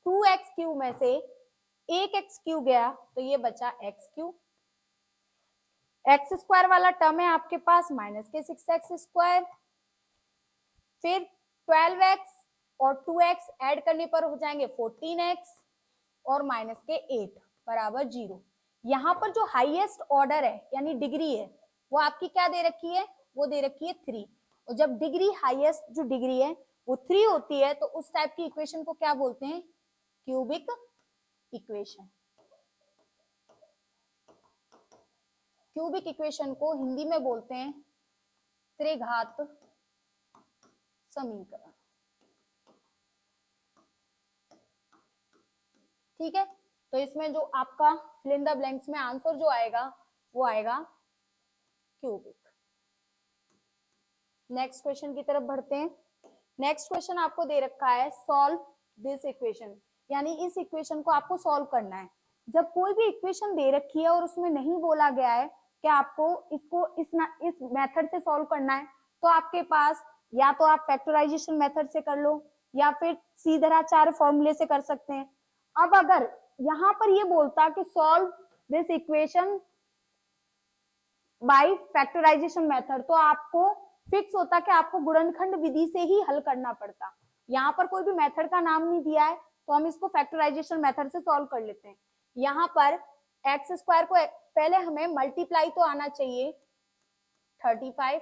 Speaker 4: 2x क्यूब में से एक x क्यूब गया तो ये बचा x क्यूब, x स्क्वायर वाला टर्म है आपके पास माइनस के 6x स्क्वायर, फिर 12x और 2x ऐड करने पर हो जाएंगे 14x और माइनस के 8 बराबर 0। यहाँ पर जो हाईएस्ट ऑर्डर है यानी डिग्री है वो आपकी क्या दे रखी है, वो दे रखी है 3, और जब डिग्री हाईएस्ट जो डिग्री है वो 3 होती है तो उस टाइप की इक्वेशन को क्या बोलते हैं, क्यूबिक इक्वेशन। क्यूबिक इक्वेशन को हिंदी में बोलते हैं त्रिघात समीकरण। ठीक है, तो इसमें जो आपका फिल इन द ब्लैंक्स में आंसर जो आएगा वो आएगा क्यूबिक। नेक्स्ट क्वेश्चन की तरफ बढ़ते हैं। नेक्स्ट क्वेश्चन आपको दे रखा है सॉल्व दिस इक्वेशन, यानी इस इक्वेशन को आपको सॉल्व करना है। जब कोई भी इक्वेशन दे रखी है और उसमें नहीं बोला गया है कि आपको इसको इस मेथड से सॉल्व करना है, तो आपके पास या तो आप फैक्टराइजेशन मेथड से कर लो या फिर सीधराचार्य फॉर्मूले से कर सकते हैं। अब अगर यहाँ पर ये बोलता कि solve this equation by factorisation method, तो आपको फिक्स होता कि आपको गुणनखंड विधि से ही हल करना पड़ता। यहाँ पर कोई भी मेथड का नाम नहीं दिया है तो हम इसको फैक्टराइजेशन मेथड से सॉल्व कर लेते हैं। यहाँ पर एक्स स्क्वायर को पहले हमें मल्टीप्लाई तो आना चाहिए 35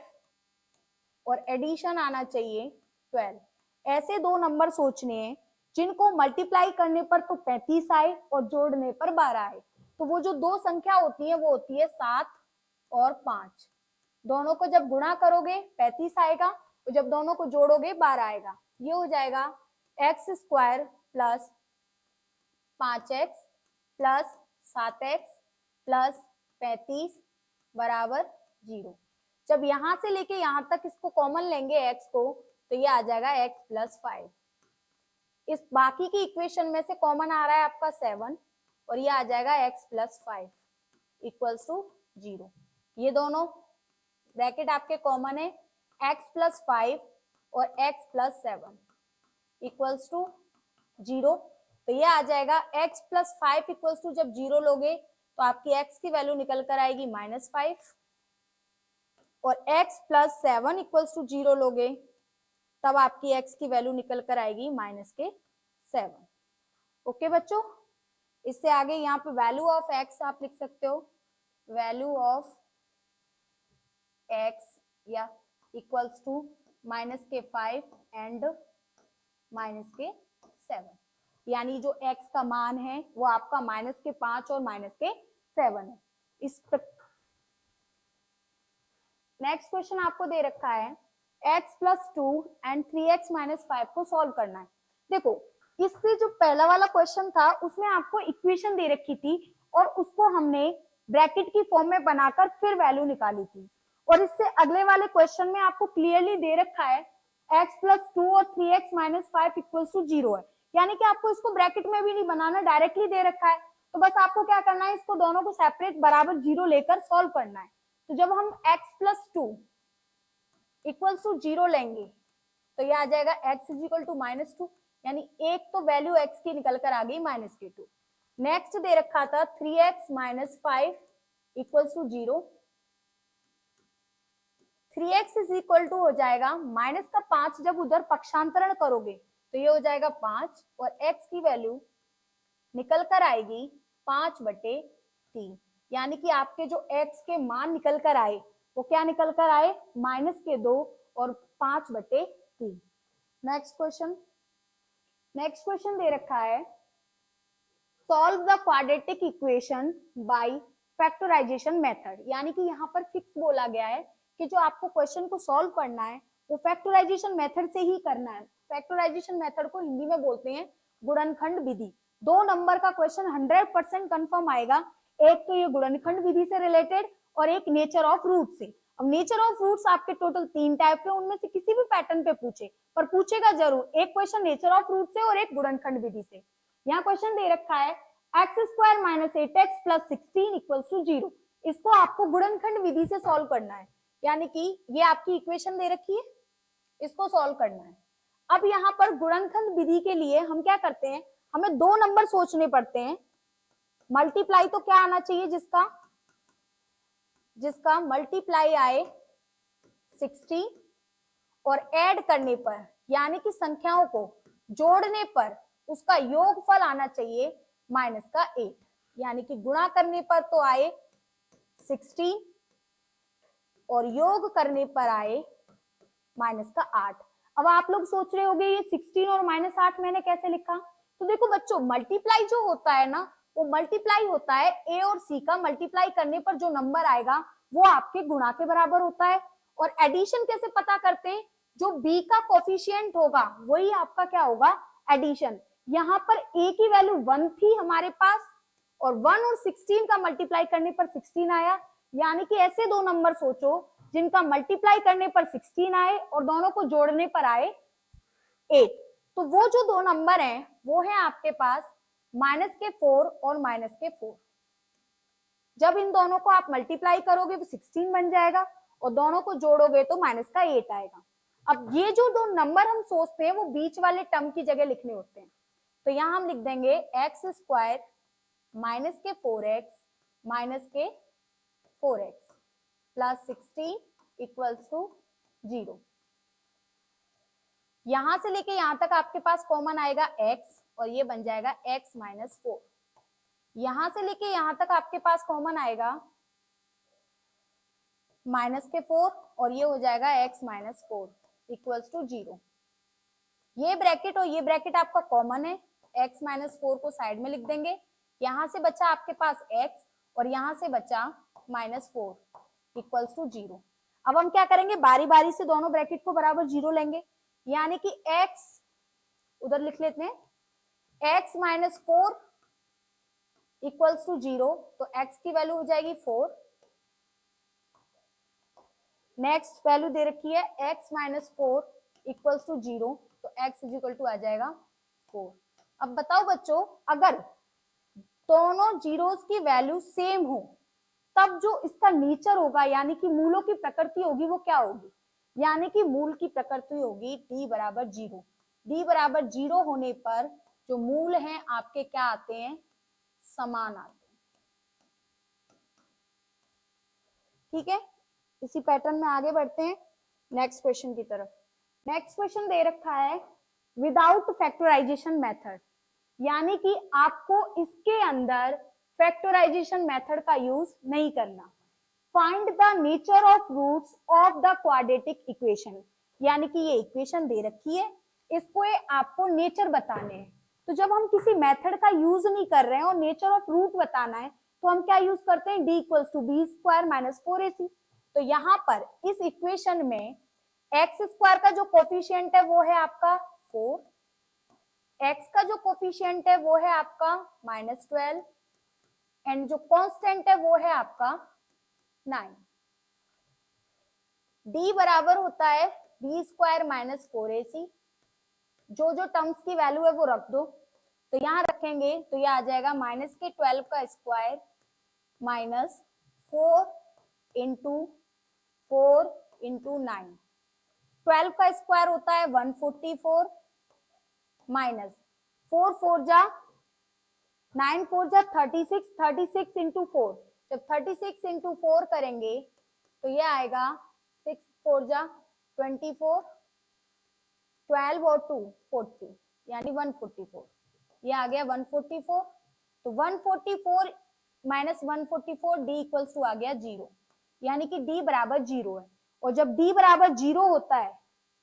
Speaker 4: और एडिशन आना चाहिए 12। ऐसे दो नंबर सोचने हैं जिनको मल्टीप्लाई करने पर तो 35 आए और जोड़ने पर 12 आए। तो वो जो दो संख्या होती है वो होती है 7 और 5। दोनों को जब गुणा करोगे 35 आएगा और जब दोनों को जोड़ोगे 12 आएगा। ये हो जाएगा x square plus 5x plus 7x plus 35 बराबर 0। जब यहां से लेके यहां तक इसको कॉमन लेंगे x को तो ये आ जाएगा x प्लस 5। इस बाकी की इक्वेशन में से कॉमन आ रहा है आपका 7 और ये आ जाएगा x प्लस 5 इक्वल्स टू 0। ये दोनों ब्रैकेट आपके कॉमन है, x प्लस 5 और x प्लस 7 इक्वल्स टू 0। तो ये आ जाएगा x प्लस 5 इक्वल्स टू, जब 0 लोगे तो आपकी x की वैल्यू निकल कर आएगी -5 और x प्लस 7 इक्वल्स टू 0 लोगे तब आपकी x की वैल्यू निकल कर आएगी -7। ओके बच्चों, इससे आगे यहाँ पे वैल्यू ऑफ x आप लिख सकते हो, वैल्यू ऑफ x या इक्वल्स टू -5 एंड -7, यानी जो x का मान है वो आपका -5 और -7 है। इस नेक्स्ट क्वेश्चन आपको दे रखा है x + 2 एंड 3x - 5 को सॉल्व करना है। देखो, इससे जो पहला वाला क्वेश्चन था उसमें आपको इक्वेशन दे रखी थी और उसको हमने ब्रैकेट की फॉर्म में बनाकर फिर वैल्यू निकाली थी, और इससे अगले वाले क्वेश्चन में आपको क्लियरली दे रखा है x + 2 और 3x - 5 = 0 है, यानी कि आपको इसको ब्रैकेट में भी नहीं बनाना, डायरेक्टली दे रखा है। तो बस आपको क्या करना है, इसको दोनों को सेपरेट बराबर 0 लेकर सॉल्व करना है। तो जब हम x + 2 = 0 लेंगे तो ये आ जाएगा x = -2, यानी एक तो वैल्यू x की निकल कर आ गई -2। नेक्स्ट दे रखा था 3x - 5 = 0, 3x = हो जाएगा -5, जब उधर पक्षांतरण करोगे तो ये हो जाएगा 5 और x की वैल्यू निकल कर आएगी 5/3, यानी कि आपके जो x के मान निकल कर आए वो क्या निकल कर आए, -2 और 5/3। नेक्स्ट क्वेश्चन दे रखा है solve the quadratic equation by factorisation method, यानी कि यहाँ पर फिक्स बोला गया है कि जो आपको क्वेश्चन को सॉल्व करना है वो फैक्टराइजेशन मेथड से ही करना है। फैक्टराइजेशन मेथड को हिंदी में बोलते हैं गुणनखंड विधि। 2 नंबर का क्वेश्चन 100% कंफर्म आएगा, एक तो ये गुणनखंड विधि से रिलेटेड और एक नेचर ऑफ रूट से। अब नेचर ऑफ रूट्स आपके टोटल 3 टाइप के, उनमें से किसी भी पैटर्न पे पूछे पर पूछेगा जरूर, एक क्वेश्चन नेचर ऑफ रूट से और एक गुणनखंड विधि से। यहाँ क्वेश्चन दे रखा है x² - 8x + 16 = 0, इसको आपको गुणनखंड विधि से सॉल्व करना है, यानी कि ये आपकी इक्वेशन दे रखी है, इसको सॉल्व करना है। अब यहाँ पर गुणनखंड विधि के लिए हम क्या करते हैं, हमें 2 नंबर सोचने पड़ते हैं। मल्टीप्लाई तो क्या आना चाहिए, जिसका मल्टीप्लाई आए 60 और ऐड करने पर यानी कि संख्याओं को जोड़ने पर उसका योगफल आना चाहिए -8, यानी कि गुणा करने पर तो आए 16 और योग करने पर आए -8। अब आप लोग सोच रहे होंगे ये 16 और -8 मैंने कैसे लिखा, तो देखो बच्चों, मल्टीप्लाई जो होता है ना, वो मल्टीप्लाई होता है a और c का मल्टीप्लाई करने पर जो नंबर आएगा वो आपके गुणा के बराबर होता है। और एडिशन कैसे पता करते हैं, जो b का कोफिशिएंट होगा वही आपका क्या होगा, एडिशन। यहाँ पर a की वैल्यू 1 थी हमारे पास और 1 और 16 का मल्टीप्लाई करने पर 16 आया, यानी कि ऐसे 2 नंबर सोचो जिनका मल्टीप्लाई करने पर 16 आए और दोनों को जोड़ने पर आए 8। तो वो जो 2 नंबर हैं वो है आपके पास -4 और -4। जब इन दोनों को आप मल्टीप्लाई करोगे तो 16 बन जाएगा और दोनों को जोड़ोगे तो -8 आएगा। अब ये जो 2 नंबर हम सोचते हैं वो बीच वाले टर्म की जगह लिखने होते हैं, तो यहां हम लिख देंगे x² - 4x - 4x + 16 = 0। यहां से लेके यहां तक आपके पास कॉमन आएगा x और ये बन जाएगा x - 4। यहां से लेके यहां तक आपके पास कॉमन आएगा -4 और ये हो जाएगा x - 4 = 0। ये ब्रैकेट और ये ब्रैकेट आपका कॉमन है, x - 4 को साइड में लिख देंगे। यहां से बचा आपके पास x और यहां से बचा -4 = 0। अब हम क्या करेंगे, बारी बारी से दोनों ब्रैकेट को बराबर 0 लेंगे, यानी कि x उधर लिख लेते हैं, x - 4 = 0, तो x की वैल्यू हो जाएगी 4। नेक्स्ट वैल्यू दे रखी है x - 4 = 0, तो x = आ जाएगा 4। अब बताओ बच्चों, अगर दोनों जीरोस की वैल्यू सेम हो तब जो इसका नेचर होगा यानी कि मूलों की प्रकृति होगी वो क्या होगी, यानी कि मूल की प्रकृति होगी d = 0। d = 0 होने पर जो मूल हैं आपके क्या आते हैं, समान आते हैं। ठीक है, इसी पैटर्न में आगे बढ़ते हैं नेक्स्ट क्वेश्चन की तरफ। नेक्स्ट क्वेश्चन दे रखा है विदाउट फैक्टराइजेशन मेथड, यानी कि आपको इसके अंदर फैक्टराइजेशन मेथड का यूज नहीं करना। Find the nature of roots of the quadratic equation, यानी कि ये इक्वेशन दे रखी है, इसको आपको नेचर बताने हैं। तो जब हम किसी मेथड का यूज नहीं कर रहे हैं और नेचर ऑफ रूट बताना है तो हम क्या यूज करते हैं, d = b² - 4ac। तो यहाँ पर इस इक्वेशन में x² का जो कोफिशिएंट है वो है आपका 4, x का जो कोफिशिएंट है वो है आपका -12 एंड जो कांस्टेंट है वो है आपका 9। d बराबर होता है b² - 4ac। जो टर्म्स की वैल्यू है वो रख दो, तो यहाँ रखेंगे तो ये आ जाएगा -12 का स्क्वायर -4 × 4 × 9। 12 का स्क्वायर होता है 144 माइनस 4 4 जा 9 4 जा 36, 36 × 4। जब 36 × 4 करेंगे तो ये आएगा 6 4 जा 24, 12 और 2 40, यानी 144। ये आ गया 144। तो 144 - 144 d = आ गया 0, यानी कि d बराबर 0 है। और जब d बराबर 0 होता है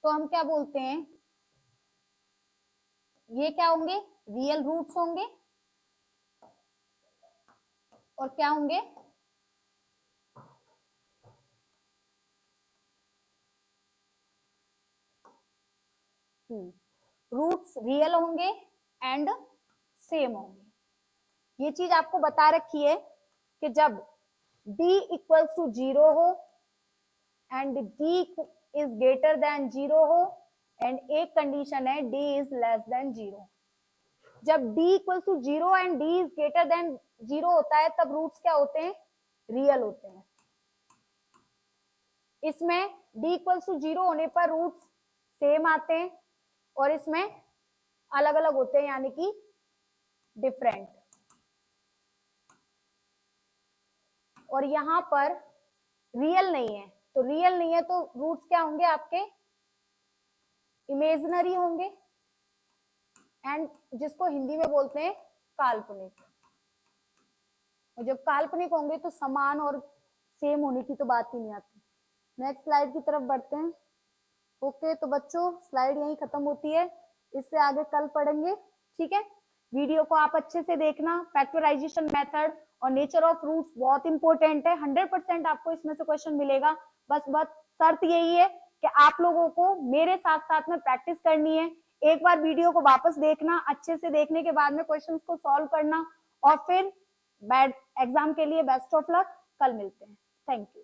Speaker 4: तो हम क्या बोलते हैं, ये क्या होंगे, रियल रूट्स होंगे। और क्या होंगे, रूट्स रियल होंगे एंड सेम होंगे। ये चीज आपको बता रखी है कि जब d = 0 हो and d is greater than 0 हो एंड एक कंडीशन है d is less than 0। जब d = 0 and d is greater than 0 होता है तब रूट्स क्या होते हैं, रियल होते हैं। इसमें d = 0 होने पर रूट्स सेम आते हैं और इसमें अलग अलग होते हैं, यानी कि डिफरेंट। और यहाँ पर रियल नहीं है, तो रियल नहीं है तो रूट्स क्या होंगे आपके, इमेजिनरी होंगे एंड जिसको हिंदी में बोलते हैं काल्पनिक। और जब काल्पनिक होंगे तो समान और सेम होने की तो बात ही नहीं आती। नेक्स्ट स्लाइड की तरफ बढ़ते हैं। ओके, तो बच्चों स्लाइड यहीं खत्म होती है, इससे आगे कल पढ़ेंगे, ठीक है। वीडियो को आप अच्छे से देखना। फैक्टराइजेशन मेथड और नेचर ऑफ रूट्स बहुत इंपॉर्टेंट है, 100% आपको इसमें से क्वेश्चन मिलेगा। बस शर्त यही है कि आप लोगों को मेरे साथ साथ में प्रैक्टिस करनी है। एक बार वीडियो को वापस देखना, अच्छे से देखने के बाद में क्वेश्चंस को सॉल्व करना और फिर एग्जाम के लिए बेस्ट ऑफ लक। कल मिलते हैं, थैंक यू।